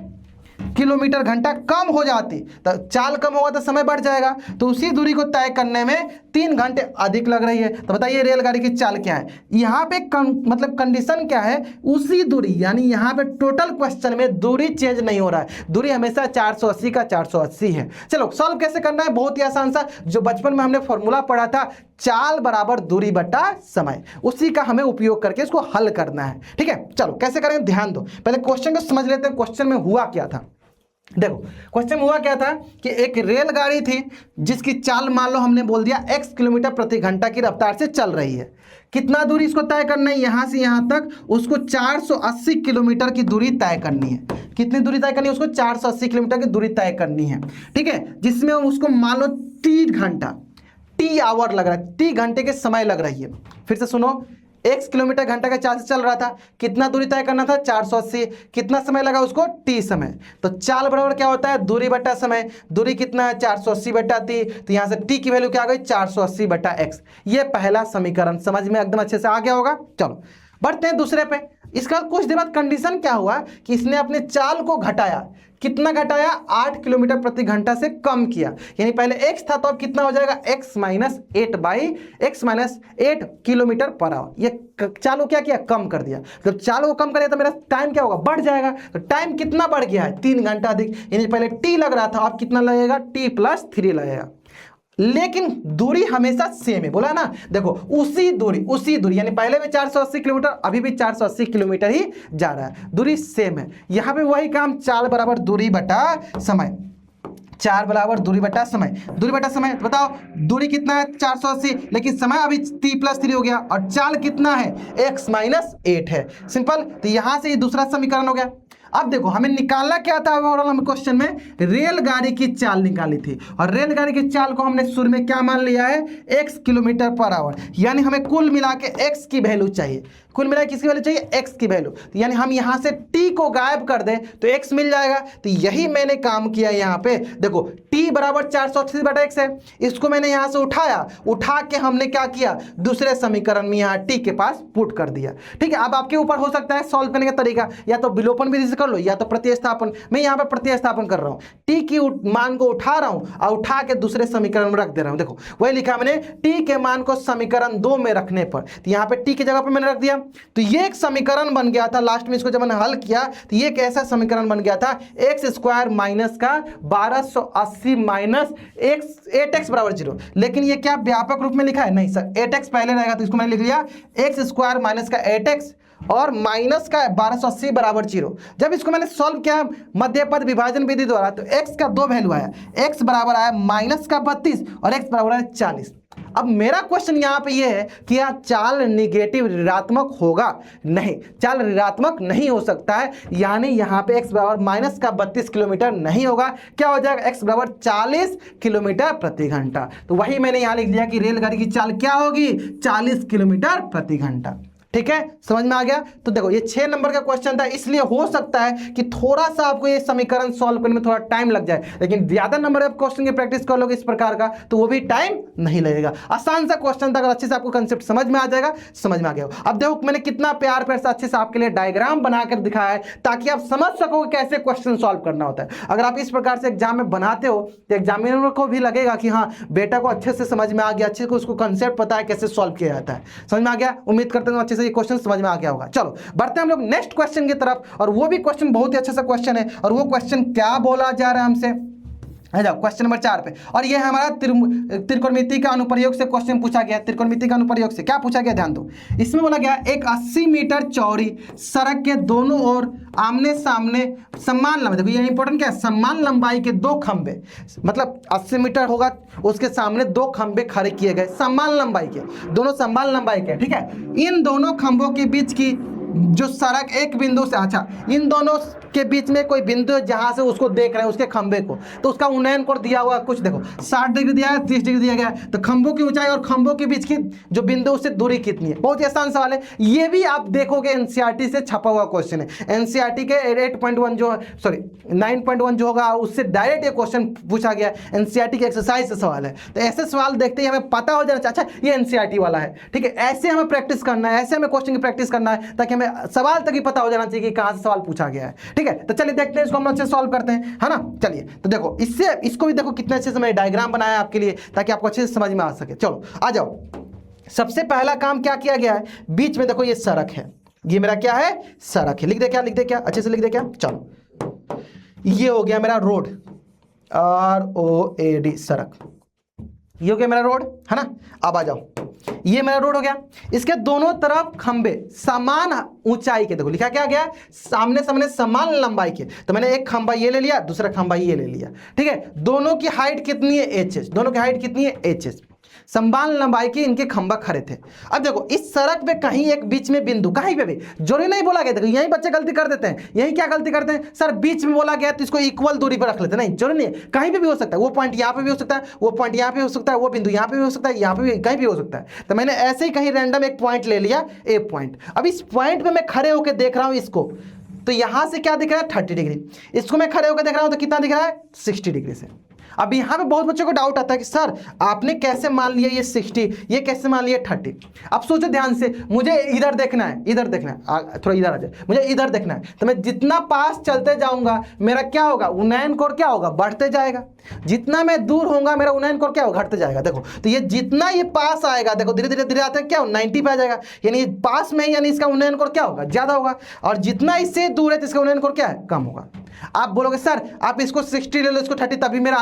किलोमीटर घंटा कम हो जाती, तो चाल कम होगा तो समय बढ़ जाएगा, तो उसी दूरी को तय करने में 3 घंटे अधिक लग रही है। तो बताइए रेलगाड़ी की चाल क्या है। यहाँ पे मतलब कंडीशन क्या है, उसी दूरी, यानी यहाँ पे टोटल क्वेश्चन में दूरी चेंज नहीं हो रहा है, दूरी हमेशा 480 का 480 है। चलो सॉल्व कैसे करना है, बहुत ही आसान सा, जो बचपन में हमने फॉर्मूला पढ़ा था, चाल बराबर दूरी बटा समय, उसी का हमें उपयोग करके इसको हल करना है, ठीक है। चलो कैसे करेंगे ध्यान दो, पहले क्वेश्चन को समझ लेते हैं। क्वेश्चन में हुआ क्या था, देखो क्वेश्चन में हुआ क्या था कि एक रेलगाड़ी थी जिसकी चाल मान लो हमने बोल दिया x किलोमीटर प्रति घंटा की रफ्तार से चल रही है। कितना दूरी इसको तय करना है, यहां से यहां तक उसको 480 किलोमीटर की दूरी तय करनी है। कितनी दूरी तय करनी है, उसको 480 किलोमीटर की दूरी तय करनी है, ठीक है। जिसमें उसको मान लो टी आवर लग रहा है, टी घंटे के समय लग रही है। फिर से सुनो, x किलोमीटर घंटा का चाल से चल रहा था, कितना दूरी तय करना था 480, कितना समय लगा उसको t समय। तो चाल बराबर क्या होता है, दूरी बटा समय। दूरी कितना है 480 बटा t, तो यहां से t की वैल्यू क्या आ गई 480 बटा x। ये पहला समीकरण समझ में एकदम अच्छे से आ गया होगा। चलो बढ़ते हैं दूसरे पे। इसका कुछ देर बाद कंडीशन क्या हुआ कि इसने अपने चाल को घटाया, कितना घटाया, 8 किलोमीटर प्रति घंटा से कम किया। यानी पहले x था तो अब कितना हो जाएगा, x - 8 by x - 8 kilometre per hour. ये चाल को क्या किया, कम कर दिया। जब चाल को कम करें तो मेरा टाइम क्या होगा, बढ़ जाएगा। तो टाइम कितना बढ़ गया है, 3 घंटा अधिक। यानी पहले t लग रहा था, अब कितना लगेगा, t + 3 लगेगा। लेकिन दूरी हमेशा सेम है, बोला ना। देखो उसी दूरी यानी पहले भी 480 किलोमीटर, अभी भी 480 किलोमीटर ही जा रहा है, दूरी सेम है। यहां पे वही काम, चाल बराबर दूरी बटा समय, चाल बराबर दूरी बटा समय, दूरी बटा समय। बताओ दूरी कितना है 480, लेकिन समय अभी t + 3 हो गया, और चाल कितना है x - 8 है। सिंपल। तो यहां से ये दूसरा समीकरण हो गया। अब देखो हमें निकालना क्या था, हम क्वेश्चन में रेलगाड़ी की चाल निकाली थी, और रेलगाड़ी की चाल को हमने शुरू में क्या मान लिया है, x किलोमीटर पर आवर, यानी हमें कुल मिला के x की वैल्यू चाहिए, कुल मिला किसकी वैल्यू चाहिए, x की वैल्यू। तो यानी हम यहां से t को गायब कर दें तो x मिल जाएगा। तो यही मैंने काम किया यहां पे, देखो t बराबर 480/x है, इसको मैंने यहां से उठाया, उठा के हमने क्या किया, दूसरे समीकरण में यहां t के पास पुट कर दिया। ठीक है, अब आपके ऊपर हो सकता है सॉल्व करने का तरीका, या तो विलोपन विधि से कर लो या तो प्रतिस्थापन। मैं यहां पे प्रतिस्थापन कर रहा हूं, t की मान को उठा रहा हूं और उठा के दूसरे समीकरण में रख दे रहा हूं। देखो वही लिखा मैंने, t के मान को समीकरण 2 में रखने पर, तो यहां पे t की जगह पर मैंने रख दिया, तो ये एक समीकरण बन गया था। लास्ट में इसको जब मैंने हल किया तो ये एक ऐसा समीकरण बन गया था, एक्स स्क्वायर माइनस का 1280 माइनस 8x बराबर 0। लेकिन ये क्या व्यापक रूप में लिखा है, नहीं सर, 8x पहले रहेगा, तो इसको मैंने लिख लिया एक्स स्क्वायर माइनस का 8x और माइनस का 1280 बराबर 0। जब इसको मैंने सॉल्व किया मध्य पद विभाजन विधि द्वारा, तो x का 2 वैल्यू आया, x बराबर आया माइनस का 32 और x बराबर आया 40। अब मेरा क्वेश्चन यहां पे ये है कि क्या चाल निगेटिव ऋणात्मक होगा, नहीं, चाल ऋणात्मक नहीं हो सकता है, यानी यहां पे x बराबर माइनस का 32 किलोमीटर नहीं होगा, क्या हो जाएगा, x बराबर 40 किलोमीटर प्रति घंटा। तो वही मैंने यहां लिख दिया कि रेलगाड़ी की चाल क्या होगी, 40 किलोमीटर प्रति घंटा। ठीक है, समझ में आ गया। तो देखो ये 6 नंबर का क्वेश्चन था, इसलिए हो सकता है कि थोड़ा सा आपको ये समीकरण सॉल्व करने में थोड़ा टाइम लग जाए, लेकिन ज्यादा नंबर ऑफ क्वेश्चन की प्रैक्टिस कर लोगे इस प्रकार का तो वो भी टाइम नहीं लगेगा। आसान सा क्वेश्चन था, अगर अच्छे से आपको कंसेप्ट समझ में आ जाएगा, समझ में आ गया। अब देखो मैंने कितना प्यार से अच्छे से आपके लिए डायग्राम बनाकर दिखाया है, ताकि आप समझ सको कैसे क्वेश्चन सॉल्व करना होता है। अगर आप इस प्रकार से एग्जाम में बनाते हो तो एग्जामिनर को भी लगेगा कि हाँ बेटा को अच्छे से समझ में आ गया, अच्छे से उसको कंसेप्ट पता है कैसे सॉल्व किया जाता है। समझ में आ गया, उम्मीद करते हैं अच्छे से ये क्वेश्चन समझ में आ गया होगा। चलो बढ़ते हैं हम लोग नेक्स्ट क्वेश्चन की तरफ, और वो भी क्वेश्चन बहुत ही अच्छा सा क्वेश्चन है, और वो क्वेश्चन क्या बोला जा रहा है हमसे, आ जाओ क्वेश्चन नंबर 4 पे। और ये हमारा त्रिकोणमिति का अनुप्रयोग से क्वेश्चन पूछा गया। त्रिकोणमिति का अनुप्रयोग से क्या पूछा गया, ध्यान दो। इसमें बोला गया एक 80 मीटर चौड़ी सड़क के दोनों ओर आमने सामने समान लंबाई, देखो ये इंपॉर्टेंट क्या है, समान लंबाई के 2 खंबे, मतलब 80 मीटर होगा, उसके सामने 2 खंबे खड़े किए गए, समान लंबाई के, दोनों समान लंबाई के। ठीक है, इन दोनों खंभों के बीच की जो सड़क एक बिंदु से, अच्छा इन दोनों के बीच में कोई बिंदु है जहां से उसको देख रहे हैं उसके खंबे को, तो उसका उन्नयन कोण दिया हुआ कुछ, देखो 60 डिग्री दिया है, 30 डिग्री दिया गया है, तो खंभों की ऊंचाई और खंभों के बीच की जो बिंदु उससे दूरी कितनी है। बहुत ही आसान सवाल है, ये भी आप देखोगे एनसीईआरटी से छपा हुआ क्वेश्चन है। एनसीईआरटी के 8.1 जो सॉरी 9.1 जो होगा उससे डायरेक्ट ये क्वेश्चन पूछा गया, एनसीईआरटी के एक्सरसाइज से सवाल है। तो ऐसे सवाल देखते ही हमें पता हो जाना चाहिए, अच्छा ये एनसीईआरटी वाला है। ठीक है, ऐसे हमें प्रैक्टिस करना है, ऐसे हमें क्वेश्चन की प्रैक्टिस करना है, ताकि हमें सवाल तक ही पता हो जाना चाहिए कि कहां से सवाल पूछा गया है। ठीक है, तो चलिए देखते हैं इसको हम अच्छे से सॉल्व करते हैं, है ना। चलिए तो देखो इससे इसको भी देखो कितने अच्छे से मैंने डायग्राम बनाया आपके लिए, ताकि आपको अच्छे से समझ में आ सके। चलो आ जाओ, सबसे पहला काम क्या किया गया है, बीच में देखो ये सड़क है, ये मेरा क्या है, सड़क है। लिख दे क्या, लिख दे क्या, अच्छे से लिख दे क्या। चलो ये हो गया मेरा रोड, ROAD सड़क, ये हो गया मेरा रोड, है ना। अब आ जाओ, ये मेरा रोड हो गया, इसके दोनों तरफ खंबे समान ऊंचाई के, देखो लिखा क्या गया, सामने सामने समान लंबाई के, तो मैंने एक खंबा ये ले लिया, दूसरा खंबा ये ले लिया। ठीक है, दोनों की हाइट कितनी है, HS, दोनों की हाइट कितनी है, HS, समान लंबाई के इनके खंबा खड़े थे। अब देखो इस सड़क पे कहीं एक बीच में बिंदु, कहीं पे भी जोड़ी नहीं बोला गया, देखो यही बच्चे गलती कर देते हैं, यही क्या गलती करते हैं, सर बीच में बोला गया तो इसको इक्वल दूरी पर रख लेते हैं, नहीं जोड़ी नहीं है, कहीं पे भी हो सकता है, वो पॉइंट यहाँ पे भी हो सकता है, वो पॉइंट यहाँ पे हो सकता है, वो बिंदु यहाँ पे भी हो सकता है, यहाँ पे भी, कहीं भी हो सकता है। तो मैंने ऐसे ही कहीं रैंडम एक पॉइंट ले लिया, ए पॉइंट। अब इस पॉइंट पे मैं खड़े होकर देख रहा हूँ इसको, तो यहां से क्या दिख रहा है, 30 डिग्री, इसको मैं खड़े होकर देख रहा हूं तो कितना दिख रहा है, 60 डिग्री से। अब यहां पे बहुत बच्चों को डाउट आता है कि सर आपने कैसे मान लिया ये 60, ये कैसे मान लिया 30। अब सोचो ध्यान से, मुझे इधर देखना है, इधर देखना है, थोड़ा इधर आ जाए, मुझे इधर देखना है, तो मैं जितना पास चलते जाऊंगा मेरा क्या होगा, उन्नयन कोण क्या होगा, बढ़ते जाएगा, जितना मैं दूर होऊंगा मेरा उन्नयन कोण क्या होगा, घटते जाएगा। देखो तो ये जितना ये पास आएगा, देखो धीरे धीरे धीरे आता है क्या, 90 पे आ जाएगा, यानी पास में, यानी इसका उन्नयन कोण क्या होगा, ज्यादा होगा, और जितना इससे दूर है तो इसका उन्नयन कोण क्या है, कम होगा। आप बोलोगे सर आप इसको 60 ले लो, इसको 30, तभी मेरा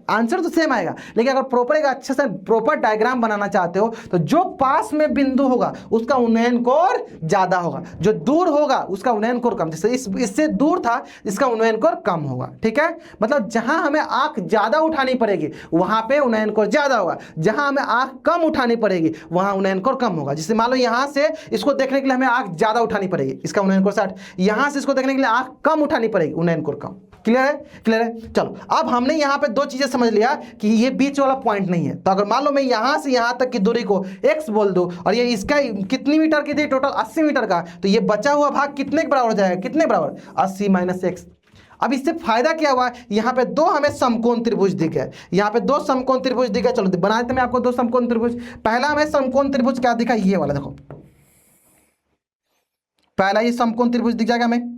आंसर तो सेम आएगा। लेकिन अगर प्रॉपर एक अच्छे से प्रॉपर डायग्राम बनाना चाहते हो तो जो पास में बिंदु होगा उसका उन्नयन कोण ज्यादा होगा, जो दूर होगा उसका उन्नयन कोण कम। जैसे इससे दूर था इसका उन्नयन कोण कम होगा, ठीक है। मतलब जहां हमें आंख ज्यादा उठानी पड़ेगी वहां पे उन्नयन कोण ज्यादा होगा, जहां हमें आंख कम उठानी पड़ेगी वहां उन्नयन कोण कम होगा। जैसे मान लो यहां से इसको देखने के लिए हमें आंख ज्यादा उठानी पड़ेगी, इसका उन्नयन कोण 60, यहां से इसको देखने के लिए आंख कम उठानी पड़ेगी, उन्नयन कोण कम। क्लियर है? क्लियर है। चलो अब हमने यहां पे दो चीजें समझ लिया कि ये बीच वाला पॉइंट नहीं है। तो अगर मान लो मैं यहां से यहां तक की दूरी को x बोल दूं और ये इसका कितनी मीटर की थी, टोटल 80 मीटर का, तो ये बचा हुआ भाग कितने के बराबर हो जाएगा, कितने बराबर, 80 - x। अब इससे फायदा क्या हुआ, यहां पे दो हमें समकोण त्रिभुज दिख गए, यहां पे दो समकोण त्रिभुज दिख गए। चलो बना देते मैं आपको दो समकोण त्रिभुज। पहला हमें समकोण त्रिभुज क्या दिखा, ये वाला देखो, पहला ये समकोण त्रिभुज दिख जाएगा हमें।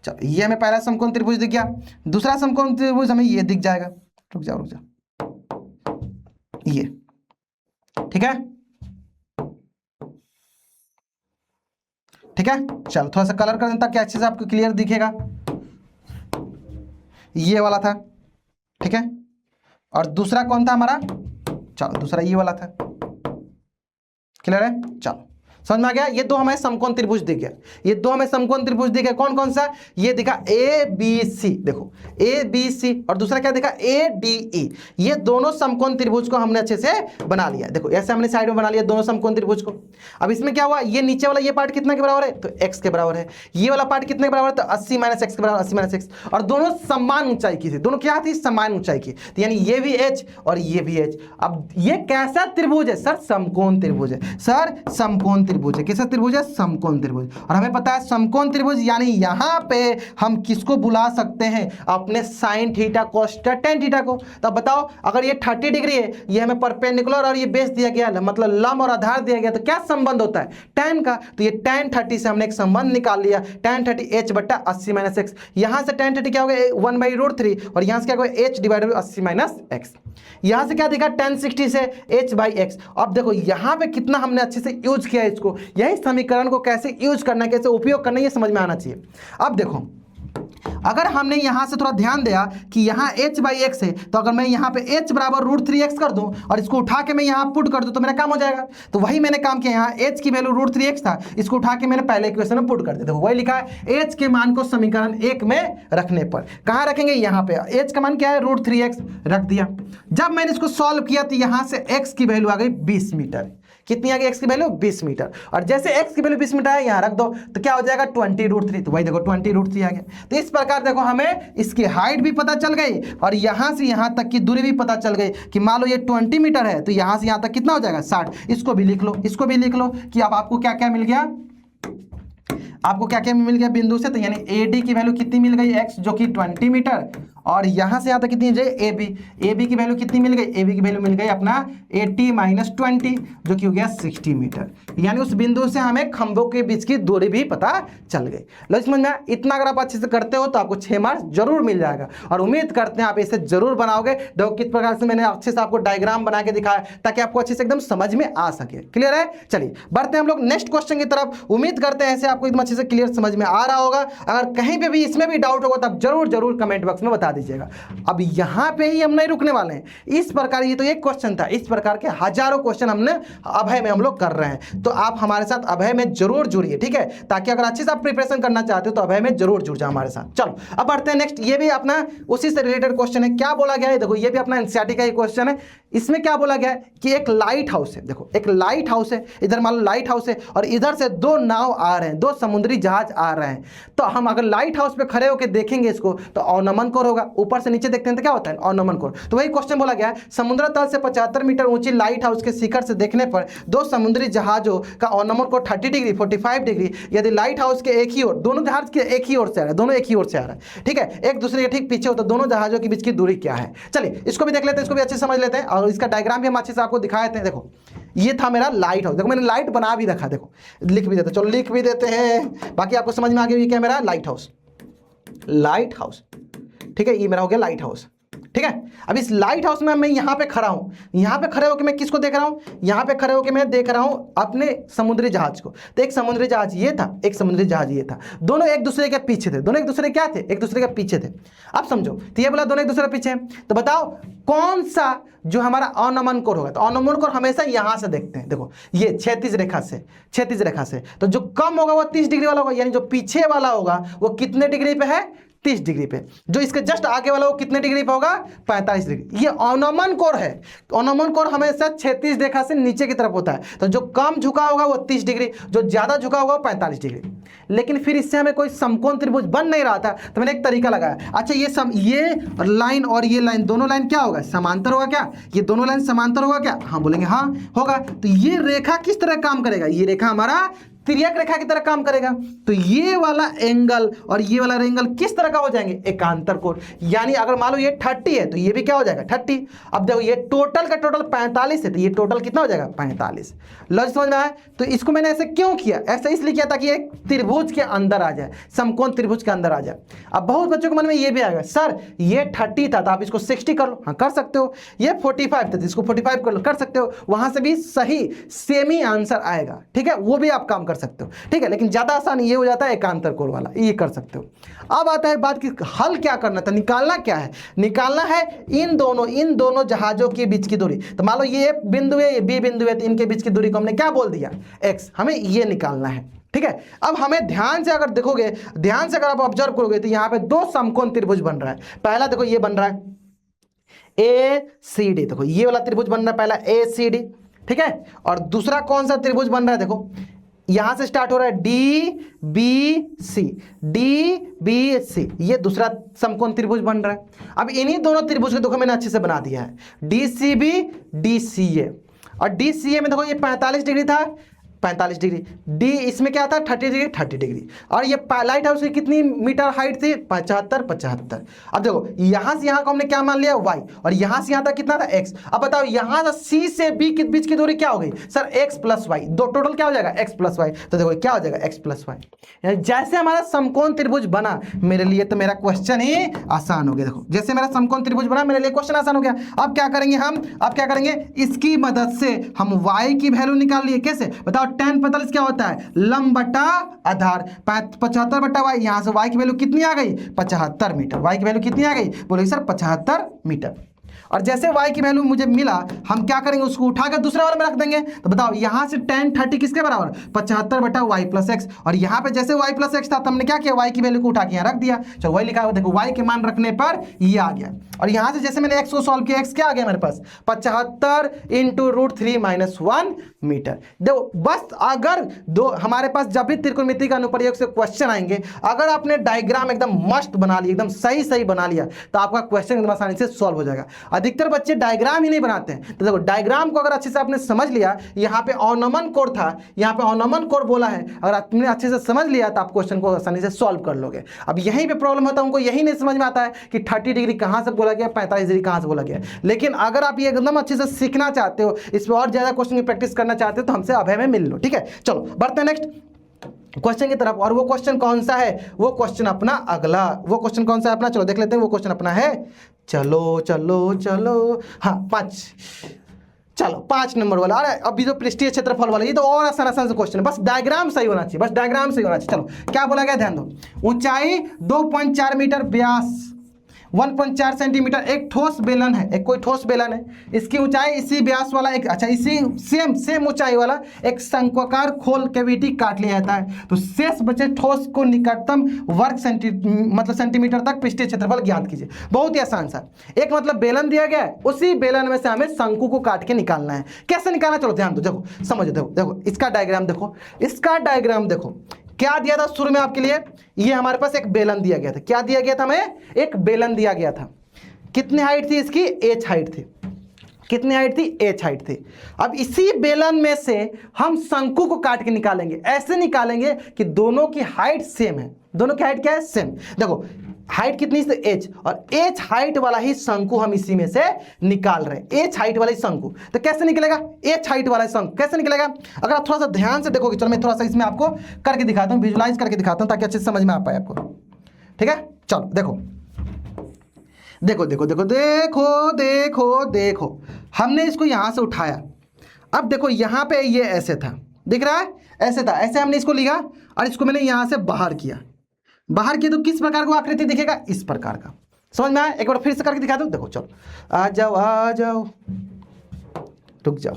चलो ये हमें पहला समकोण त्रिभुज दिख गया। दूसरा समकोण त्रिभुज हमें ये दिख जाएगा, रुक जाओ ये, ठीक है, ठीक है। चलो थोड़ा सा कलर कर दें ताकि अच्छे से आपको क्लियर दिखेगा। ये वाला था, ठीक है। और दूसरा कौन था हमारा, चलो दूसरा ये वाला था। क्लियर है? चलो समझ में आ गया। ये दो हमें समकोण त्रिभुज दिख गया, ये दो हमें समकोण त्रिभुज दिख गया। कौन कौन सा, ये दिखा ABC, देखो ABC, और दूसरा क्या दिखा ADE। ये दोनों समकोण त्रिभुज को हमने अच्छे से बना लिया। देखो ऐसे हमने साइड में बना लिया दोनों समकोण त्रिभुज को। अब इसमें क्या हुआ, ये नीचे वाला ये पार्ट कितने के बराबर है, तो x के बराबर है। ये वाला पार्ट कितने के बराबर है, तो 80 - x के बराबर, 80 - x। और दोनों समान ऊंचाई की थी, दोनों क्या थी, समान ऊंचाई की। तो यानी ये भी h और ये भी h। अब ये कैसा त्रिभुज है सर, समकोण त्रिभुज है सर, समकोण त्रिभुज है। कैसा त्रिभुज है, समकोण त्रिभुज। और हमें पता है समकोण त्रिभुज यानी यहां पे हम किसको बुला सकते हैं, अपने sin theta cos theta tan theta को। तब बताओ अगर ये 30 डिग्री है, ये हमें परपेंडिकुलर और ये बेस दिया गया, मतलब लंब और आधार दिया गया, तो क्या संबंध होता है, tan का। तो ये tan 30 से हमने एक संबंध निकाल लिया, tan 30 h बट्टा 80 - x। यहां से tan 30 क्या हो गया, 1/√3, और यहां से क्या हो गया, h डिवाइडेड 80 - x। यहां से क्या दिखा, tan 60 से h/x। अब देखो यहां पे कितना हमने अच्छे से यूज किया इसको, यही समीकरण को कैसे यूज करना है, कैसे उपयोग करना है, ये समझ में आना चाहिए। अब देखो अगर हमने यहां से थोड़ा ध्यान दिया कि यहां h/x है, तो अगर मैं यहां पे h बराबर √3x कर दूं और इसको उठा के मैं यहां पुट कर दूं तो मेरा काम हो जाएगा। तो वही मैंने काम किया, यहां h की वैल्यू √3x था, इसको उठा के मैंने पहले इक्वेशन में पुट कर दिया। देखो वही लिखा है, h के मान को समीकरण 1 में रखने पर कहां रखेंगे, यहां पे h का मान क्या है, √3x रख दिया। जब मैंने इसको सॉल्व किया तो यहां से x की वैल्यू आ गई 20 मीटर। कितनी आ गई, x की वैल्यू 20 मीटर। और जैसे x की वैल्यू 20 मीटर है, यहां रख दो तो क्या हो जाएगा, 20√3। तो वही देखो 20√3 आ गया। तो इस प्रकार देखो हमें इसकी हाइट भी पता चल गई और यहां से यहां तक की दूरी भी पता चल गई कि मान लो ये 20 मीटर है, तो यहां से यहां तक कितना हो जाएगा, 60। इसको भी लिख लो, इसको भी लिख लो कि अब आपको क्या क्या मिल गया, आपको क्या क्या मिल गया बिंदु से। तो यानी AD की वैल्यू कितनी मिल गई, x जो कि 20 मीटर, और यहां से यहां तक कितनी है, AB की वैल्यू कितनी मिल गई, AB की वैल्यू मिल गई अपना 80 - 20 जो कि हो गया 60 मीटर। यानी उस बिंदु से हमें खंभों के बीच की दूरी भी पता चल गई। लो समझ में, इतना अगर आप अच्छे से करते हो तो आपको 6 मार्क्स जरूर मिल जाएगा। और उम्मीद करते हैं आप इसे जरूर बनाओगे। देखो किस प्रकार से मैंने अच्छे से आपको डायग्राम बना के दिखाया ताकि आपको अच्छे से एकदम समझ में आ सके। क्लियर है? चलिए बढ़ते हैं हम लोग नेक्स्ट क्वेश्चन की तरफ। उम्मीद करते हैं ऐसे आपको एकदम अच्छे से क्लियर समझ में आ रहा होगा। अगर कहीं पे भी इसमें भी डाउट होगा तब जरूर जरूर कमेंट बॉक्स में बता दीजिएगा। अब यहां पे ही हम नहीं रुकने वाले हैं। इस प्रकार, ये तो एक क्वेश्चन था, इस प्रकार के हजारों क्वेश्चन हमने अभय में हम लोग कर रहे हैं। तो आप हमारे साथ अभय में जरूर जुड़िए, ठीक है, ताकि अगर अच्छे से आप प्रिपरेशन करना चाहते हो तो अभय में जरूर जुड़ जाओ हमारे साथ। चलो अब बढ़ते हैं नेक्स्ट। ये भी अपना उसी से रिलेटेड क्वेश्चन है। क्या बोला गया है, देखो ये भी अपना एनसीईआरटी का ही क्वेश्चन है। इसमें क्या बोला गया है कि एक लाइट हाउस है। देखो एक लाइट हाउस है, इधर मान लो लाइट हाउस है और इधर से दो नाव आ रहे हैं, दो समुद्री जहाज आ रहे हैं। तो हम अगर लाइट हाउस पे खड़े होकर देखेंगे इसको तो अवनमन कोण होगा। ऊपर से नीचे देखते हैं तो क्या होता है, अवनमन कोण। तो वही क्वेश्चन बोला गया है, समुद्र तल से 75 मीटर ऊंची लाइट हाउस के शिखर से देखने पर दो समुद्री जहाजों का अवनमन कोण 30 डिग्री 45 डिग्री यदि लाइट हाउस के एक ही ओर, दोनों जहाज के एक ही ओर से आ रहा है, दोनों एक ही ओर से आ रहा है, ठीक है, एक दूसरे के ठीक पीछे हो, तो दोनों जहाजों के बीच की दूरी क्या है। चलिए इसको भी देख लेते हैं, इसको भी अच्छे से समझ लेते हैं और इसका डायग्राम भी हम अच्छे से आपको दिखा देते हैं। देखो ये था मेरा लाइट हाउस। देखो मैंने लाइट बना भी रखा, देखो लिख भी देते, चलो लिख भी देते हैं, बाकी आपको समझ में आ गया। ये क्या मेरा लाइट हाउस, लाइट हाउस, ठीक है, ये मेरा हो गया लाइट हाउस। ठीक है। अब इस लाइट हाउस में मैं यहाँ पे खड़ा हूँ, यहाँ पे खड़े होकर मैं किसको देख रहा हूँ, यहाँ पे खड़े होकर मैं देख रहा हूँ अपने समुद्री जहाज को। तो एक समुद्री जहाज ये था, एक समुद्री जहाज ये था, दोनों एक दूसरे के पीछे थे, दोनों एक दूसरे क्या थे, एक दूसरे के पीछे थे। अब समझो, तो ये बोला दोनों एक दूसरे के पीछे हैं, तो बताओ कौन सा जो हमारा अनमन कोण होगा। तो अनमन कोण हमेशा यहां से देखते हैं, देखो ये क्षैतिज रेखा से, क्षैतिज रेखा से, तो जो कम होगा वो 30 डिग्री वाला होगा, यानी जो पीछे वाला होगा वो कितने डिग्री पे है, 30 डिग्री पे। जो इसके जस्ट आगे वाला वो कितने डिग्री पे होगा, 45 डिग्री। ये अनमन कोण है। अनमन कोण हमेशा क्षैतिज रेखा से नीचे की तरफ होता है, तो जो कम झुका होगा वो 30 डिग्री, जो ज्यादा झुका होगा वो 45 डिग्री। लेकिन फिर इससे हमें कोई समकोण त्रिभुज बन नहीं रहा था, तो मैंने एक तरीका लगाया। अच्छा ये लाइन और ये लाइन, दोनों लाइन क्या होगा, समांतर होगा क्या, ये दोनों लाइन समांतर होगा क्या, हाँ बोलेंगे हाँ होगा। तो ये रेखा किस तरह काम करेगा, ये रेखा हमारा तिर्यक रेखा की तरह काम करेगा। तो ये वाला एंगल और ये वाला एंगल किस तरह का हो जाएंगे, एकांतर कोण। यानी अगर मान लो ये 30 है तो ये भी क्या हो जाएगा 30। अब देखो ये टोटल का टोटल 45 है, तो ये टोटल कितना हो जाएगा 45। लॉजिक समझ में आया। तो इसको मैंने ऐसे क्यों किया, ऐसा इसलिए किया ताकि एक त्रिभुज के अंदर आ जाए, समकोण त्रिभुज के अंदर आ जाए। अब बहुत बच्चों के मन में ये भी आएगा, सर ये 30 था तो आप इसको 60 कर लो, हाँ कर सकते हो। ये 45 था तो इसको 45 कर लो, कर सकते हो। वहां से भी सही सेम ही आंसर आएगा, ठीक है, वो भी आप काम कर सकते हो, ठीक है। लेकिन ज्यादा आसान ये हो जाता है एकांतर कोण वाला, ये कर सकते हो। अब आता है बात कि हल क्या करना था, निकालना क्या है, निकालना है इन दोनों जहाजों के बीच की दूरी। तो मान लो ये ए बिंदु है, ये बी बिंदु है, तो इनके बीच की दूरी को हमने क्या बोल दिया, x। हमें ये निकालना है, ठीक है। अब हमें ध्यान से अगर देखोगे, ध्यान से अगर आप ऑब्जर्व करोगे तो यहां पे दो समकोण त्रिभुज बन रहा है। पहला देखो ये बन रहा है ACD, देखो ये वाला त्रिभुज बन रहा है पहला ACD, ठीक है। और दूसरा कौन सा त्रिभुज बन रहा है, देखो यहां से स्टार्ट हो रहा है DBC, DBC, ये दूसरा समकोण त्रिभुज बन रहा है। अब इन्हीं दोनों त्रिभुज को देखो मैंने अच्छे से बना दिया है, DCB DCA। और DCA में देखो ये 45 डिग्री था, 45 डिग्री, डी इसमें क्या था 30 डिग्री, 30 डिग्री। और ये लाइट हाउस की कितनी मीटर हाइट थी, 75। अब देखो यहां से यहां को हमने क्या मान लिया y, और यहां से यहां तक कितना था x। अब बताओ यहां से C से B के बीच की दूरी क्या हो गई, सर x प्लस वाई, दो टोटल क्या हो जाएगा x प्लस वाई। तो देखो क्या हो जाएगा x प्लस वाई। जैसे हमारा समकोण त्रिभुज बना मेरे लिए, तो मेरा क्वेश्चन ही आसान हो गया। देखो जैसे मेरा समकोण त्रिभुज बना मेरे लिए क्वेश्चन आसान हो गया। अब क्या करेंगे हम, अब क्या करेंगे, इसकी मदद से हम y की वैल्यू निकाल लिए। कैसे बताओ, tan 45 क्या होता है, लंब बटा आधार, 75 बटा वाई। यहां से y की वैल्यू कितनी आ गई, 75 मीटर। y की वैल्यू कितनी आ गई, बोले सर 75 मीटर। और जैसे y की वैल्यू मुझे मिला, हम क्या करेंगे, उसको उठाकर दूसरे वाले में रख देंगे। तो बताओ यहां से tan 30 किसके बराबर, 75 बटा y प्लस एक्स। और यहां पे जैसे y प्लस एक्स था तो हमने क्या किया, y की वैल्यू को उठा के यहां रख दिया। चलो वही लिखा हुआ देखो, y के मान रखने पर ये आ गया। और यहां से जैसे मैंने x को सॉल्व किया, x क्या आ गया मेरे पास, 75 इंटू √3 - 1 मीटर। देखो बस अगर दो हमारे पास जब भी त्रिकोणमिति का अनुप्रयोग से क्वेश्चन आएंगे, अगर आपने डायग्राम एकदम मस्त बना लिया, एकदम सही बना लिया, तो आपका क्वेश्चन एकदम आसानी से सॉल्व हो जाएगा। अधिकतर बच्चे डायग्राम ही नहीं बनाते हैं। तो देखो डायग्राम को अगर अच्छे से आपने समझ लिया, यहाँ पे अवनमन कोण था, यहाँ पे अवनमन कोण बोला है, अगर आपने अच्छे से समझ लिया तो आप क्वेश्चन को आसानी से सॉल्व कर लोगे। अब यहीं पे प्रॉब्लम होता है, उनको यही नहीं समझ में आता है कि 30 डिग्री कहाँ से बोला गया, 45 डिग्री कहाँ से बोला गया। लेकिन अगर आप ये एकदम अच्छे से सीखना चाहते हो, इस पर और ज्यादा क्वेश्चन की प्रैक्टिस करना चाहते हो, तो हमसे अभय में मिल लो, ठीक है। चलो बढ़ते हैं नेक्स्ट क्वेश्चन की तरफ। और वो क्वेश्चन कौन सा है, वो क्वेश्चन अपना अगला, वो क्वेश्चन कौन सा है अपना, चलो देख लेते हैं। वो क्वेश्चन अपना है, चलो हाँ 5 नंबर वाला। अरे अभी जो पृष्ठीय क्षेत्रफल वाला, ये तो और आसान से क्वेश्चन है, बस डायग्राम सही होना चाहिए, बस डायग्राम सही होना चाहिए। चलो क्या बोला गया, ध्यान दो। ऊंचाई 2.4 मीटर, व्यास 1.4 सेंटीमीटर, एक ठोस बेलन है, एक कोई ठोस बेलन है, इसकी ऊंचाई इसी व्यास वाला एक, अच्छा इसी सेम ऊंचाई वाला एक शंक्वाकार खोल कैविटी काट लिया जाता है। तो शेष बचे ठोस को निकटतम वर्ग सेंटीमीटर तक पृष्ठीय क्षेत्रफल ज्ञात कीजिए। बहुत ही आसान सा, एक मतलब बेलन दिया गया है, उसी बेलन में से हमें शंकु को काट के निकालना है। कैसे निकालना, चलो ध्यान दो, देखो समझो, देखो इसका डायग्राम देखो, इसका डायग्राम देखो। क्या दिया था शुरू में आपके लिए, ये हमारे पास एक बेलन दिया गया था। क्या दिया गया था हमें, एक बेलन दिया गया था। कितनी हाइट थी इसकी, h हाइट थी। कितनी हाइट थी, h हाइट थी। अब इसी बेलन में से हम शंकु को काट के निकालेंगे। ऐसे निकालेंगे कि दोनों की हाइट सेम है। दोनों की हाइट क्या है, सेम। देखो हाइट कितनी है, h, और h हाइट वाला ही शंकु हम इसी में से निकाल रहे हैं। h हाइट वाला ही शंकु, तो कैसे निकलेगा, h हाइट वाला शंकु कैसे निकलेगा, अगर आप थोड़ा सा ध्यान से देखोगे। चलो मैं थोड़ा सा इसमें आपको करके दिखाता हूँ, विजुलाइज करके दिखाता हूँ, ताकि अच्छे से समझ में आ पाए आपको, ठीक है। चलो देखो देखो देखो देखो देखो देखो देखो, हमने इसको यहां से उठाया, अब देखो यहां पे ये ऐसे था, दिख रहा है, ऐसे था, ऐसे हमने इसको लिया और इसको मैंने यहां से बाहर किया, बाहर किया तो किस प्रकार को आकृति दिखेगा, इस प्रकार का। समझ में आया? एक बार फिर से करके दिखा दूं, देखो चलो, आ जाओ, रुक जाओ,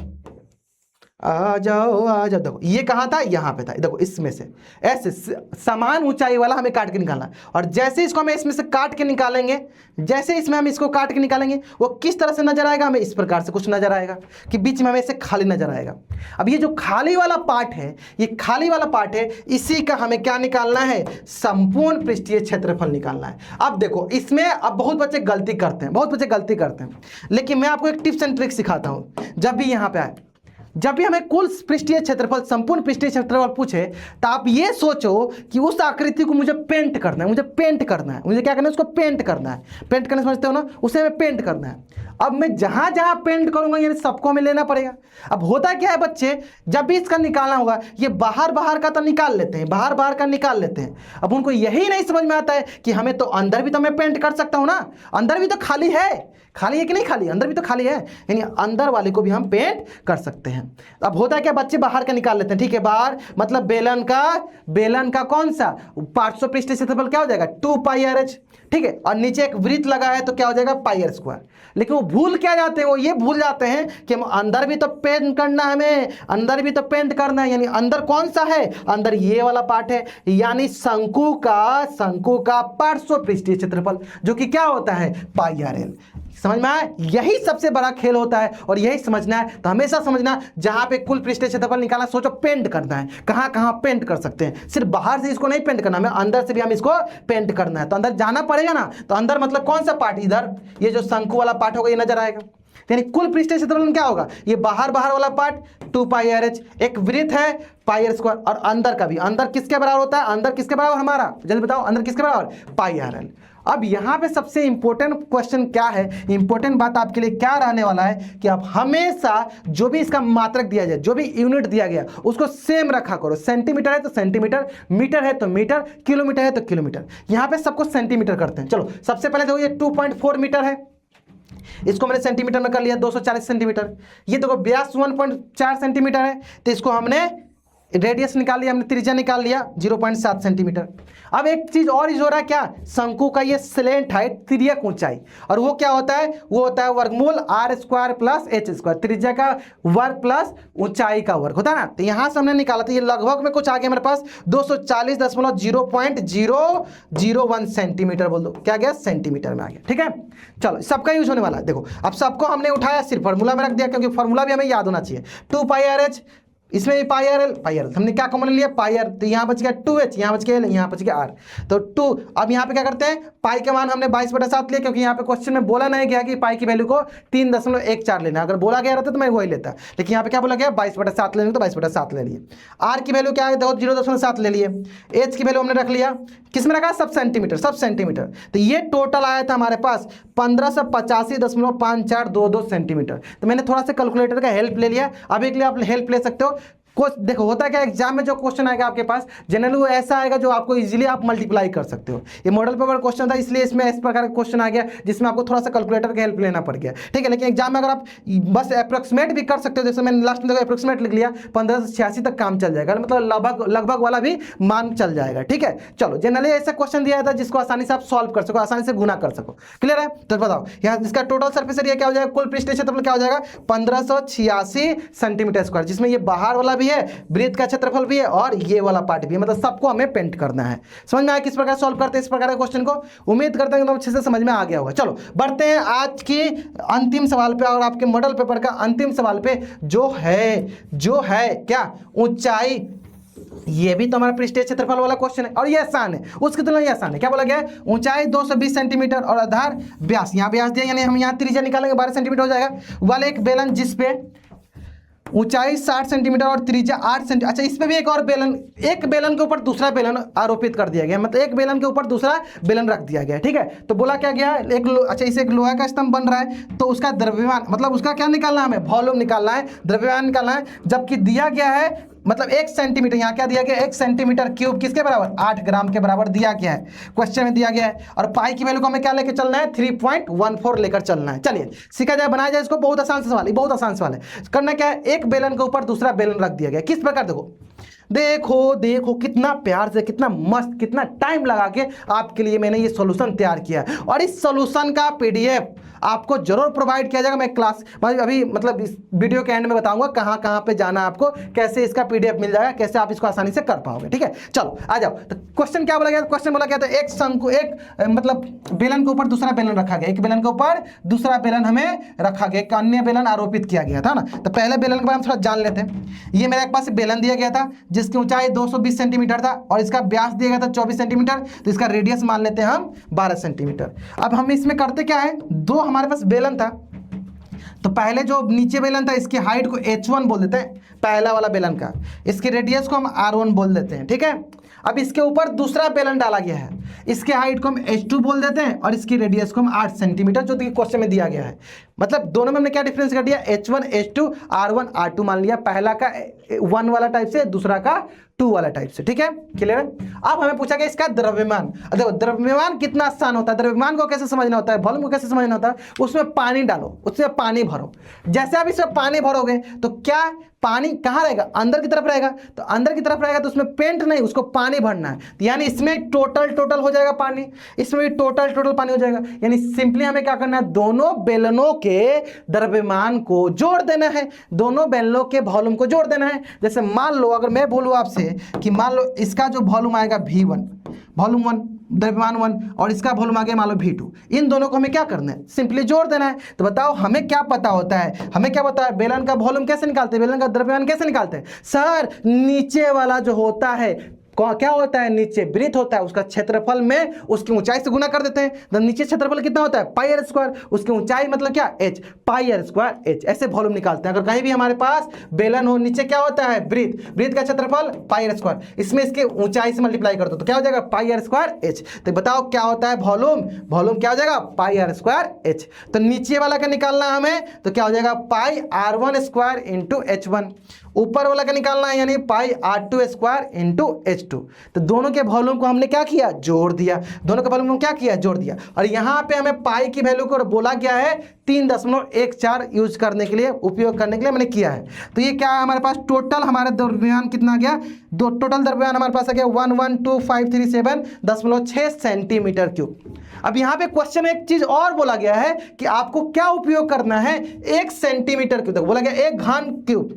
आ जाओ, देखो ये कहाँ था, यहाँ पे था, देखो इसमें से ऐसे समान ऊंचाई वाला हमें काट के निकालना है, और जैसे इसको हमें इसमें से काट के निकालेंगे, जैसे इसमें हम इसको काट के निकालेंगे, वो किस तरह से नजर आएगा, हमें इस प्रकार से कुछ नजर आएगा कि बीच में हमें ऐसे खाली नजर आएगा। अब ये जो खाली वाला पार्ट है, ये खाली वाला पार्ट है, इसी का हमें क्या निकालना है, संपूर्ण पृष्ठीय क्षेत्रफल निकालना है। अब देखो इसमें अब बहुत बच्चे गलती करते हैं, बहुत बच्चे गलती करते हैं, लेकिन मैं आपको एक टिप्स एंड ट्रिक्स सिखाता हूं। जब भी यहाँ पे आए, जब भी हमें कुल पृष्ठीय क्षेत्रफल, संपूर्ण पृष्ठीय क्षेत्रफल पूछे, तो आप ये सोचो कि उस आकृति को मुझे पेंट करना है, मुझे पेंट करना है, मुझे क्या करना है, उसको पेंट करना है। पेंट करना समझते हो ना, उसे हमें पेंट करना है। अब मैं जहां जहां पेंट करूंगा यानी सबको हमें लेना पड़ेगा। अब होता क्या है बच्चे, जब भी इसका निकालना होगा, ये बाहर बाहर का तो निकाल लेते हैं, बाहर बाहर का निकाल लेते हैं। अब उनको यही नहीं समझ में आता है कि हमें तो अंदर भी तो मैं पेंट कर सकता हूं ना, अंदर भी तो खाली है, खाली है कि नहीं खाली, अंदर भी तो खाली है, यानी अंदर वाले को भी हम पेंट कर सकते हैं। अब होता है क्या, बच्चे बाहर का निकाल लेते हैं, ठीक है, बाहर मतलब बेलन का कौन सा पार्श्व पृष्ठीय क्षेत्रफल क्या हो जाएगा, 2πrh, ठीक है, और नीचे एक वृत्त लगा है तो क्या हो जाएगा, πr²। लेकिन वो भूल क्या जाते हैं, वो ये भूल जाते हैं कि हम अंदर भी तो पेंट करना है, हमें अंदर भी तो पेंट करना है, यानी अंदर कौन सा है, अंदर ये वाला पार्ट है, यानी शंकु का पार्श्व पृष्ठीय क्षेत्रफल, जो कि क्या होता है, πrl। समझ में आया? यही सबसे बड़ा खेल होता है और यही समझना है। तो हमेशा समझना, जहां पे कुल पृष्ठीय क्षेत्रफल निकालना, सोचो पेंट करना है, कहां कहां पेंट कर सकते हैं। सिर्फ बाहर से इसको नहीं पेंट करना, हमें अंदर से भी हम इसको पेंट करना है। तो अंदर जाना पड़ेगा ना, तो अंदर मतलब कौन सा पार्ट, इधर ये जो शंकु वाला पार्ट होगा ये नजर आएगा, यानी कुल पृष्ठीय क्षेत्रफल क्या होगा, ये बाहर वाला पार्ट 2πrh, एक वृत्त है πr², और अंदर का भी, अंदर किसके बराबर होता है, अंदर किसके बराबर हमारा, जल्दी बताओ, अंदर किसके बराबर, πrl। अब यहां पे सबसे इंपॉर्टेंट क्वेश्चन क्या है, इंपॉर्टेंट बात आपके लिए क्या रहने वाला है कि आप हमेशा जो भी इसका मात्रक दिया जाए, जो भी यूनिट दिया गया, उसको सेम रखा करो। सेंटीमीटर है तो सेंटीमीटर, मीटर है तो मीटर, किलोमीटर है तो किलोमीटर। यहां पे सबको सेंटीमीटर करते हैं। चलो सबसे पहले तो ये 2.4 मीटर है, इसको मैंने सेंटीमीटर में कर लिया, 240 सेंटीमीटर। ये देखो व्यास 1.4 सेंटीमीटर है, तो इसको हमने रेडियस निकाल लिया, हमने त्रिज्या निकाल लिया 0.7 सेंटीमीटर। अब एक चीज और हो रहा है क्या, शंकु का ये स्लेंट हाइट, तिर्यक ऊंचाई, और वो क्या होता है, वो होता है वर्गमूल r² प्लस h², त्रिज्या का वर्ग प्लस ऊंचाई का वर्ग होता है ना। तो यहां से हमने निकाला था, ये लगभग में कुछ आ गया मेरे पास 240.001 सेंटीमीटर, बोल दो क्या गया, सेंटीमीटर में आ गया, ठीक है। चलो सबका यूज होने वाला है। देखो अब सबको हमने उठाया, सिर्फ फॉर्मूला में रख दिया, क्योंकि फॉर्मूला भी हमें याद होना चाहिए। 2πrh, इसमें πrl हमने क्या कॉमन लिया, πr, तो यहाँ बच गया 2h, यहाँ बच गया l, यहाँ बच गया r, तो 2। अब यहाँ पे क्या करते हैं, पाई के मान हमने 22/7 लिया, क्योंकि यहाँ पे क्वेश्चन में बोला नहीं गया कि पाई की वैल्यू को 3.14 लेना। अगर बोला गया रहता तो मैं वही लेता, लेकिन यहाँ पे क्या बोला गया, 22/7 लेने, तो 22/7 ले लिए। r की वैल्यू क्या है, देखो 0.7 ले लिए। h की वैल्यू हमने रख लिया, किस में रखा, सब सेंटीमीटर। तो ये टोटल आया था हमारे पास 1585.5422 सेंटीमीटर। तो मैंने थोड़ा सा कैलकुलेटर का हेल्प ले लिया, अभी के लिए आप हेल्प ले सकते हो। देखो होता है क्या, एग्जाम में जो क्वेश्चन आएगा आपके पास जनरली वो ऐसा आएगा जो आपको इजीली आप मल्टीप्लाई कर सकते हो। ये मॉडल पेपर क्वेश्चन था, इसलिए इसमें इस प्रकार का क्वेश्चन आ गया जिसमें आपको थोड़ा सा कैलकुलेटर की हेल्प लेना पड़ गया, ठीक है। लेकिन एग्जाम में अगर आप बस अप्रोक्सीमेट भी कर सकते हो, जैसे मैंने लास्ट में देखो अप्रोक्सीमेट लिख लिया, 1586 तक काम चल जाएगा, मतलब लगभग वाला भी मान चल जाएगा, ठीक है। चलो जनरली ऐसा क्वेश्चन दिया था जिसको आसानी से आप सॉल्व कर सको, आसानी से गुना कर सको, क्लियर है। तो बताओ यहाँ इसका टोटल सरफेस एरिया क्या हो जाएगा, कुल पृष्ठीय क्षेत्रफल क्या हो जाएगा, 1586 सेंटीमीटर स्क्वायर, जिसमें ये बाहर वाला भी है, वृत्त का क्षेत्रफल भी है, और ये वाला पार्ट भी है, मतलब सबको हमें पेंट करना है। समझ में आया किस प्रकार सॉल्व करते हैं इस प्रकार के क्वेश्चन को, उम्मीद करते हैं कि अच्छे से समझ में आ गया होगा। चलो बढ़ते हैं आज की अंतिम सवाल पे, और आपके मॉडल पेपर का अंतिम सवाल पे, जो है क्या, ऊंचाई। ये भी तो हमारा पृष्ठीय क्षेत्रफल वाला क्वेश्चन है, और ये आसान है, उसकी तुलना ये आसान है। क्या बोला गया है, ऊंचाई 220 सेंटीमीटर और आधार व्यास, यहाँ व्यास दिया, यानी हम यहाँ त्रिज्या निकालेंगे 12 सेंटीमीटर हो जाएगा, वाले एक बेलन जिसपे ऊंचाई 60 सेंटीमीटर और त्रिज्या 8 सेंटीमीटर। अच्छा इस पे भी एक और बेलन, एक बेलन के ऊपर दूसरा बेलन आरोपित कर दिया गया, मतलब एक बेलन के ऊपर दूसरा बेलन रख दिया गया, ठीक है। तो बोला क्या गया, अच्छा इसे एक लोहा का स्तंभ बन रहा है, तो उसका द्रव्यमान, मतलब उसका क्या निकालना है, हमें वॉल्यूम निकालना है, द्रव्यमान निकालना है, जबकि दिया गया है मतलब 1 सेंटीमीटर, यहाँ क्या दिया गया 1 सेंटीमीटर क्यूब किसके बराबर 8 ग्राम के बराबर दिया गया है, क्वेश्चन में दिया गया है। और पाई की वैल्यू को हमें क्या लेकर चलना है 3.14 लेकर चलना है। चलिए सीखा जाए, बनाया जाए इसको। बहुत आसान सवाल है, बहुत आसान सवाल है। करना क्या है, एक बेलन के ऊपर दूसरा बेलन रख दिया गया, किस प्रकार देखो देखो देखो कितना प्यार से, कितना मस्त, कितना टाइम लगा के आपके लिए मैंने ये सॉल्यूशन तैयार किया है। और इस सॉल्यूशन का पीडीएफ आपको जरूर प्रोवाइड किया जाएगा। मैं क्लास अभी मतलब इस वीडियो के एंड में बताऊंगा कहाँ कहाँ पे जाना है आपको, कैसे इसका पीडीएफ मिल जाएगा, कैसे आप इसको आसानी से कर पाओगे। ठीक है, चलो आ जाओ। तो क्वेश्चन क्या बोला गया, क्वेश्चन बोला गया था एक शंकु, एक मतलब बेलन के ऊपर दूसरा बेलन रखा गया, एक बेलन के ऊपर दूसरा बेलन हमें रखा गया, एक अन्य बेलन आरोपित किया गया था ना। तो पहले बेलन के बारे में थोड़ा जान लेते हैं। ये मेरे पास बेलन दिया गया था जिसकी ऊंचाई 220 सेंटीमीटर था और इसका व्यास दिया गया था 24 सेंटीमीटर, तो इसका रेडियस मान लेते हैं हम 12 सेंटीमीटर। अब हम इसमें करते क्या है, दो हमारे पास बेलन था, तो पहले जो नीचे बेलन था इसकी हाइट को h1 बोल देते हैं, पहला वाला बेलन का, इसके रेडियस को हम r1 बोल देते हैं। ठीक है, अब इसके ऊपर दूसरा बेलन डाला गया है, इसके हाइट को हम h2 बोल देते हैं और इसकी रेडियस को हम 8 सेंटीमीटर, जो कि क्वेश्चन में दिया गया है। मतलब दोनों में हमने क्या डिफरेंस कर दिया, h1 h2 r1 r2 मान लिया, पहला का 1 वाला टाइप से, दूसरा का 2 वाला टाइप से। ठीक है, क्लियर है। अब हमें पूछा गया इसका द्रव्यमान। देखो द्रव्यमान कितना आसान होता है, द्रव्यमान को कैसे समझना होता है, वॉल्यूम को कैसे समझना होता है, उसमें पानी डालो, उसमें पानी भरो। जैसे आप इसमें पानी भरोगे तो क्या पानी कहाँ रहेगा, अंदर की तरफ रहेगा, तो अंदर की तरफ रहेगा तो उसमें पेंट नहीं, उसको पानी भरना है। तो यानी इसमें टोटल हो जाएगा पानी, इसमें भी टोटल पानी हो जाएगा। यानी सिंपली हमें क्या करना है, दोनों बेलनों के द्रव्यमान को जोड़ देना है, दोनों बेलनों के वॉल्यूम को जोड़ देना है। जैसे मान लो अगर मैं बोलूँ आपसे कि मान लो इसका जो वॉल्यूम आएगा V1, वॉल्यूम 1, द्रव्यमान 1, और इसका वॉल्यूम आ गया मान लो V2, इन दोनों को हमें क्या करना है, सिंपली जोड़ देना है। तो बताओ हमें क्या पता होता है, हमें क्या पता है, बेलन का वॉल्यूम कैसे निकालते हैं, बेलन का द्रव्यमान कैसे निकालते हैं सर, नीचे वाला जो होता है क्या होता है, नीचे वृत्त होता है, उसका क्षेत्रफल में उसकी ऊंचाई से गुना कर देते हैं। तो नीचे क्षेत्रफल कितना होता है पाई आर स्क्वायर, उसकी ऊंचाई मतलब क्या h, pi r square h, ऐसे वॉल्यूम निकालते हैं। अगर कहीं भी हमारे पास बेलन हो, नीचे क्या होता है वृत्त, वृत्त का क्षेत्रफल पाई आर स्क्वायर, इसमें इसके ऊंचाई से मल्टीप्लाई कर दो तो क्या हो जाएगा पाई आर स्क्वायर h। तो बताओ क्या होता है वॉल्यूम, वॉल्यूम क्या हो जाएगा पाई आर स्क्वायर h। तो नीचे वाला का निकालना हमें, तो क्या हो जाएगा पाई r1 स्क्वायर इंटू h1, ऊपर वाला का निकालना है यानी पाई r2 स्क्वायर इंटू h2। तो दोनों के वॉल्यूम को हमने क्या किया, जोड़ दिया, दोनों के वॉल्यूम को क्या किया, जोड़ दिया। और यहाँ पे हमें पाई की वैल्यू को बोला गया है 3.14 यूज करने के लिए, उपयोग करने के लिए मैंने किया है। तो ये क्या है हमारे पास, टोटल हमारा द्रव्यमान कितना आ गया, टोटल द्रव्यमान हमारे पास आ गया 112,537.6 सेंटीमीटर क्यूब। अब यहाँ पे क्वेश्चन में एक चीज और बोला गया है कि आपको क्या उपयोग करना है, 1 सेंटीमीटर क्यूब, बोला गया 1 घन क्यूब,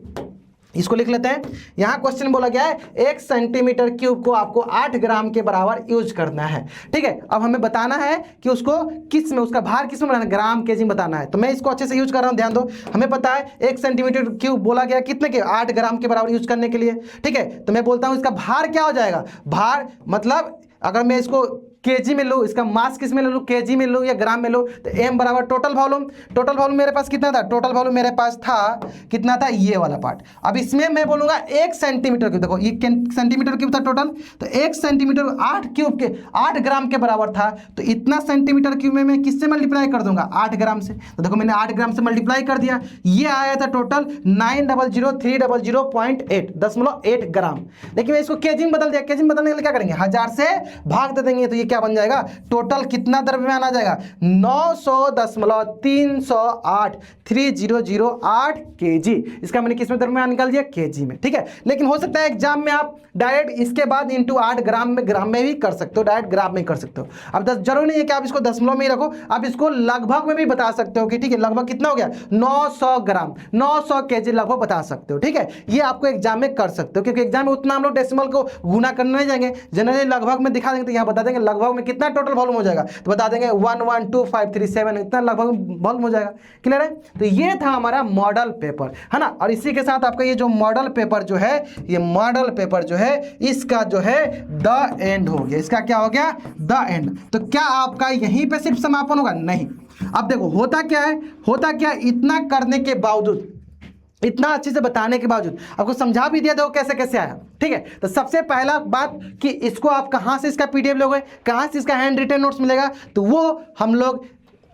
इसको लिख लेते हैं। यहाँ क्वेश्चन बोला गया है 1 सेंटीमीटर क्यूब को आपको 8 ग्राम के बराबर यूज करना है। ठीक है, अब हमें बताना है कि उसको किस में, उसका भार किस में बनाना है, ग्राम केजी में बताना है। तो मैं इसको अच्छे से यूज कर रहा हूँ, ध्यान दो। हमें पता है 1 सेंटीमीटर क्यूब बोला गया कितने के, 8 ग्राम के बराबर यूज करने के लिए। ठीक है, तो मैं बोलता हूँ इसका भार क्या हो जाएगा, भार मतलब अगर मैं इसको केजी में लूँ, इसका मास किस में ले लूँ, केजी में लूँ या ग्राम में लूँ, तो m बराबर टोटल वॉल्यूम, टोटल वॉल्यूम मेरे पास कितना था, टोटल वॉल्यूम मेरे पास था कितना था, ये वाला पार्ट। अब इसमें मैं बोलूँगा 1 सेंटीमीटर क्यूब, देखो ये सेंटीमीटर क्यूब था टोटल, तो 1 सेंटीमीटर 8 क्यूब के 8 ग्राम के बराबर था। तो इतना सेंटीमीटर क्यूब में मैं किससे मल्टीप्लाई कर दूंगा, 8 ग्राम से। तो देखो मैंने 8 ग्राम से मल्टीप्लाई कर दिया, ये आया था टोटल 9,003,000.8 ग्राम। लेकिन मैं इसको केजी में बदल दिया, केजी में बदलने के लिए क्या करेंगे, 1000 से भाग दे देंगे, तो ये क्या बन जाएगा, टोटल कितना द्रव्यमान आ जाएगा 900.308 केजी। इसका मैंने किस में द्रव्यमान निकाल दिया, केजी में। ठीक है, लेकिन हो सकता है एग्जाम में आप डायरेक्ट इसके बाद इंटू 8 ग्राम में भी कर सकते हो, डायरेक्ट ग्राम में कर सकते हो। अब जरूरी नहीं है कि आप इसको दशमलव में ही रखो, आप इसको लगभग में भी बता सकते हो कि ठीक है लगभग कितना हो गया 900 ग्राम, 900 केजी लगभग बता सकते हो। ठीक है, ये आपको एग्जाम में कर सकते हो, क्योंकि एग्जाम में उतना हम लोग डेसिमल को गुना करने नहीं जाएंगे, जनरली लगभग में दिखा देंगे। तो यहाँ बता देंगे लगभग में कितना टोटल वॉल्यूम हो जाएगा, तो बता देंगे 112,537, इतना लगभग वॉल्यूम हो जाएगा। क्लियर है, तो ये था हमारा मॉडल पेपर, है ना। और इसी के साथ आपका ये जो मॉडल पेपर जो है, ये मॉडल पेपर जो है इसका जो है द एंड हो गया, इसका क्या हो गया, द एंड। तो क्या आपका यहीं पे सिर्फ समापन होगा, नहीं। अब देखो होता क्या है, होता क्या, इतना करने के बावजूद, इतना अच्छे से बताने के बावजूद आपको समझा भी दिया, देखो कैसे कैसे आया। ठीक है, तो सबसे पहला बात कि इसको आप कहाँ से इसका पीडीएफ लोगे, कहाँ से इसका हैंड रिटन नोट्स मिलेगा, तो वो हम लोग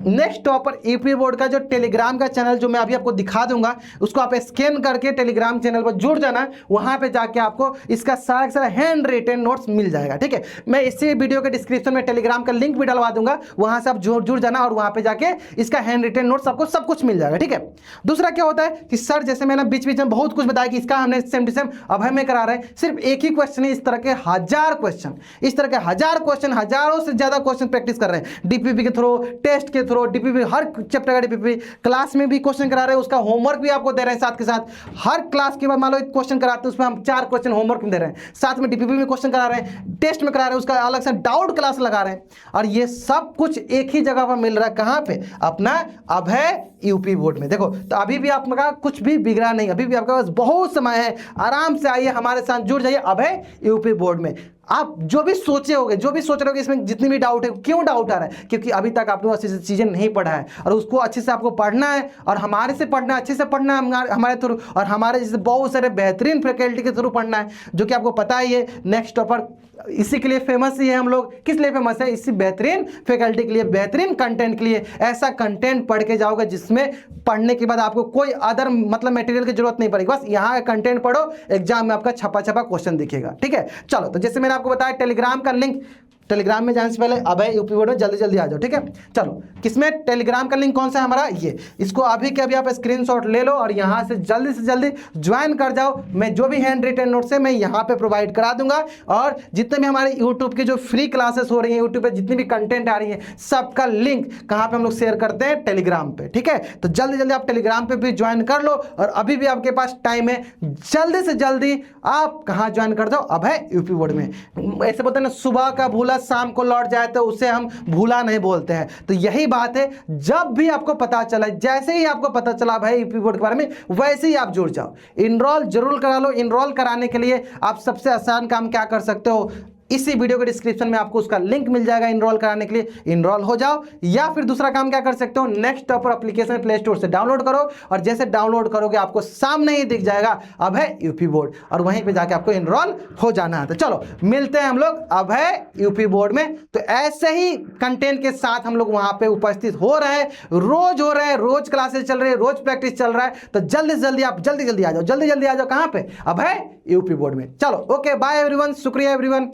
नेक्स्ट टॉपर यूपी बोर्ड का जो टेलीग्राम का चैनल जो मैं अभी आपको दिखा दूंगा, उसको आप स्कैन करके टेलीग्राम चैनल पर जुड़ जाना। वहां पे जाके आपको इसका सारा हैंड रिटन नोट्स मिल जाएगा, ठीक है। मैं इसी वीडियो के डिस्क्रिप्शन में टेलीग्राम का लिंक भी डलवा दूंगा, वहां से आप जुड़ जाना और वहां पे जाके इसका हैंड रिटन नोट्स आपको सब कुछ मिल जाएगा, ठीक है। दूसरा क्या होता है कि सर जैसे मैंने बीच बीच में बहुत कुछ बताया कि इसका हमने सेम टू सेम अभय में करा रहे हैं, सिर्फ एक ही क्वेश्चन है, इस तरह के 1000 क्वेश्चन, इस तरह के 1000 क्वेश्चन, हजारों से ज्यादा क्वेश्चन प्रैक्टिस कर रहे हैं डीपीपी के थ्रू, टेस्ट के थ्रू, डीपीपी हर चैप्टर का डीपीपी क्लास में भी क्वेश्चन करा रहे हैं, उसका होमवर्क भी आपको दे रहे हैं साथ के साथ। हर क्लास के बाद मान लो एक क्वेश्चन कराते हैं, उसमें हम 4 क्वेश्चन होमवर्क में दे रहे हैं, साथ में डीपीपी में क्वेश्चन करा रहे हैं, टेस्ट में करा रहे हैं, उसका अलग से डाउट क्लास लगा रहे हैं, और ये सब कुछ एक ही जगह पर मिल रहा है। कहां पे? अपना अभय यूपी बोर्ड में। देखो तो अभी भी आपका कुछ भी बिगड़ा नहीं, अभी भी आपके पास बहुत समय है, आराम से आइए हमारे साथ जुड़ जाइए अभय यूपी बोर्ड में। आप जो भी सोचे होगे, जो भी सोच रहे होगे, इसमें जितनी भी डाउट है, क्यों डाउट आ रहा है? क्योंकि अभी तक आपने अच्छे से चीजें नहीं पढ़ा है, और उसको अच्छे से आपको पढ़ना है, और हमारे से पढ़ना है, अच्छे से पढ़ना है हमारे थ्रू, और हमारे जैसे बहुत सारे बेहतरीन फैकल्टी के थ्रू पढ़ना है, जो कि आपको पता ही है। नेक्स्ट टॉपर इसी के लिए फेमस ही है हम लोग। किस लिए फेमस है? इसी बेहतरीन फैकल्टी के लिए, बेहतरीन कंटेंट के लिए। ऐसा कंटेंट पढ़ के जाओगे जिसमें पढ़ने के बाद आपको कोई अदर मतलब मटेरियल की जरूरत नहीं पड़ेगी, बस यहाँ का कंटेंट पढ़ो, एग्जाम में आपका छपा छपा क्वेश्चन दिखेगा, ठीक है। चलो तो जैसे मैंने आपको बताया टेलीग्राम का लिंक, टेलीग्राम में जाने से पहले अभय यूपी बोर्ड में जल्दी जल्दी आ जाओ, ठीक है। चलो किसमें टेलीग्राम का लिंक कौन सा है हमारा? ये, इसको अभी के अभी आप स्क्रीनशॉट ले लो और यहाँ से जल्दी ज्वाइन कर जाओ। मैं जो भी हैंड रिटन नोट्स है मैं यहाँ पे प्रोवाइड करा दूंगा, और जितने भी हमारे यूट्यूब की जो फ्री क्लासेस हो रही है, यूट्यूब पे जितनी भी कंटेंट आ रही है, सबका लिंक कहाँ पे हम लोग शेयर करते हैं? टेलीग्राम पे, ठीक है। तो जल्दी आप टेलीग्राम पे भी ज्वाइन कर लो, और अभी भी आपके पास टाइम है, जल्दी से जल्दी आप कहाँ ज्वाइन कर दो? अभय यूपी बोर्ड में। ऐसे बोलते हैं ना, सुबह का भूला शाम को लौट जाए, तो उसे हम भूला नहीं बोलते हैं। तो यही बात है, जब भी आपको पता चला, जैसे ही आपको पता चला भाई यूपी बोर्ड के बारे में, वैसे ही आप जुड़ जाओ, इनरोल जरूर करा लो। इनरोल कराने के लिए आप सबसे आसान काम क्या कर सकते हो? इसी वीडियो के डिस्क्रिप्शन में आपको उसका लिंक मिल जाएगा इनरोल कराने के लिए, इनरोल हो जाओ। या फिर दूसरा काम क्या कर सकते हो? Next topper application play store से डाउनलोड करो, और जैसे डाउनलोड करोगे आपको सामने ही दिख जाएगा अभय यूपी बोर्ड, और वहीं पे जाके आपको इनरोल हो जाना है। तो चलो मिलते हैं हम लोग अभय यूपी बोर्ड में। तो ऐसे ही कंटेंट के साथ हम लोग वहां पे उपस्थित हो रहे हैं, रोज क्लासेस चल रही है, रोज प्रैक्टिस चल रहा है। तो जल्दी आप जल्दी आ जाओ, जल्दी आ जाओ। कहां पे? अभय यूपी बोर्ड में। चलो ओके, बाय एवरीवन, शुक्रिया एवरीवन।